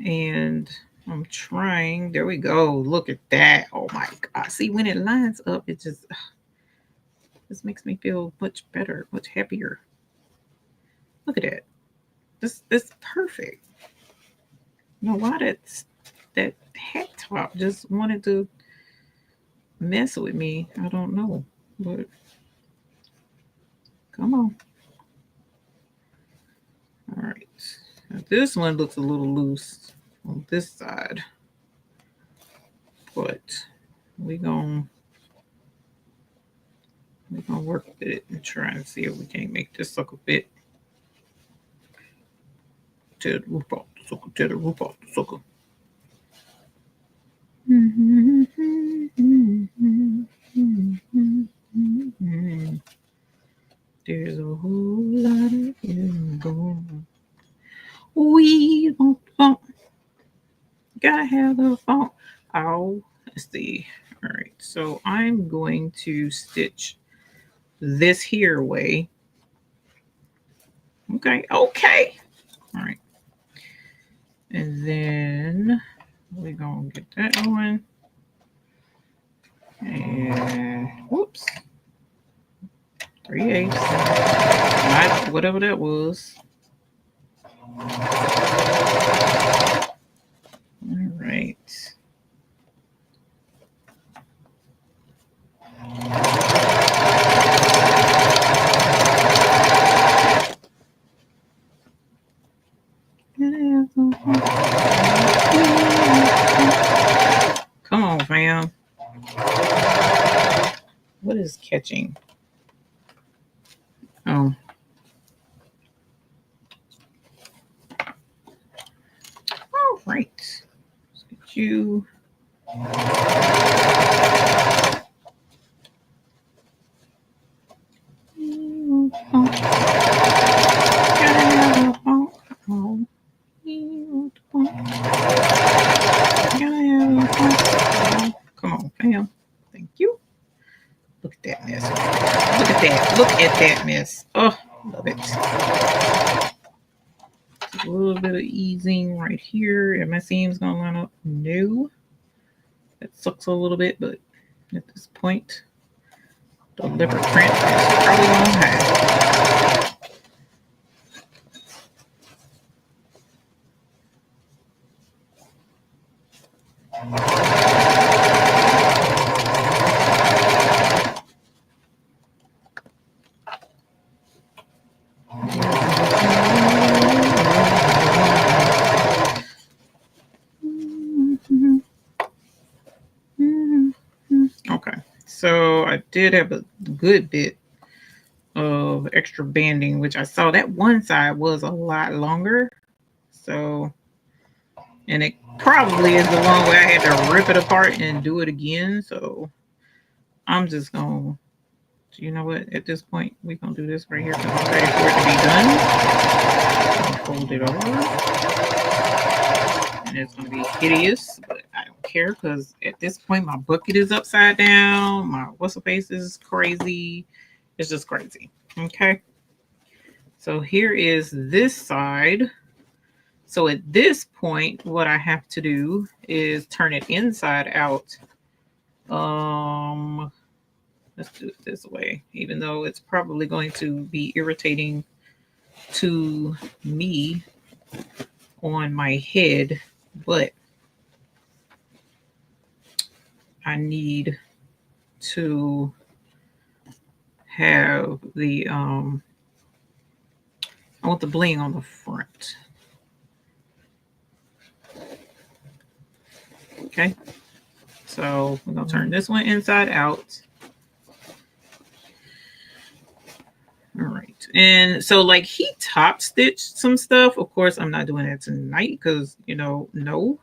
And I'm trying. There we go. Look at that. Oh my God. See, when it lines up, it just this makes me feel much better, much happier. Look at that. This perfect. You know why that hat top just wanted to mess with me. I don't know. But come on. All right. Now this one looks a little loose on this side. But we're gonna work with it and try and see if we can't make this sucker fit. Tear the roof off the sucker. Tear the roof off the sucker. There's a whole lot of you going. We want funk. Gotta have the funk. Oh, let's see. All right, so I'm going to stitch this here way. Okay. All right. And then we're gonna get that on. And whoops. 3/8. Not whatever that was. All right. Come on, fam. What is catching? Oh. All right. Let's get you. Come on, fam. Thank you. Look at that mess. Look at that. Look at that mess. Oh, love it. A little bit of easing right here. And my seam's gonna line up. No. That sucks a little bit, but at this point, the liver print is probably gonna have. Okay, so I did have a good bit of extra banding, which I saw that one side was a lot longer. So, and it probably is the one where I had to rip it apart and do it again. So I'm just going to, you know what, at this point, we're going to do this right here because I'm ready for it to be done. Fold it over. And it's going to be hideous, but I don't care because at this point, my bucket is upside down. My what's-her-face is crazy. It's just crazy. Okay. So here is this side. So at this point, what I have to do is turn it inside out. Let's do it this way, even though it's probably going to be irritating to me on my head, but I need to have the I want the bling on the front. Okay, so we're gonna turn this one inside out. All right, and so like he top stitched some stuff. Of course, I'm not doing that tonight because no.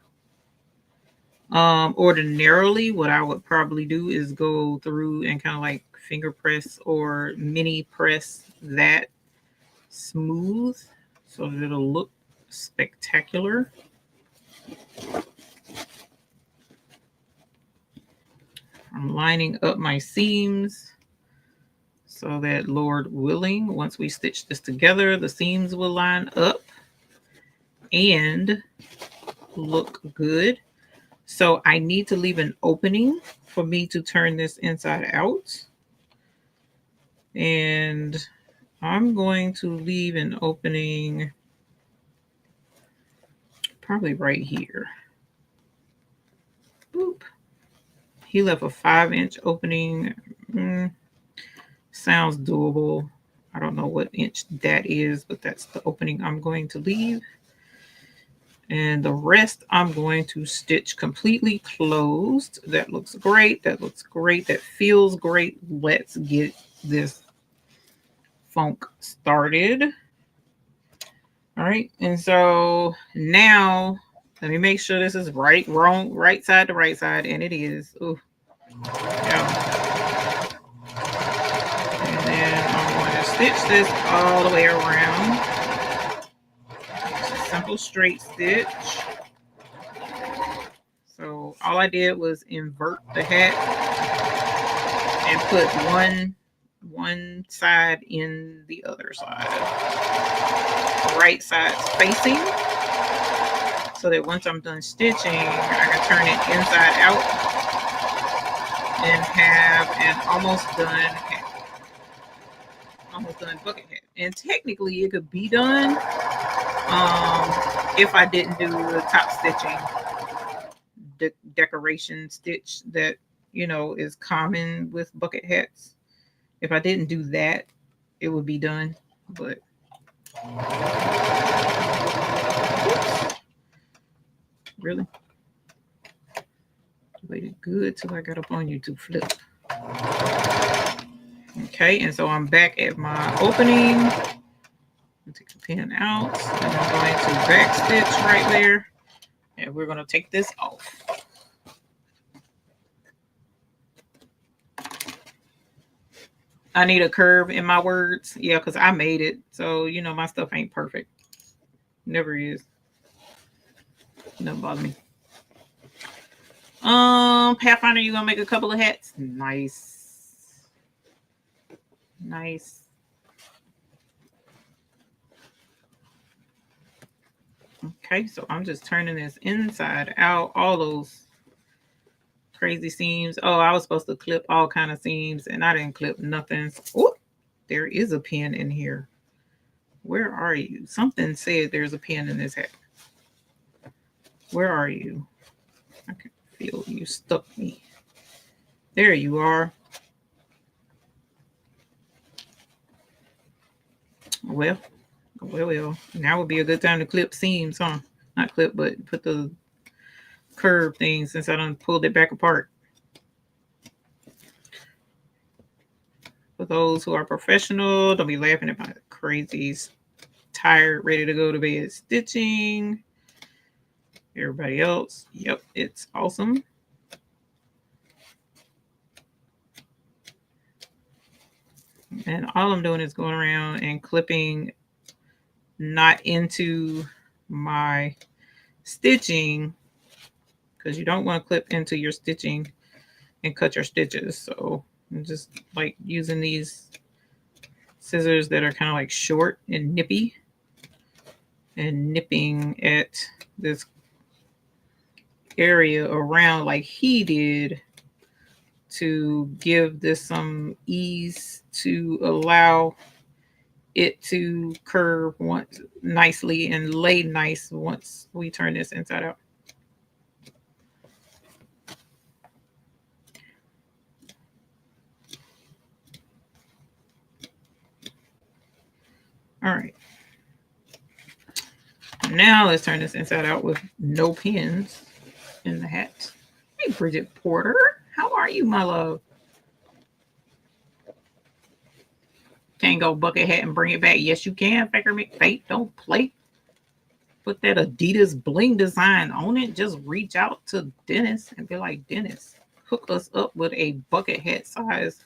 Ordinarily, what I would probably do is go through and kind of like finger press or mini press that smooth so that it'll look spectacular. I'm lining up my seams so that, Lord willing, once we stitch this together, the seams will line up and look good. So I need to leave an opening for me to turn this inside out. And I'm going to leave an opening probably right here. Boop. He left a 5-inch opening. Sounds doable. I don't know what inch that is, but that's the opening I'm going to leave. And the rest I'm going to stitch completely closed. That looks great. That looks great. That feels great. Let's get this funk started. All right. And so now let me make sure this is right side to right side. And it is. Ooh. Yeah. And then I'm going to stitch this all the way around. Simple straight stitch. So all I did was invert the hat and put one side in the other side. Right side facing, so that once I'm done stitching, I can turn it inside out and have an almost done hat. Almost done bucket hat. And technically it could be done if I didn't do the top stitching decoration stitch that, you know, is common with bucket hats. If I didn't do that, it would be done. But really waited good till I got up on you to flip. Okay, and so I'm back at my opening. Take the pin out, and I'm going to back stitch right there, and we're going to take this off. I need a curve in my words. Yeah, because I made it. So, you know, my stuff ain't perfect. Never is. Doesn't bother me. Pathfinder, you gonna make a couple of hats? Nice. Nice. Okay, so I'm just turning this inside out. All those crazy seams. Oh, I was supposed to clip all kind of seams and I didn't clip nothing. Oh, there is a pin in here. Where are you? Something said there's a pin in this hat. Where are you? I can feel you stuck me. There you are. Well. Now would be a good time to clip seams, huh? Not clip, but put the curve thing since I done pulled it back apart. For those who are professional, don't be laughing at my crazies. Tired, ready to go to bed stitching. Everybody else, yep, it's awesome. And all I'm doing is going around and clipping not into my stitching, because you don't want to clip into your stitching and cut your stitches. So I'm just like using these scissors that are kind of like short and nippy, and nipping at this area around like he did to give this some ease to allow it to curve once nicely and lay nice once we turn this inside out. All right. Now let's turn this inside out with no pins in the hat. Hey, Bridget Porter. How are you, my love? Can't go bucket hat and bring it back. Yes, you can, Faker McFate. Don't play. Put that Adidas bling design on it. Just reach out to Dennis and be like, Dennis, hook us up with a bucket hat size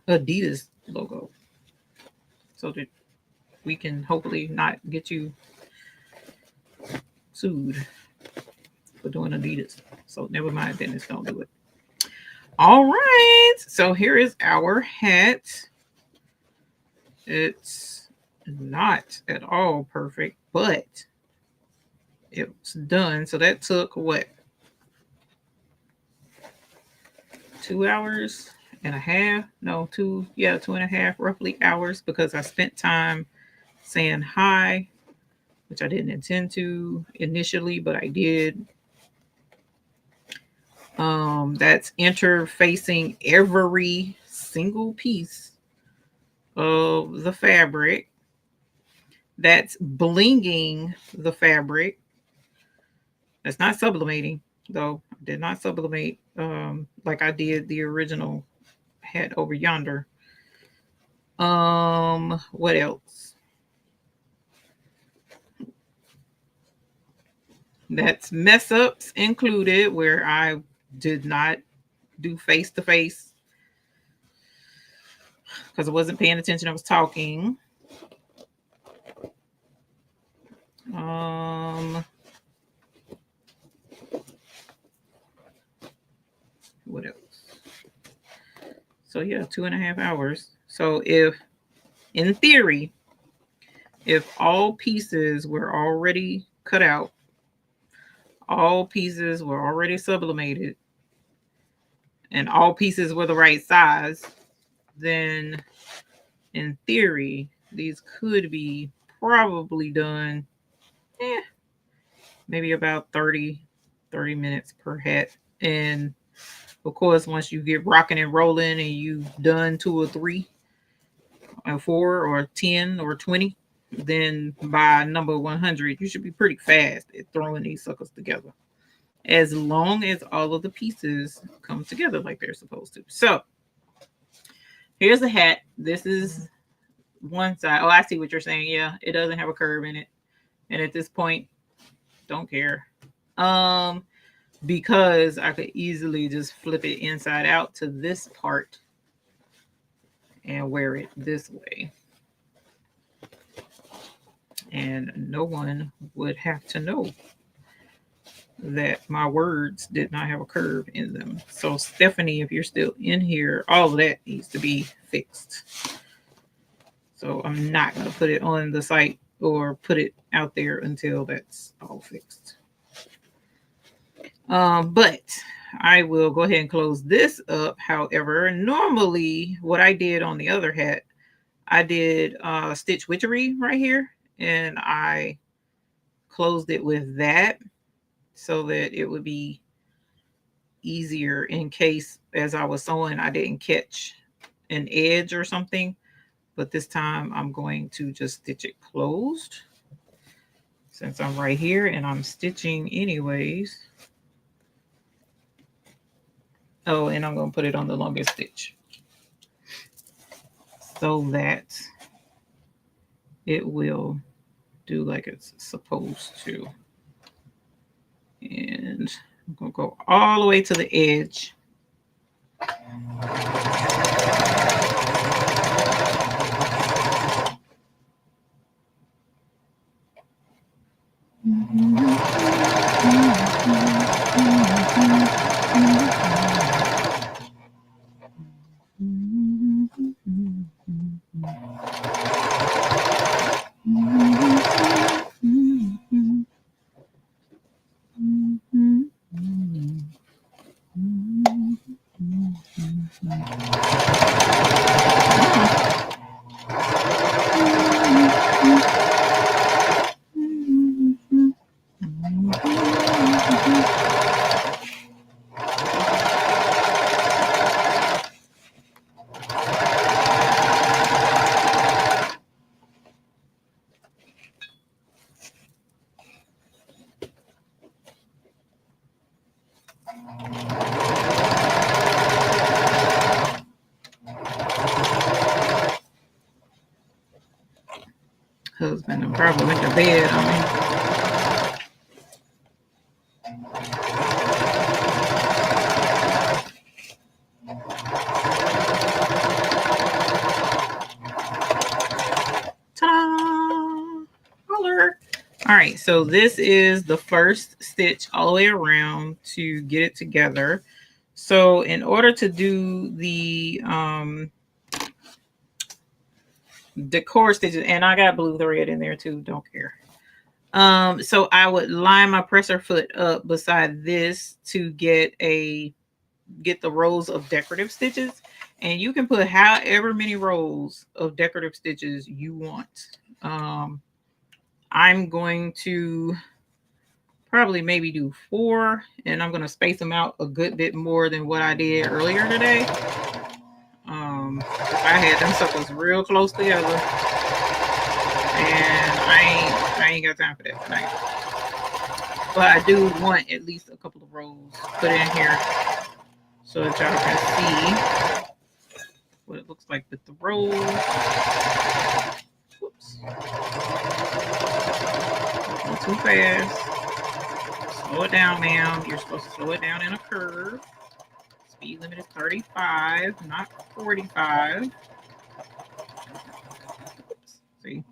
Adidas logo so that we can hopefully not get you sued for doing Adidas. So never mind, Dennis, don't do it. All right, so here is our hat. It's not at all perfect, but it's done. So that took what? 2 hours and a half? No, 2.5 roughly hours, because I spent time saying hi, which I didn't intend to initially, but I did. That's interfacing every single piece of the fabric. That's blinging the fabric. That's not sublimating, though. I did not sublimate like I did the original hat over yonder. What else? That's mess ups included, where I did not do face to face because I wasn't paying attention. I was talking. What else? So yeah, 2.5 hours. So if, in theory, if all pieces were already cut out, all pieces were already sublimated, and all pieces were the right size, then in theory, these could be probably done maybe about 30 minutes per hat. And of course, once you get rocking and rolling and you've done 2 or 3 or 4 or 10 or 20, then by number 100, you should be pretty fast at throwing these suckers together, as long as all of the pieces come together like they're supposed to. So here's the hat. This is one side. Oh, I see what you're saying. Yeah, it doesn't have a curve in it. And at this point, don't care. Because I could easily just flip it inside out to this part and wear it this way. And no one would have to know that my words did not have a curve in them. So Stephanie, if you're still in here, all of that needs to be fixed. So I'm not going to put it on the site or put it out there until that's all fixed. But I will go ahead and close this up. However, normally what I did on the other hat, I did stitch witchery right here, and I closed it with that so that it would be easier in case as I was sewing I didn't catch an edge or something. But this time I'm going to just stitch it closed since I'm right here and I'm stitching anyways. Oh, and I'm going to put it on the longest stitch so that it will do like it's supposed to. And I'm going to go all the way to the edge. Husband probably went to bed on me. color. All right, so this is the first stitch all the way around to get it together. So in order to do the decor stitches, and I got blue thread in there too, don't care. So I would line my presser foot up beside this to get the rows of decorative stitches, and you can put however many rows of decorative stitches you want. I'm going to probably maybe do 4, and I'm going to space them out a good bit more than what I did earlier today. I had them suckers real close together, and I ain't got time for that tonight. But I do want at least a couple of rows put in here so that y'all can see what it looks like with the rows. Whoops. Going too fast. Slow it down, ma'am. You're supposed to slow it down in a curve. Speed limit is 35, not 45. Oops. See,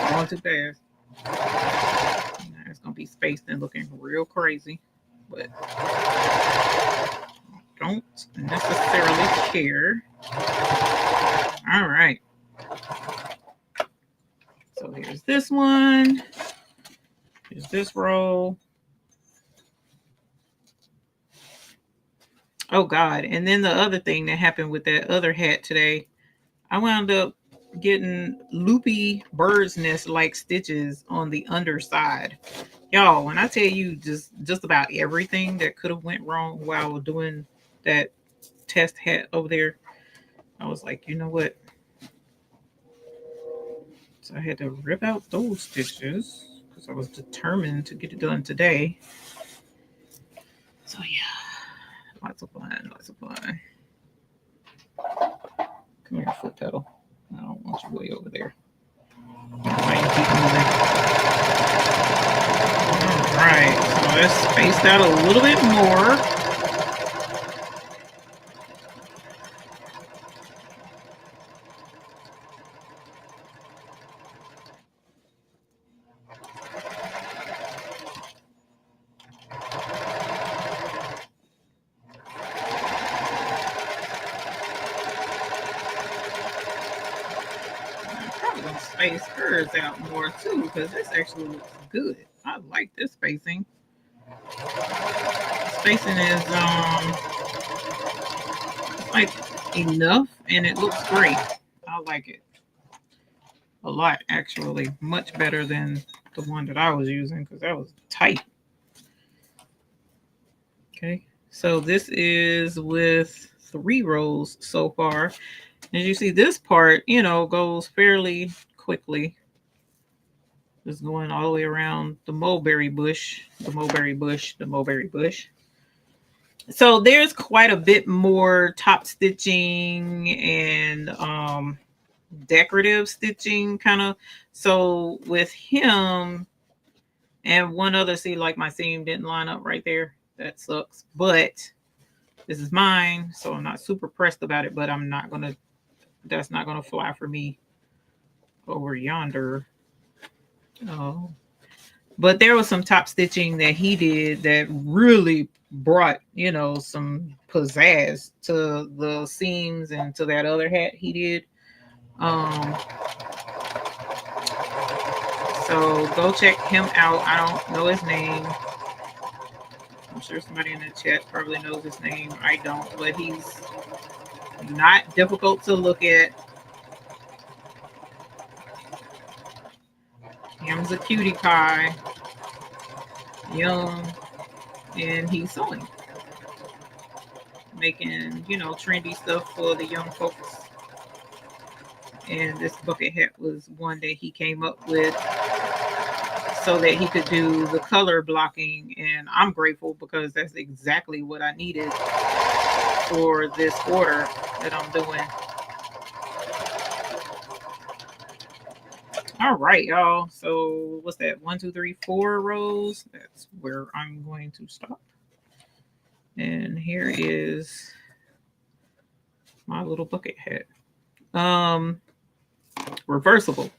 going too fast. Now it's going to be spaced and looking real crazy, but don't necessarily care. All right. So here's this one. Here's this row. Oh God. And then the other thing that happened with that other hat today, I wound up getting loopy bird's nest like stitches on the underside. Y'all, when I tell you just about everything that could have went wrong while doing that test hat over there, I was like, you know what? So I had to rip out those stitches because I was determined to get it done today. So yeah, lots of fun, lots of fun. Come here, foot pedal. I don't want you way over there. All right, so it's spaced out a little bit more. Space hers out more too, because this actually looks good. I like this spacing. Spacing is like enough, and it looks great. I like it a lot, actually, much better than the one that I was using because that was tight. Okay, so this is with 3 rows so far. As you see, this part, goes fairly quickly. Just going all the way around the mulberry bush, the mulberry bush, the mulberry bush. So there's quite a bit more top stitching and decorative stitching kind of. So with him and one other, see, like my seam didn't line up right there. That sucks. But this is mine, so I'm not super pressed about it, but that's not gonna fly for me over yonder. Oh, but there was some top stitching that he did that really brought, some pizzazz to the seams and to that other hat he did. So go check him out. I don't know his name. I'm sure somebody in the chat probably knows his name. I don't, but he's not difficult to look at. Him's a cutie pie, young, and he's sewing, making, trendy stuff for the young folks. And this bucket hat was one that he came up with so that he could do the color blocking. And I'm grateful because that's exactly what I needed for this order that I'm doing. All right, y'all. So what's that? 1, 2, 3, 4 rows. That's where I'm going to stop. And here is my little bucket hat. Reversible.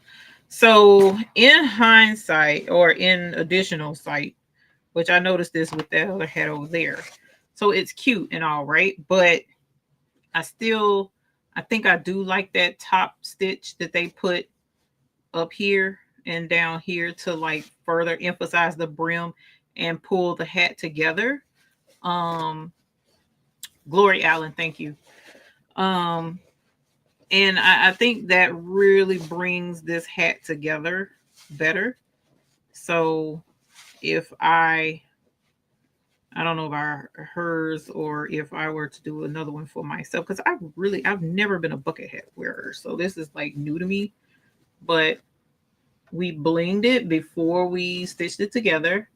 So in hindsight, or in additional sight, which I noticed this with that other hat over there. So it's cute and all, right? But I think I do like that top stitch that they put up here and down here to like further emphasize the brim and pull the hat together. Um, Glory Allen, thank you. Um, and I think that really brings this hat together better. So if I don't know if hers or if I were to do another one for myself, because I've never been a bucket hat wearer, so this is like new to me. But we blinged it before we stitched it together,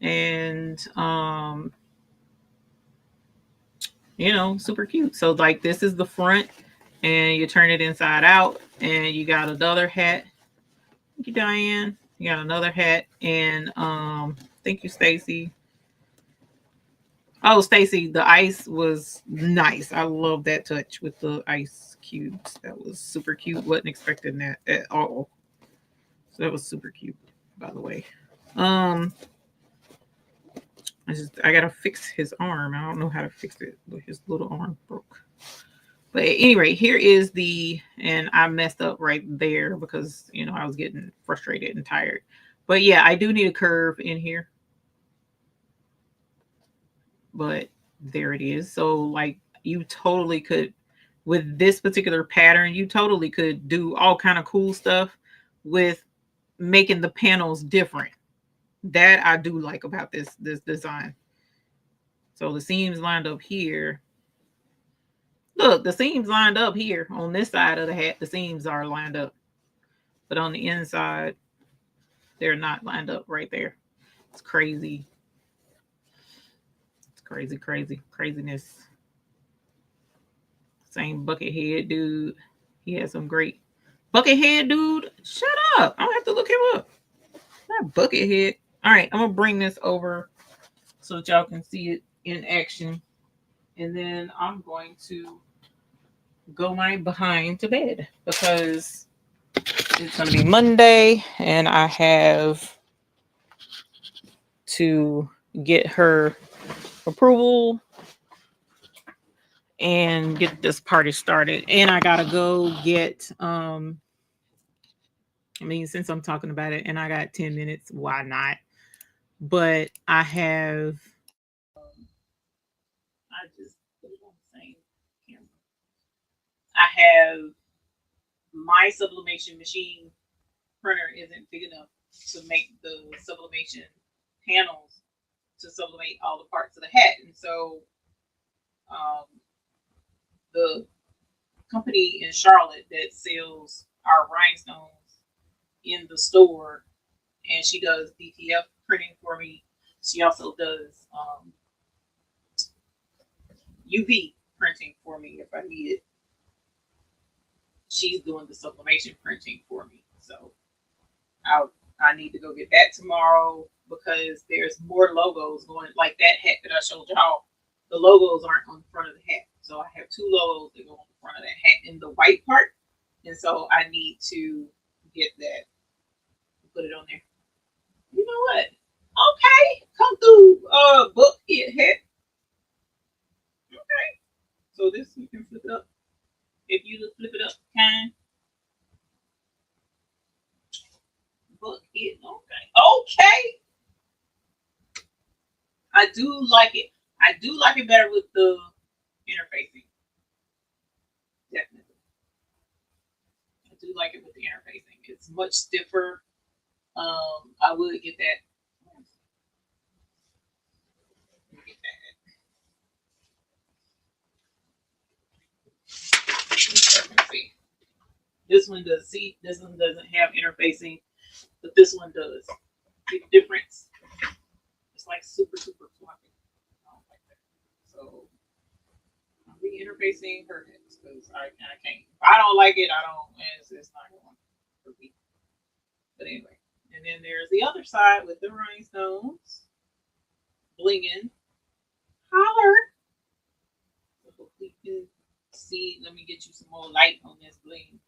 and super cute. So like this is the front, and you turn it inside out, and you got another hat. Thank you, Diane. You got another hat, and thank you, Stacy. Oh, Stacy, the ice was nice. I love that touch with the ice cubes. That was super cute. Wasn't expecting that at all. So that was super cute, by the way. Um, I gotta fix his arm. I don't know how to fix it, but his little arm broke. But anyway, here is and I messed up right there because I was getting frustrated and tired. But yeah, I do need a curve in here. But there it is. So like you totally could, with this particular pattern, you totally could do all kind of cool stuff with making the panels different. That I do like about this design. So the seams lined up here. Look, the seams lined up here on this side of the hat. The seams are lined up, but on the inside, they're not lined up right there. It's crazy. It's crazy, crazy, craziness. Same bucket head dude. He had some great Buckethead dude. Shut up. I don't have to look him up. Not Buckethead. All right, I'm gonna bring this over so that y'all can see it in action. And then I'm going to go my behind to bed because it's gonna be Monday and I have to get her approval and get this party started. And I gotta go get since I'm talking about it and I got 10 minutes, why not? But I have I just put it on the same camera. I have my sublimation machine printer isn't big enough to make the sublimation panels to sublimate all the parts of the hat. And so um, the company in Charlotte that sells our rhinestones in the store, and she does DTF printing for me. She also does UV printing for me if I need it. She's doing the sublimation printing for me. So I need to go get that tomorrow because there's more logos going, like that hat that I showed y'all. The logos aren't on the front of the hat. So I have two logos that go on the front of that hat in the white part. And so I need to get that, put it on there. You know what? Okay, come through book it hat. Okay. So this you can flip it up. If you flip it up, kind. Book it. Okay. Okay. I do like it. I do like it better with the interfacing. Definitely. I do like it with the interfacing. It's much stiffer. I would get that. Get that. This one does. See, this one doesn't have interfacing, but this one does. See the difference? It's like super fluffy. I don't like that. So I'll be interfacing her heads because I can't. If I don't like it, I don't. It's not going for me. But anyway, and then there's the other side with the rhinestones blinging. Holler. So hopefully you can see. Let me get you some more light on this bling.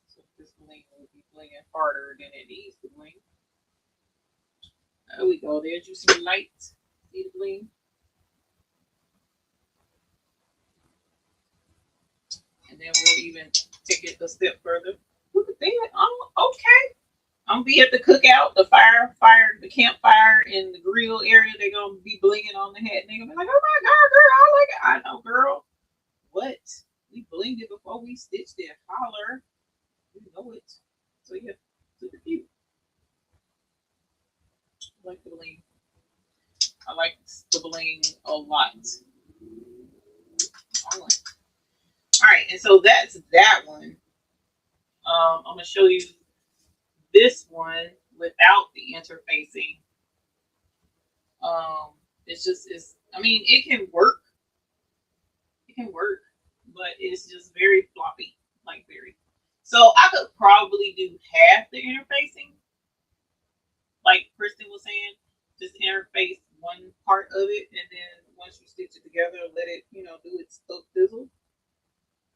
So this bling will be blinging harder than it needs to bling. There we go. There's you see the light. See the bling? And then we'll even take it a step further. Look at that. Oh, okay. I'm gonna be at the cookout, the the campfire in the grill area. They're gonna be blinging on the hat. And they're gonna be like, oh my god, girl, I like it. I know, girl. What? We blinged it before we stitched it. Holler. You know it. So yeah, super cute. I like the bling. I like the bling a lot. All right, and so that's that one. I'm gonna show you this one without the interfacing. It's I mean, it can work. It can work, but it's just very floppy, like very. So I could probably do half the interfacing, like Kristen was saying, just interface one part of it, and then once you stitch it together, let it, do its stuff fizzle.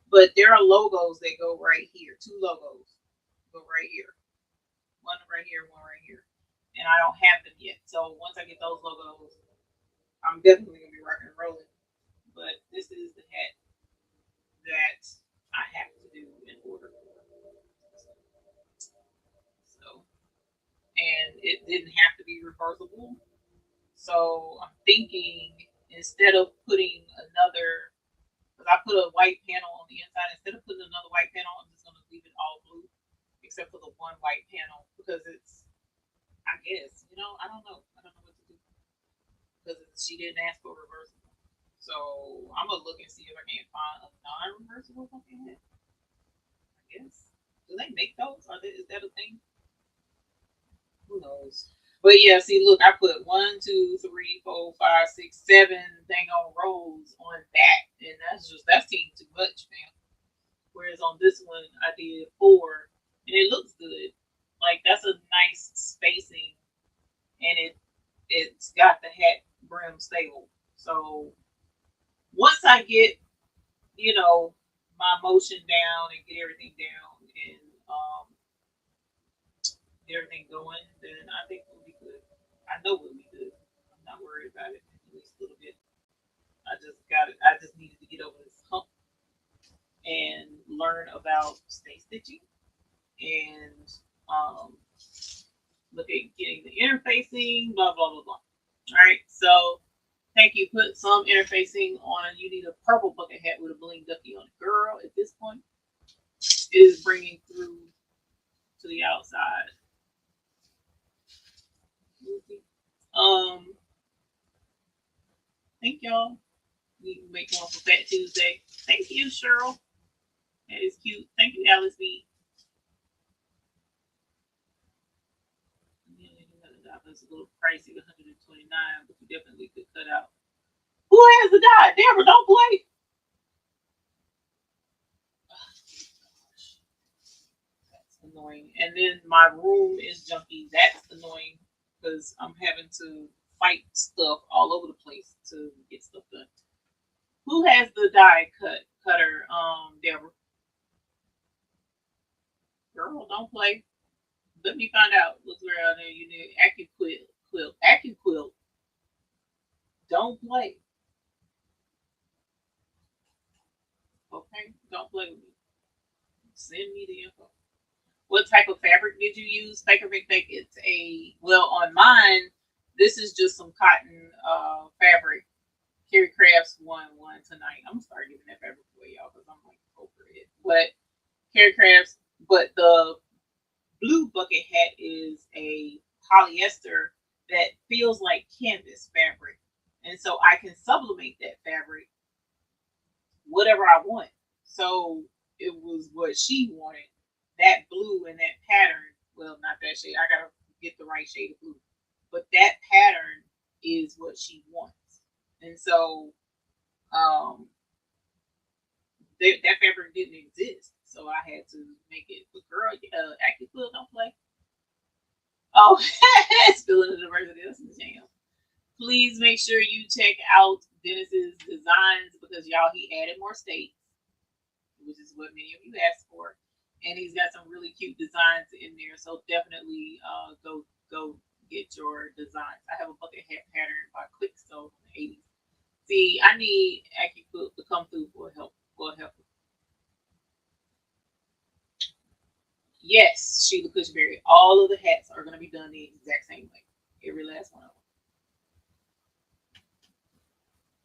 But there are logos that go right here. Two logos go right here. One right here, one right here. And I don't have them yet. So once I get those logos, I'm definitely gonna be rocking and rolling. But this is the hat that I have to do in order. So, and it didn't have to be reversible. So I'm thinking instead of putting another, because I put a white panel on the inside, instead of putting another white panel, I'm just gonna leave it all blue, except for the one white panel, because it's, I guess, I don't know. I don't know what to do because she didn't ask for reversible. So I'm gonna look and see if I can find a non-reversible fucking hat. I guess. Do they make those? Is that a thing? Who knows? But yeah, see, look, I put 1, 2, 3, 4, 5, 6, 7 dang on rows on that, and that seemed too much, man. Whereas on this one, I did 4, and it looks good. Like that's a nice spacing, and it's got the hat brim stable. So once I get, my motion down and get everything down and get everything going, then I think we'll be good. I know we'll be good. I'm not worried about it at least a little bit. I just needed to get over this hump and learn about stay stitching and look at getting the interfacing, blah blah blah blah. All right, so thank you. Put some interfacing on. You need a purple bucket hat with a bling ducky on it. Girl, at this point, it is bringing through to the outside. Thank y'all. We make one for Fat Tuesday. Thank you, Cheryl. That is cute. Thank you, Alice B. It's a little pricey, 129, but you definitely could cut out. Who has the dye? Deborah, don't play. That's annoying. And then my room is junky. That's annoying because I'm having to fight stuff all over the place to get stuff done. Who has the die cutter? Deborah. Girl, don't play. Let me find out what's around there. You need AccuQuilt. Don't play. Okay? Don't play with me. Send me the info. What type of fabric did you use? Fake or Big Fake? It's on mine, this is just some cotton fabric. Carrie Crafts won one tonight. I'm gonna start giving that fabric away, y'all, because I'm like over it. But Carrie Crafts, but the blue bucket hat is a polyester that feels like canvas fabric. And so I can sublimate that fabric whatever I want. So it was what she wanted. That blue and that pattern, well, not that shade. I gotta get the right shade of blue. But that pattern is what she wants. And so that fabric didn't exist. So I had to make it. But girl, AccuQuilt don't play. Oh, it's still in the diversity. That's the jam. Please make sure you check out Dennis's designs because y'all, he added more states, which is what many of you asked for. and he's got some really cute designs in there. So definitely go get your designs. I have a bucket hat pattern by Quick Stove in the 80s. See, I need AccuQuilt to come through for help. Yes, Sheila Cushberry. All of the hats are going to be done the exact same way. Every last one of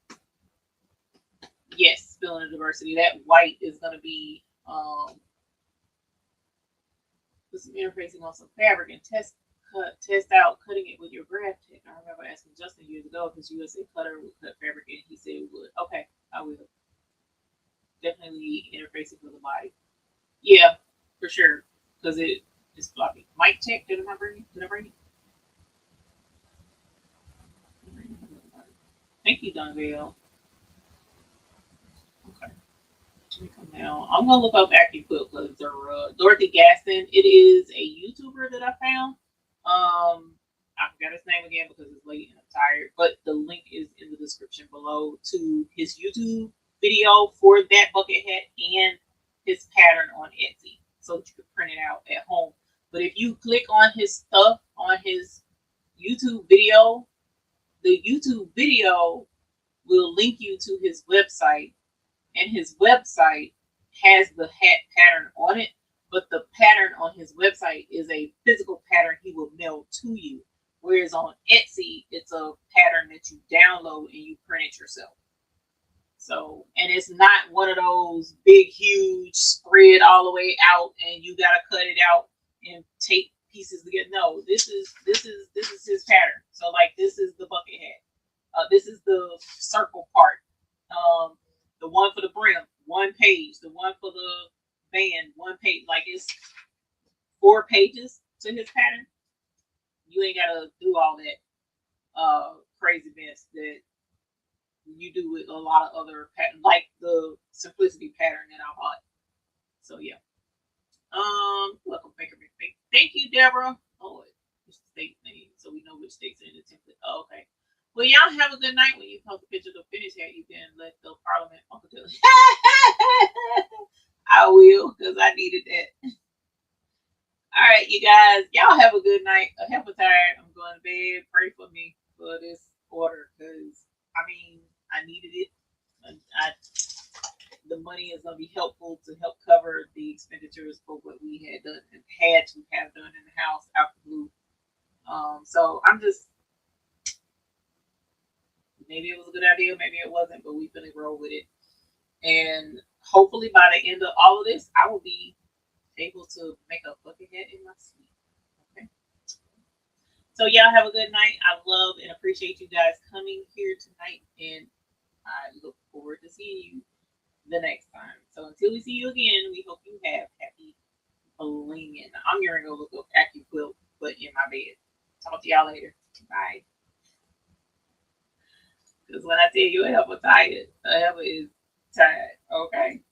them. Yes, feeling the diversity. That white is going to be with some interfacing on some fabric and test out cutting it with your graph tech. I remember asking Justin years ago if his USA cutter would cut fabric, and he said it would. Okay, I will. Definitely interfacing with the body. Yeah, for sure, because it is floppy. Mic check. Did I bring it? Did I bring it? Thank you, Donville. Okay. Let me come down. I'm gonna look up AccuQuilt because Dorothy Gaston. It is a YouTuber that I found. I forgot his name again because it's late and I'm tired. But the link is in the description below to his YouTube video for that bucket hat and his pattern on Etsy, so that you can print it out at home. But if you click on his stuff on his YouTube video, the YouTube video will link you to his website, and his website has the hat pattern on it, but the pattern on his website is a physical pattern he will mail to you. Whereas on Etsy, it's a pattern that you download and you print it yourself. So, and it's not one of those big, huge spread all the way out, and you gotta cut it out and tape pieces together. No, this is his pattern. So, like, this is the bucket hat. This is the circle part. The one for the brim, one page. The one for the band, one page. Like, it's 4 pages to his pattern. You ain't gotta do all that crazy mess that you do with a lot of other pattern, like the simplicity pattern that I bought. So yeah. Welcome, Baker McBake. Thank you, Deborah. Oh, it's the state name, so we know which states are in the template. Oh, okay. Well, y'all have a good night. When you post a picture of the finish hat, you can let the Parliament Uncle do it. I will, because I needed that. All right, you guys. Y'all have a good night. I have a tired. I'm going to bed. Pray for me for this order, because I mean, I needed it. The money is going to be helpful to help cover the expenditures for what we had done and had to have done in the house out the blue. So I'm just, maybe it was a good idea, maybe it wasn't, but we're going to roll with it. And hopefully by the end of all of this, I will be able to make a bucket hat in my sleep. Okay. So y'all have a good night. I love and appreciate you guys coming here tonight, and I look forward to seeing you the next time. So until we see you again, we hope you have happy blinging. I'm going to go look up AccuQuilt, but in my bed. Talk to y'all later. Bye. Because when I tell you a heifer tired, a heifer is tired. Okay.